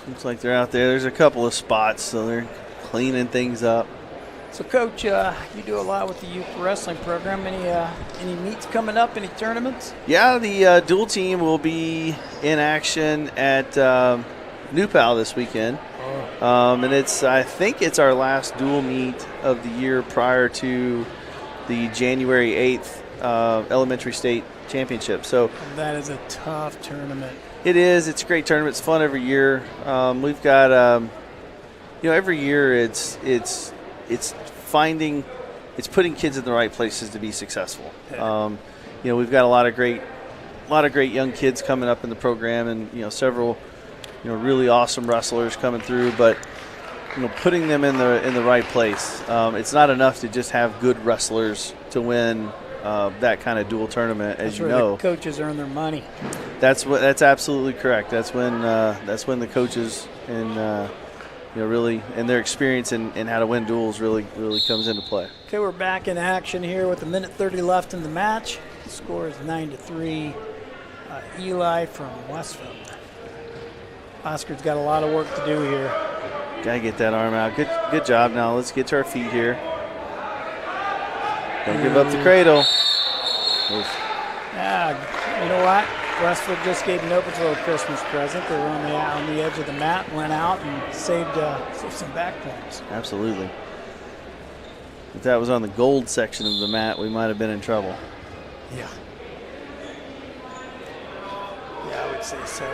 I: Looks like they're out there. There's a couple of spots, so they're cleaning things up.
J: So, Coach, you do a lot with the youth wrestling program. Any meets coming up? Any tournaments?
I: Yeah, the dual team will be in action at New Pal this weekend. And I think it's our last dual meet of the year prior to the January 8th Elementary State Championship. So
J: that is a tough tournament.
I: It is. It's a great tournament. It's fun every year. We've got, every year it's putting kids in the right places to be successful. We've got a lot of great young kids coming up in the program, and several really awesome wrestlers coming through. But putting them in the right place. It's not enough to just have good wrestlers to win that kind of dual tournament, as you know.
J: The coaches earn their money.
I: That's absolutely correct. That's when the coaches and really, and their experience in how to win duels really comes into play.
J: Okay, we're back in action here with 1:30 left in the match. The score is 9-3. Eli from Westfield. Oscar's got a lot of work to do here.
I: Gotta get that arm out. Good job. Now let's get to our feet here. Don't give up the cradle. Oof.
J: Yeah, you know what? Westfield just gave Noblesville a Christmas present. They were on the edge of the mat, went out and saved some back points.
I: Absolutely. If that was on the gold section of the mat, we might have been in trouble.
J: Yeah. Yeah, I would say so.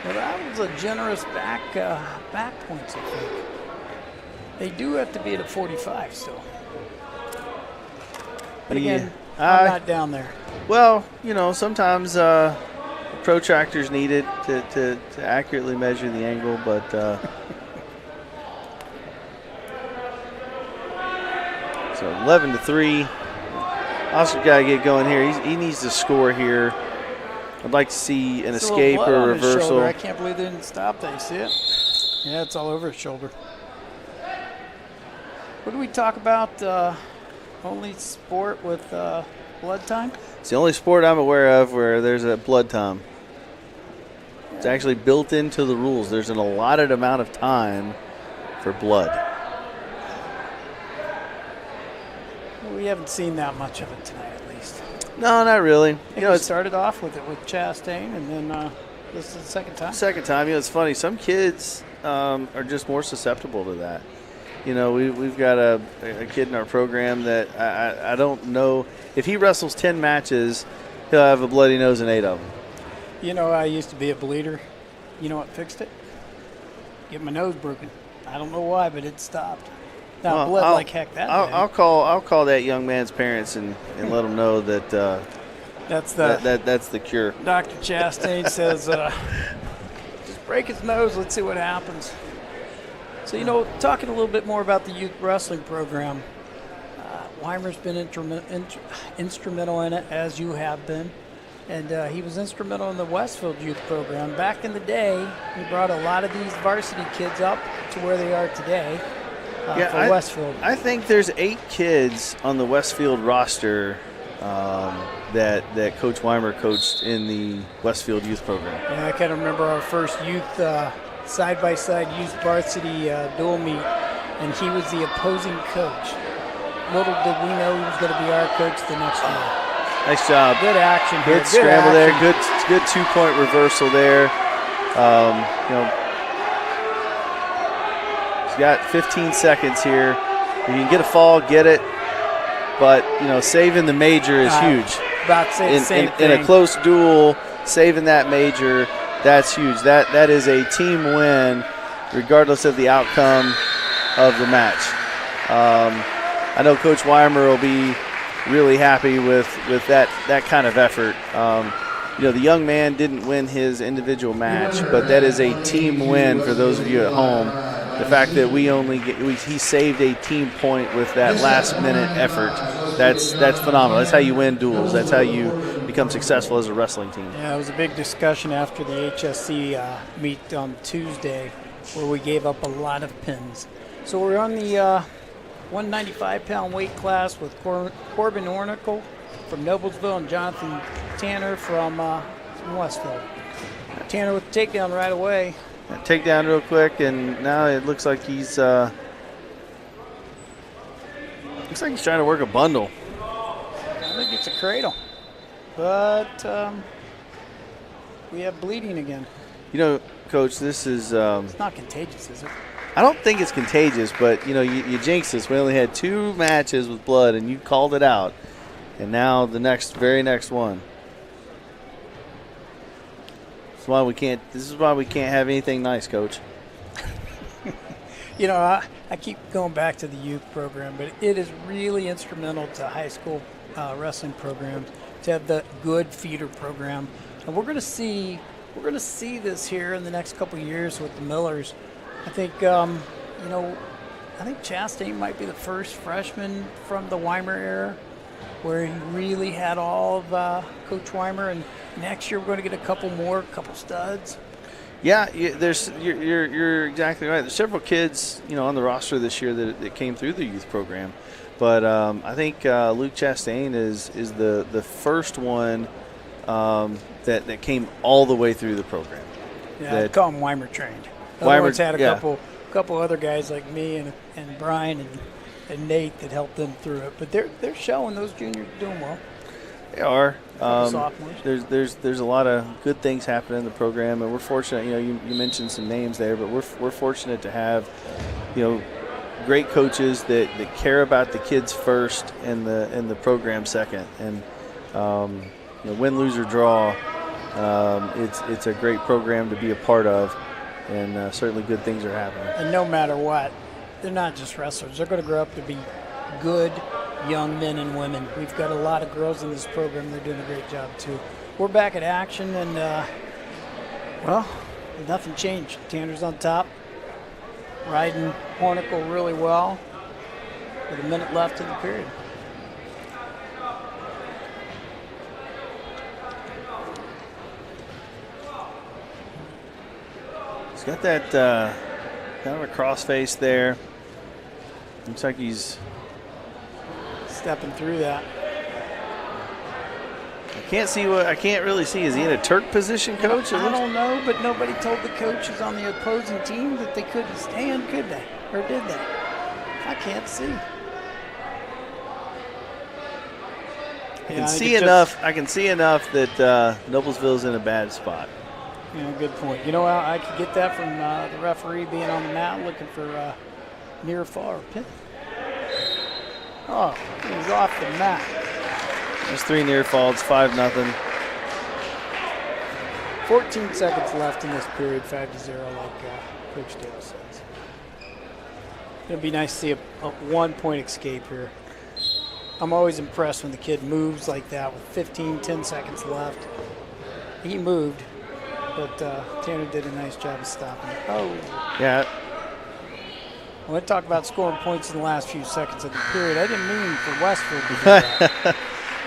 J: Well, that was a generous back points, I think. They do have to be at a 45 still. But again,
I: Yeah.
J: I'm not down there.
I: Well, sometimes protractors needed to accurately measure the angle, but so 11-3. Oscar got to get going here. He needs to score here. I'd like to see an escape or a reversal.
J: I can't believe they didn't stop that. You see it? Yeah, it's all over his shoulder. What do we talk about? Only sport with blood time?
I: It's the only sport I'm aware of where there's a blood time. It's actually built into the rules. There's an allotted amount of time for blood.
J: We haven't seen that much of it tonight, at least.
I: No, not really.
J: I think we
I: It
J: started off with it with Chastain, and then this is the second time.
I: Second time, it's funny. Some kids are just more susceptible to that. We've got a kid in our program that I don't know if he wrestles 10 matches, he'll have a bloody nose in 8 of them.
J: I used to be a bleeder. You know what fixed it? Get my nose broken. I don't know why, but it stopped. Now
I: Well,
J: bled like heck that day.
I: I'll call that young man's parents and let them know that
J: that's
I: the cure.
J: Dr. Chastain says, just break his nose. Let's see what happens. So, talking a little bit more about the youth wrestling program, Weimer's been instrumental in it, as you have been. And he was instrumental in the Westfield youth program. Back in the day, he brought a lot of these varsity kids up to where they are today for Westfield.
I: I think there's 8 kids on the Westfield roster that Coach Weimer coached in the Westfield youth program.
J: Yeah, I kind of remember our first youth side-by-side youth varsity dual meet, and he was the opposing coach. Little did we know he was going to be our coach the next year.
I: Nice job.
J: Good action here.
I: Good scramble there. Good 2-point reversal there. He's got 15 seconds here. If you can get a fall, get it. But, saving the major is huge.
J: About to say the same
I: in a close duel, saving that major, that's huge. That is a team win, regardless of the outcome of the match. I know Coach Weimer will be really happy with that kind of effort. The young man didn't win his individual match, but that is a team win for those of you at home. The fact that he saved a team point with that last minute effort, that's phenomenal. That's how you win duels. That's how you become successful as a wrestling team.
J: Yeah, it was a big discussion after the HSC meet on Tuesday, where we gave up a lot of pins. So we're on the 195-pound weight class with Corbin Ornicle from Noblesville and Jonathan Tanner from Westfield. Tanner with the takedown right away.
I: Takedown real quick, and now it looks like he's trying to work a bundle.
J: I think it's a cradle, but we have bleeding again.
I: Coach, this is
J: it's not contagious, is it?
I: I don't think it's contagious, but you jinxed us. We only had 2 matches with blood, and you called it out, and now the very next one. This is why we can't have anything nice, Coach.
J: I keep going back to the youth program, but it is really instrumental to high school wrestling programs to have the good feeder program, and we're going to see this here in the next couple of years with the Millers. I think Chastain might be the first freshman from the Weimer era where he really had all of Coach Weimer, and next year we're going to get a couple studs.
I: Yeah, you're exactly right. There's several kids, on the roster this year that came through the youth program, but I think Luke Chastain is the first one that came all the way through the program.
J: Yeah, I call him Weimer trained. Weimer's had a couple other guys like me and Brian and Nate that helped them through it, but they're showing those juniors doing well.
I: They are.
J: Sophomores.
I: There's a lot of good things happening in the program, and we're fortunate. You mentioned some names there, but we're fortunate to have great coaches that care about the kids first and the program second. And win, lose, or draw, it's a great program to be a part of, and certainly good things are happening.
J: And no matter what, they're not just wrestlers. They're going to grow up to be good young men and women. We've got a lot of girls in this program. They're doing a great job, too. We're back at action, and, well, nothing changed. Tanner's on top, riding Hornicle really well with a minute left in the period.
I: He's got that kind of a crossface there. Looks like he's
J: stepping through that.
I: I can't really see. Is he in a Turk position, Coach?
J: I don't know, but nobody told the coaches on the opposing team that they couldn't stand, could they? Or did they? I can't see.
I: I can see enough that Noblesville's in a bad spot.
J: Yeah, good point. You know, I could get that from the referee being on the mat looking for near fall or pin. Oh, he's off the mat.
I: There's 3 near falls, 5-0.
J: 14 seconds left in this period, 5-0, like Coach Dale says. It'll be nice to see a 1-point escape here. I'm always impressed when the kid moves like that with 10 seconds left. He moved, but Tanner did a nice job of stopping it. Oh.
I: Yeah.
J: I want to talk about scoring points in the last few seconds of the period. I didn't mean for Westfield to do that.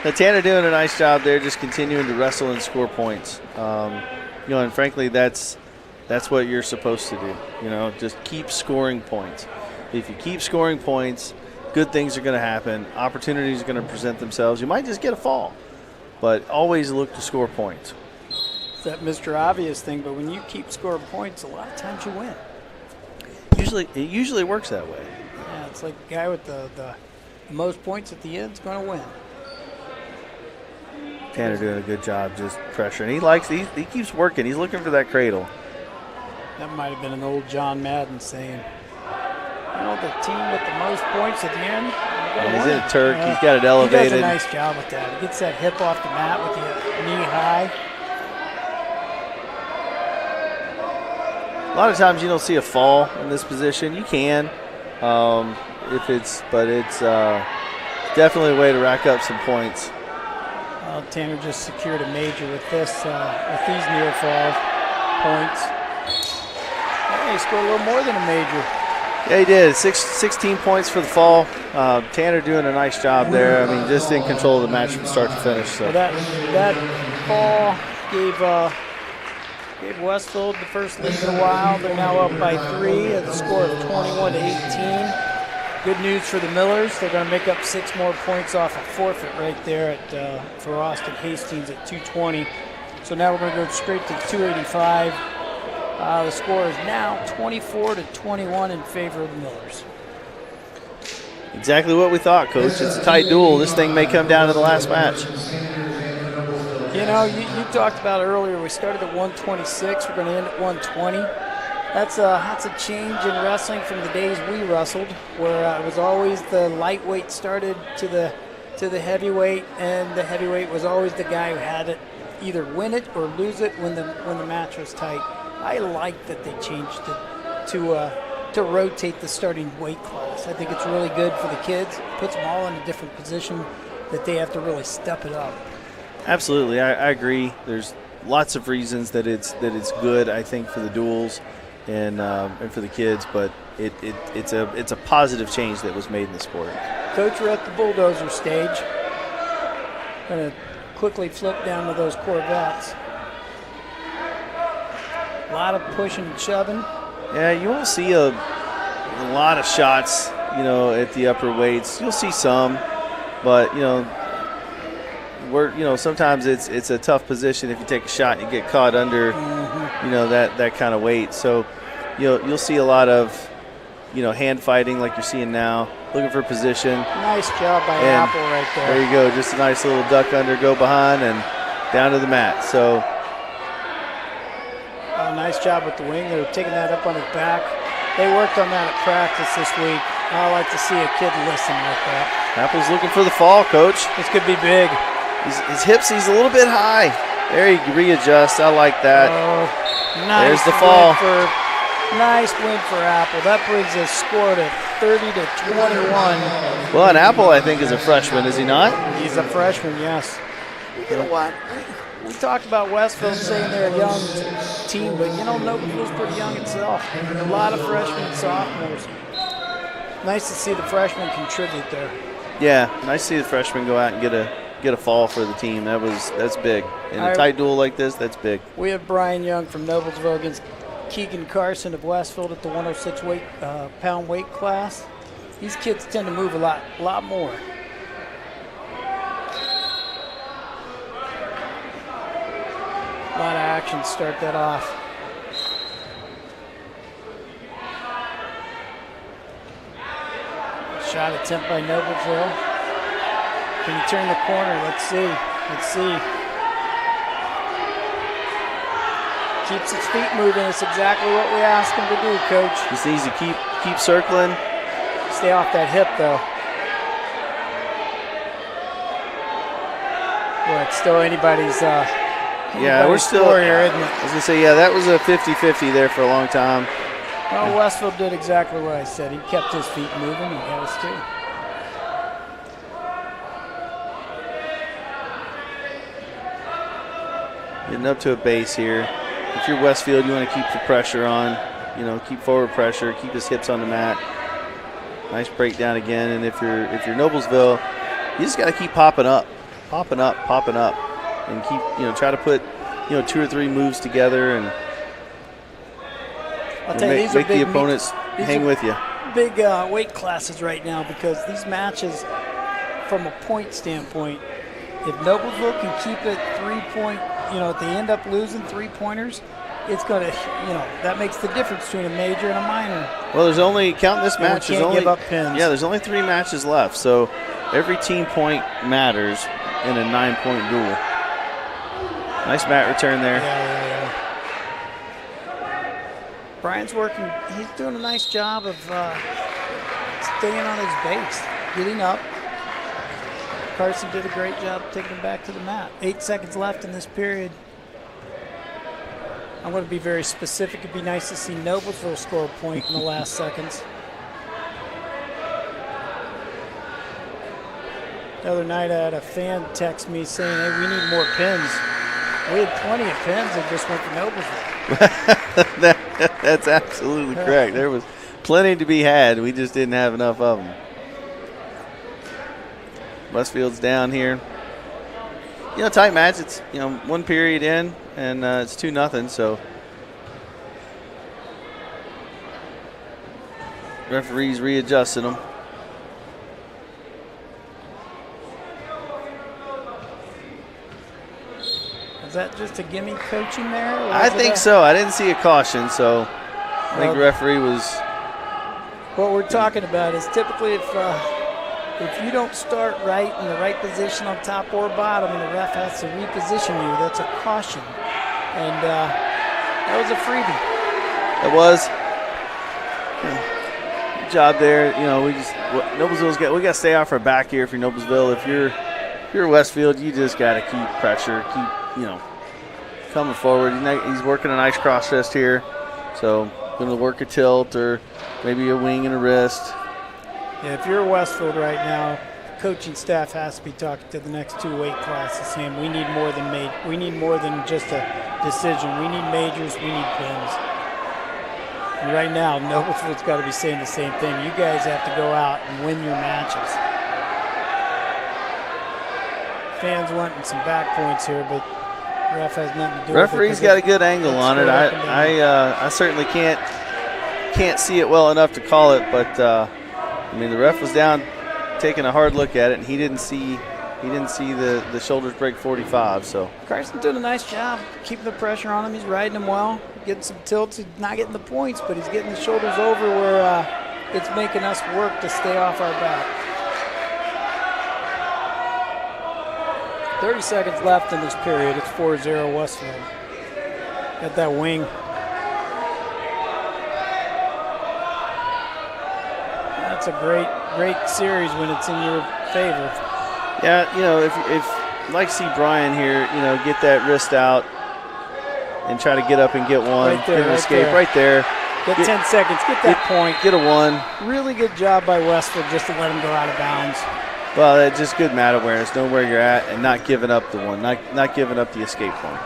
I: Now, Tanner doing a nice job there, just continuing to wrestle and score points. And frankly, that's what you're supposed to do. Just keep scoring points. If you keep scoring points, good things are going to happen. Opportunities are going to present themselves. You might just get a fall, but always look to score points.
J: It's that Mr. Obvious thing, but when you keep scoring points, a lot of times you win.
I: It usually works that way.
J: Yeah, it's like the guy with the most points at the end is going to win.
I: Tanner doing a good job just pressuring. He keeps working. He's looking for that cradle.
J: That might have been an old John Madden saying, the team with the most points at the end.
I: And he's in a Turk. He's got it elevated.
J: He does a nice job with that. He gets that hip off the mat with the knee high.
I: A lot of times you don't see a fall in this position. You can, it's definitely a way to rack up some points.
J: Well, Tanner just secured a major with these near fall points. Hey, he scored a little more than a major.
I: Yeah, he did. 16 points for the fall. Tanner doing a nice job there. I mean, just in control of the match from start to finish. So.
J: Well, that fall gave Westfield the first lead in a while. They're now up by 3 at the score of 21-18. Good news for the Millers. They're going to make up 6 more points off a forfeit right there for Austin Hastings at 220. So now we're going to go straight to 285. The score is now 24-21 in favor of the Millers.
I: Exactly what we thought, Coach. It's a tight duel. This thing may come down to the last match.
J: You talked about earlier, we started at 126. We're going to end at 120. That's a change in wrestling from the days we wrestled, where it was always the lightweight started to the heavyweight, and the heavyweight was always the guy who had it either win it or lose it when the match was tight. I like that they changed it to rotate the starting weight class. I think it's really good for the kids. It puts them all in a different position that they have to really step it up.
I: Absolutely, I agree. There's lots of reasons that it's good, I think, for the duels and for the kids, but it's a positive change that was made in the sport.
J: Coach, we're at the bulldozer stage. Going to quickly flip down to those Corvettes. A lot of pushing and shoving.
I: Yeah, you won't see a lot of shots, at the upper weights. You'll see some, but sometimes it's a tough position if you take a shot and you get caught under, that kind of weight. So, you'll see a lot of, hand fighting like you're seeing now, looking for position.
J: Nice job by Apple right there.
I: There you go, just a nice little duck under, go behind, and down to the mat. So.
J: Nice job with the wing. They were taking that up on his back. They worked on that at practice this week. I like to see a kid listen like that.
I: Apple's looking for the fall, Coach.
J: This could be big.
I: His hips, he's a little bit high. There he readjusts. I like that.
J: Nice.
I: There's the fall.
J: Nice win for Apple. That brings his score to 30-21.
I: Well, and Apple, I think, is a freshman, is he not?
J: He's a freshman, yes. You know what? We talked about Westfield saying they're a young team, but you know, Noblesville's pretty young itself. A lot of freshmen and sophomores. Nice to see the freshmen contribute there.
I: Yeah, nice to see the freshmen go out and get a fall for the team. That's big. In a tight duel like this, that's big.
J: We have Brian Young from Noblesville against Keegan Carson of Westfield at the 106 pound weight class. These kids tend to move a lot more. A lot of action to start that off. Shot attempt by Noblesville. Can he turn the corner? Let's see. Keeps his feet moving. It's exactly what we asked him to do, Coach.
I: Just needs to keep circling.
J: Stay off that hip, though. Well, it's still anybody's
I: we're still
J: here, isn't it?
I: I was going to say, that was a 50-50 there for a long time.
J: Well, Westfield did exactly what I said. He kept his feet moving. He got us too.
I: Getting up to a base here. If you're Westfield, you want to keep the pressure on. Keep forward pressure, keep his hips on the mat. Nice breakdown again. And if you're Noblesville, you just got to keep popping up, and keep try to put 2 or 3 moves together and make the opponents hang with you.
J: Big weight classes right now because these matches, from a point standpoint, if Noblesville can keep it 3-point, if they end up losing 3-pointers, it's going to, that makes the difference between a major and a minor.
I: Well, there's only, counting this match,
J: there's only, give up pins.
I: Yeah, there's only 3 matches left, so every team point matters in a 9-point duel. Nice mat return there.
J: Yeah. Brian's working, he's doing a nice job of staying on his base, getting up. Carson did a great job taking him back to the mat. 8 seconds left in this period. I'm going to be very specific. It'd be nice to see Noblesville score a point in the last seconds. The other night I had a fan text me saying, hey, we need more pins. We had plenty of pins that just went to Noblesville.
I: That's absolutely correct. There was plenty to be had. We just didn't have enough of them. Westfield's down here. Tight match. It's 1 period in, and it's 2-0. So referees readjusted them.
J: Is that just a gimme coaching there?
I: I think so. I didn't see a caution, so I think the referee was.
J: What we're talking about is typically if you don't start right in the right position on top or bottom and the ref has to reposition you, that's a caution. And that was a freebie.
I: It was. Good job there. Noblesville's we got to stay off our back here for Noblesville. If you're Westfield, you just got to keep pressure, keep coming forward. He's working a nice cross wrist here, so going to work a tilt or maybe a wing and a wrist.
J: Yeah, if you're Westfield right now, the coaching staff has to be talking to the next 2 weight classes, saying we need more than just a decision. We need majors. We need pins. And right now, Noblesville's got to be saying the same thing. You guys have to go out and win your matches. Fans wanting some back points here, but ref has nothing to do with it.
I: Referee's got a good angle on it. I certainly can't see it well enough to call it, but the ref was down taking a hard look at it, and he didn't see the shoulders break 45. So
J: Carson's doing a nice job keeping the pressure on him. He's riding him well, getting some tilts. He's not getting the points, but he's getting the shoulders over where it's making us work to stay off our back. 30 seconds left in this period. It's 4-0 Westfield. Got that wing. That's a great series when it's in your favor.
I: Yeah, if I'd like to see Brian here, get that wrist out and try to get up and get one.
J: Right there,
I: escape right there.
J: Get 10 seconds. Get that point.
I: Get a 1.
J: Really good job by Westfield just to let him go out of bounds.
I: Well, it's just good mat awareness, knowing where you're at and not giving up the one, not giving up the escape point.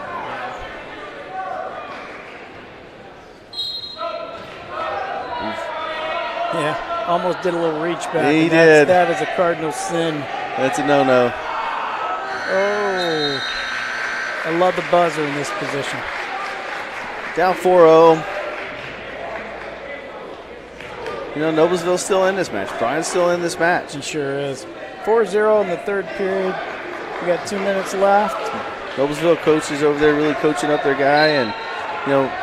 J: Yeah, almost did a little reach back.
I: He did.
J: That is a cardinal sin.
I: That's a no-no.
J: Oh, I love the buzzer in this position.
I: Down 4-0. You know, Noblesville's still in this match. Brian's still in this match.
J: He sure is. 4-0 in the third period. We got 2 minutes left.
I: Noblesville coaches over there really coaching up their guy, and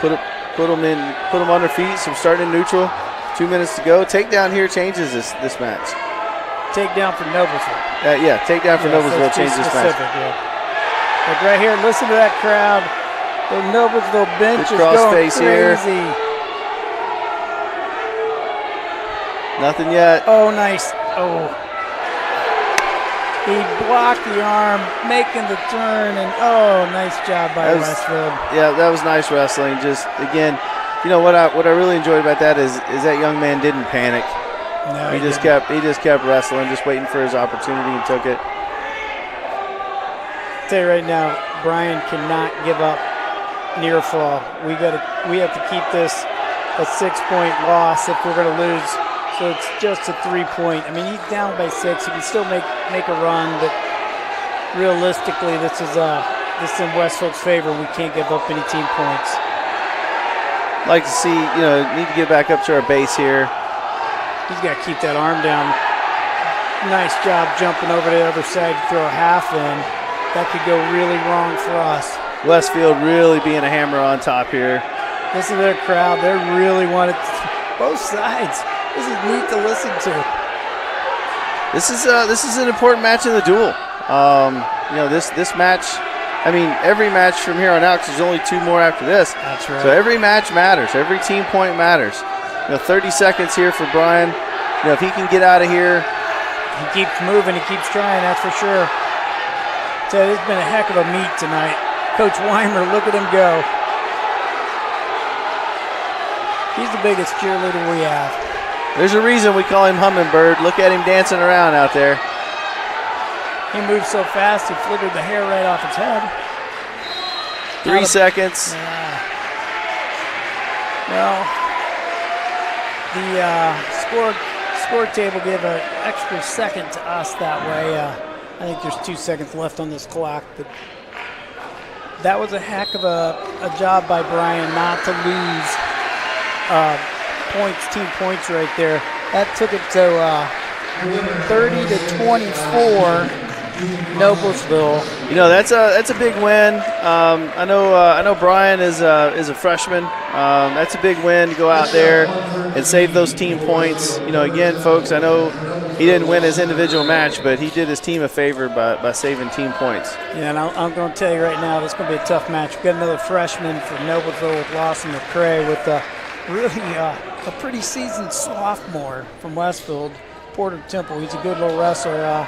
I: put them on their feet. So starting in neutral. 2 minutes to go. Takedown here changes this match.
J: Takedown for Noblesville.
I: Takedown for Noblesville changes this match.
J: Yeah. Like right here, listen to that crowd. The Noblesville bench is going crazy. Here.
I: Nothing yet.
J: Oh, nice. Oh. He blocked the arm, making the turn, and nice job by Westfield.
I: Yeah, that was nice wrestling. Just, again, what I really enjoyed about that is that young man didn't panic.
J: No,
I: he just kept wrestling, just waiting for his opportunity, and took it.
J: I'll tell you right now, Brian cannot give up near fall. We have to keep this a 6-point loss if we're going to lose. So it's just a 3-point. I mean, he's down by 6. He can still make a run, but realistically, this is in Westfield's favor. We can't give up any team points.
I: Like to see, need to get back up to our base here.
J: He's got to keep that arm down. Nice job jumping over to the other side to throw a half in. That could go really wrong for us.
I: Westfield really being a hammer on top here.
J: This is their crowd. They really want it. Both sides. This is neat to listen to.
I: This is an important match in the duel. This match. I mean, every match from here on out, because there's only 2 more after this.
J: That's right.
I: So every match matters. Every team point matters. 30 seconds here for Brian. If he can get out of here.
J: He keeps moving. He keeps trying, that's for sure. So it's been a heck of a meet tonight. Coach Weimer, look at him go. He's the biggest cheerleader we have.
I: There's a reason we call him Hummingbird. Look at him dancing around out there.
J: He moved so fast, he flickered the hair right off his head.
I: 3 seconds.
J: Well, the score table gave an extra second to us that way. I think there's 2 seconds left on this clock, but that was a heck of a job by Brian not to lose team points right there. That took it to 30-24. Noblesville.
I: That's a big win. I know Brian is a freshman. That's a big win to go out there and save those team points. Again, folks, I know he didn't win his individual match, but he did his team a favor by saving team points.
J: Yeah, and I'm going to tell you right now, this is going to be a tough match. We've got another freshman from Noblesville with Lawson McCrae with really a pretty seasoned sophomore from Westfield, Porter Temple. He's a good little wrestler.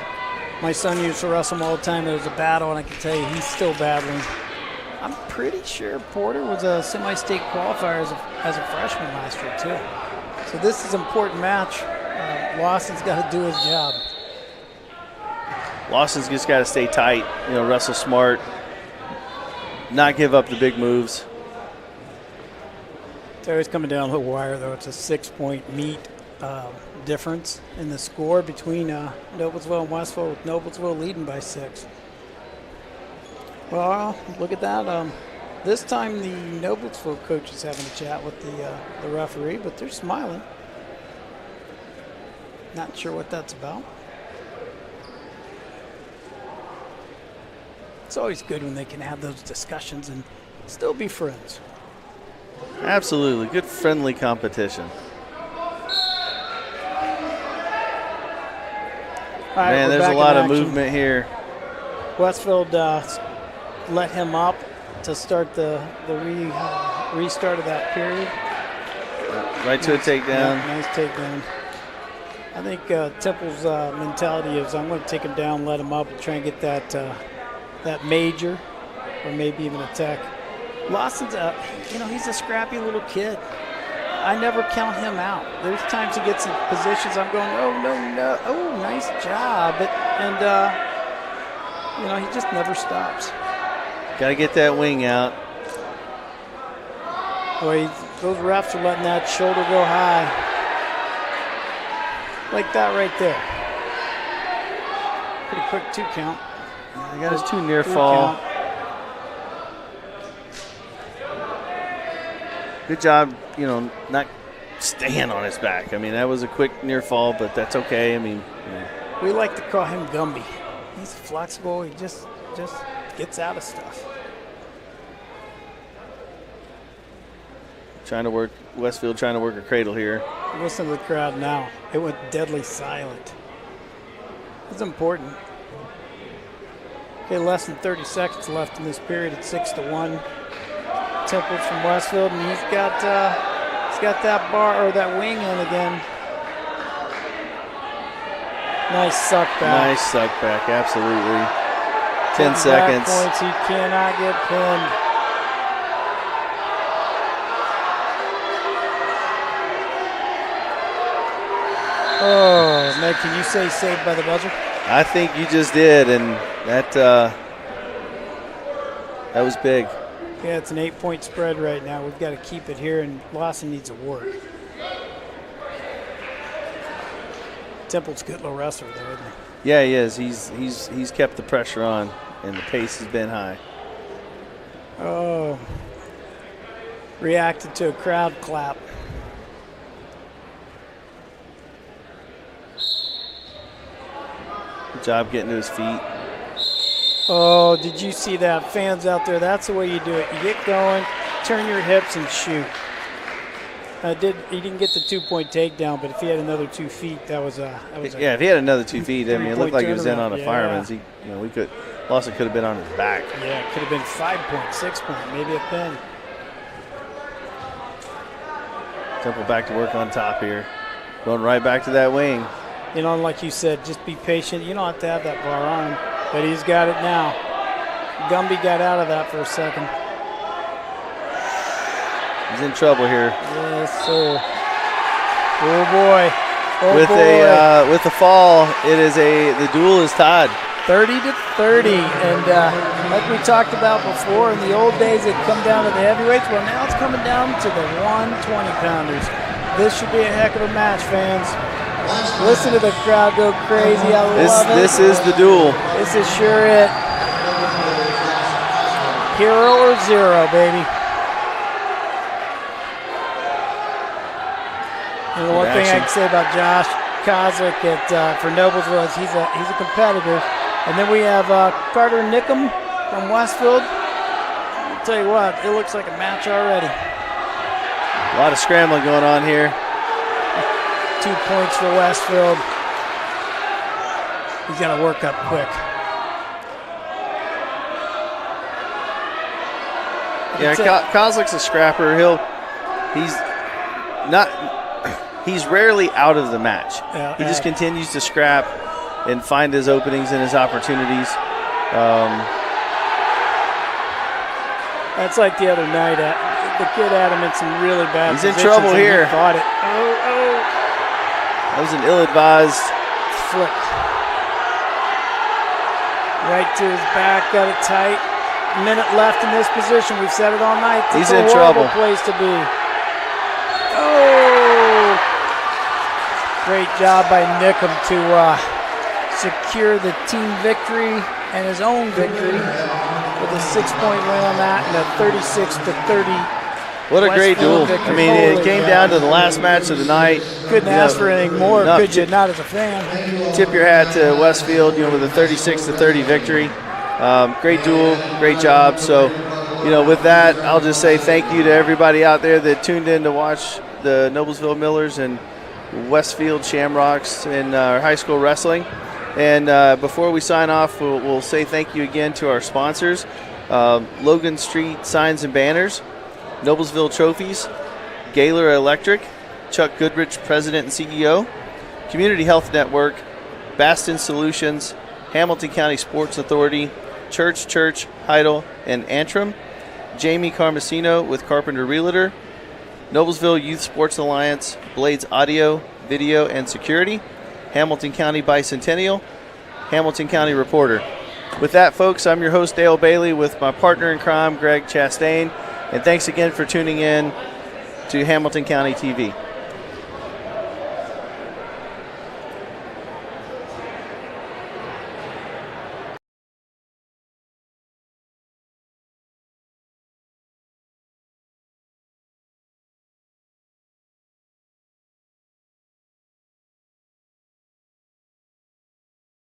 J: My son used to wrestle him all the time. There was a battle, and I can tell you he's still battling. I'm pretty sure Porter was a semi-state qualifier as a freshman last year, too. So this is an important match. Lawson's got to do his job.
I: Lawson's just got to stay tight, wrestle smart, not give up the big moves.
J: So he's coming down the wire, though. It's a 6-point meet difference in the score between Noblesville and Westfield, with Noblesville leading by 6. Well, look at that. This time the Noblesville coach is having a chat with the referee, but they're smiling. Not sure what that's about. It's always good when they can have those discussions and still be friends.
I: Absolutely. Good friendly competition.
J: Right,
I: man, there's a lot of movement here.
J: Westfield let him up to start the restart of that period.
I: Right to a takedown.
J: Yeah, nice takedown. I think Temple's mentality is I'm going to take him down, let him up, and try and get that major or maybe even a tech. Lawson's he's a scrappy little kid. I never count him out. There's times he gets in positions I'm going, oh, no, oh, nice job. He just never stops.
I: Got to get that wing out.
J: Boy, those refs are letting that shoulder go high. Like that right there. Pretty quick 2 count.
I: I got his 2 near fall.
J: Count.
I: Good job, not staying on his back. I mean, that was a quick near fall, but that's okay. I mean,
J: we like to call him Gumby. He's flexible. He just gets out of stuff.
I: Westfield trying to work a cradle here.
J: Listen to the crowd now. It went deadly silent. It's important. Okay, less than 30 seconds left in this period. It's 6-1. Temple's from Westfield, and he's got that bar or that wing in again. Nice suck back.
I: Nice suck back, absolutely. 10 seconds.
J: Points. He cannot get pinned. Oh, man, can you say saved by the buzzer?
I: I think you just did, and that was big.
J: Yeah, it's an 8-point spread right now. We've got to keep it here, and Lawson needs a work. Temple's a good little wrestler, though, isn't he?
I: Yeah, he is. He's kept the pressure on, and the pace has been high.
J: Oh, reacted to a crowd clap.
I: Good job getting to his feet.
J: Oh, did you see that? Fans out there, that's the way you do it. You get going, turn your hips, and shoot. He didn't get the 2-point takedown, but if he had another 2 feet, that was a
I: yeah, if he had another 2 feet, I mean, it looked like he was in on a
J: yeah.
I: fireman's. Lawson could have been on his back.
J: Yeah, it could have been 5-point, 6-point, maybe a pin.
I: Temple back to work on top here. Going right back to that wing.
J: Like you said, just be patient. You don't have to have that bar on him, but he's got it now. Gumby got out of that for a second.
I: He's in trouble here.
J: Yes, sir. Oh boy.
I: With the fall, the duel is tied.
J: 30-30, and like we talked about before, in the old days it come down to the heavyweights. Well, now it's coming down to the 120-pounders. This should be a heck of a match, fans. Listen to the crowd go crazy. I love it.
I: This is the duel.
J: This is sure it. Hero or zero, baby. And one thing I can say about Josh Kozlik for Noblesville is he's a competitor. And then we have Carter Nickham from Westfield. I'll tell you what, it looks like a match already.
I: A lot of scrambling going on here.
J: 2 points for Westfield. He's got to work up quick.
I: Yeah, Kozlik's a scrapper. He's rarely out of the match. He just continues to scrap and find his openings and his opportunities.
J: That's like the other night. The kid had him in some really bad
I: positions.
J: He's in trouble
I: here.
J: He fought it.
I: That was an ill-advised
J: flip. Right to his back, got it tight. Minute left in this position. We've said it all night.
I: He's
J: in
I: trouble.
J: Place to be. Oh! Great job by Nickham to secure the team victory and his own victory with a 6-point win on that and a 36-30.
I: What a great duel. I mean, it came down to the last match of the night.
J: Couldn't ask for anything more, could you? Not as a fan.
I: Tip your hat to Westfield, with a 36-30 victory. Great duel, great job. So, with that, I'll just say thank you to everybody out there that tuned in to watch the Noblesville Millers and Westfield Shamrocks in high school wrestling. And before we sign off, we'll say thank you again to our sponsors, Logan Street Signs and Banners, Noblesville Trophies, Gaylor Electric, Chuck Goodrich, President and CEO, Community Health Network, Baston Solutions, Hamilton County Sports Authority, Church, Heidel, and Antrim, Jamie Carmesino with Carpenter Realtor, Noblesville Youth Sports Alliance, Blades Audio, Video, and Security, Hamilton County Bicentennial, Hamilton County Reporter. With that, folks, I'm your host, Dale Bailey, with my partner in crime, Greg Chastain, and thanks again for tuning in to Hamilton County TV.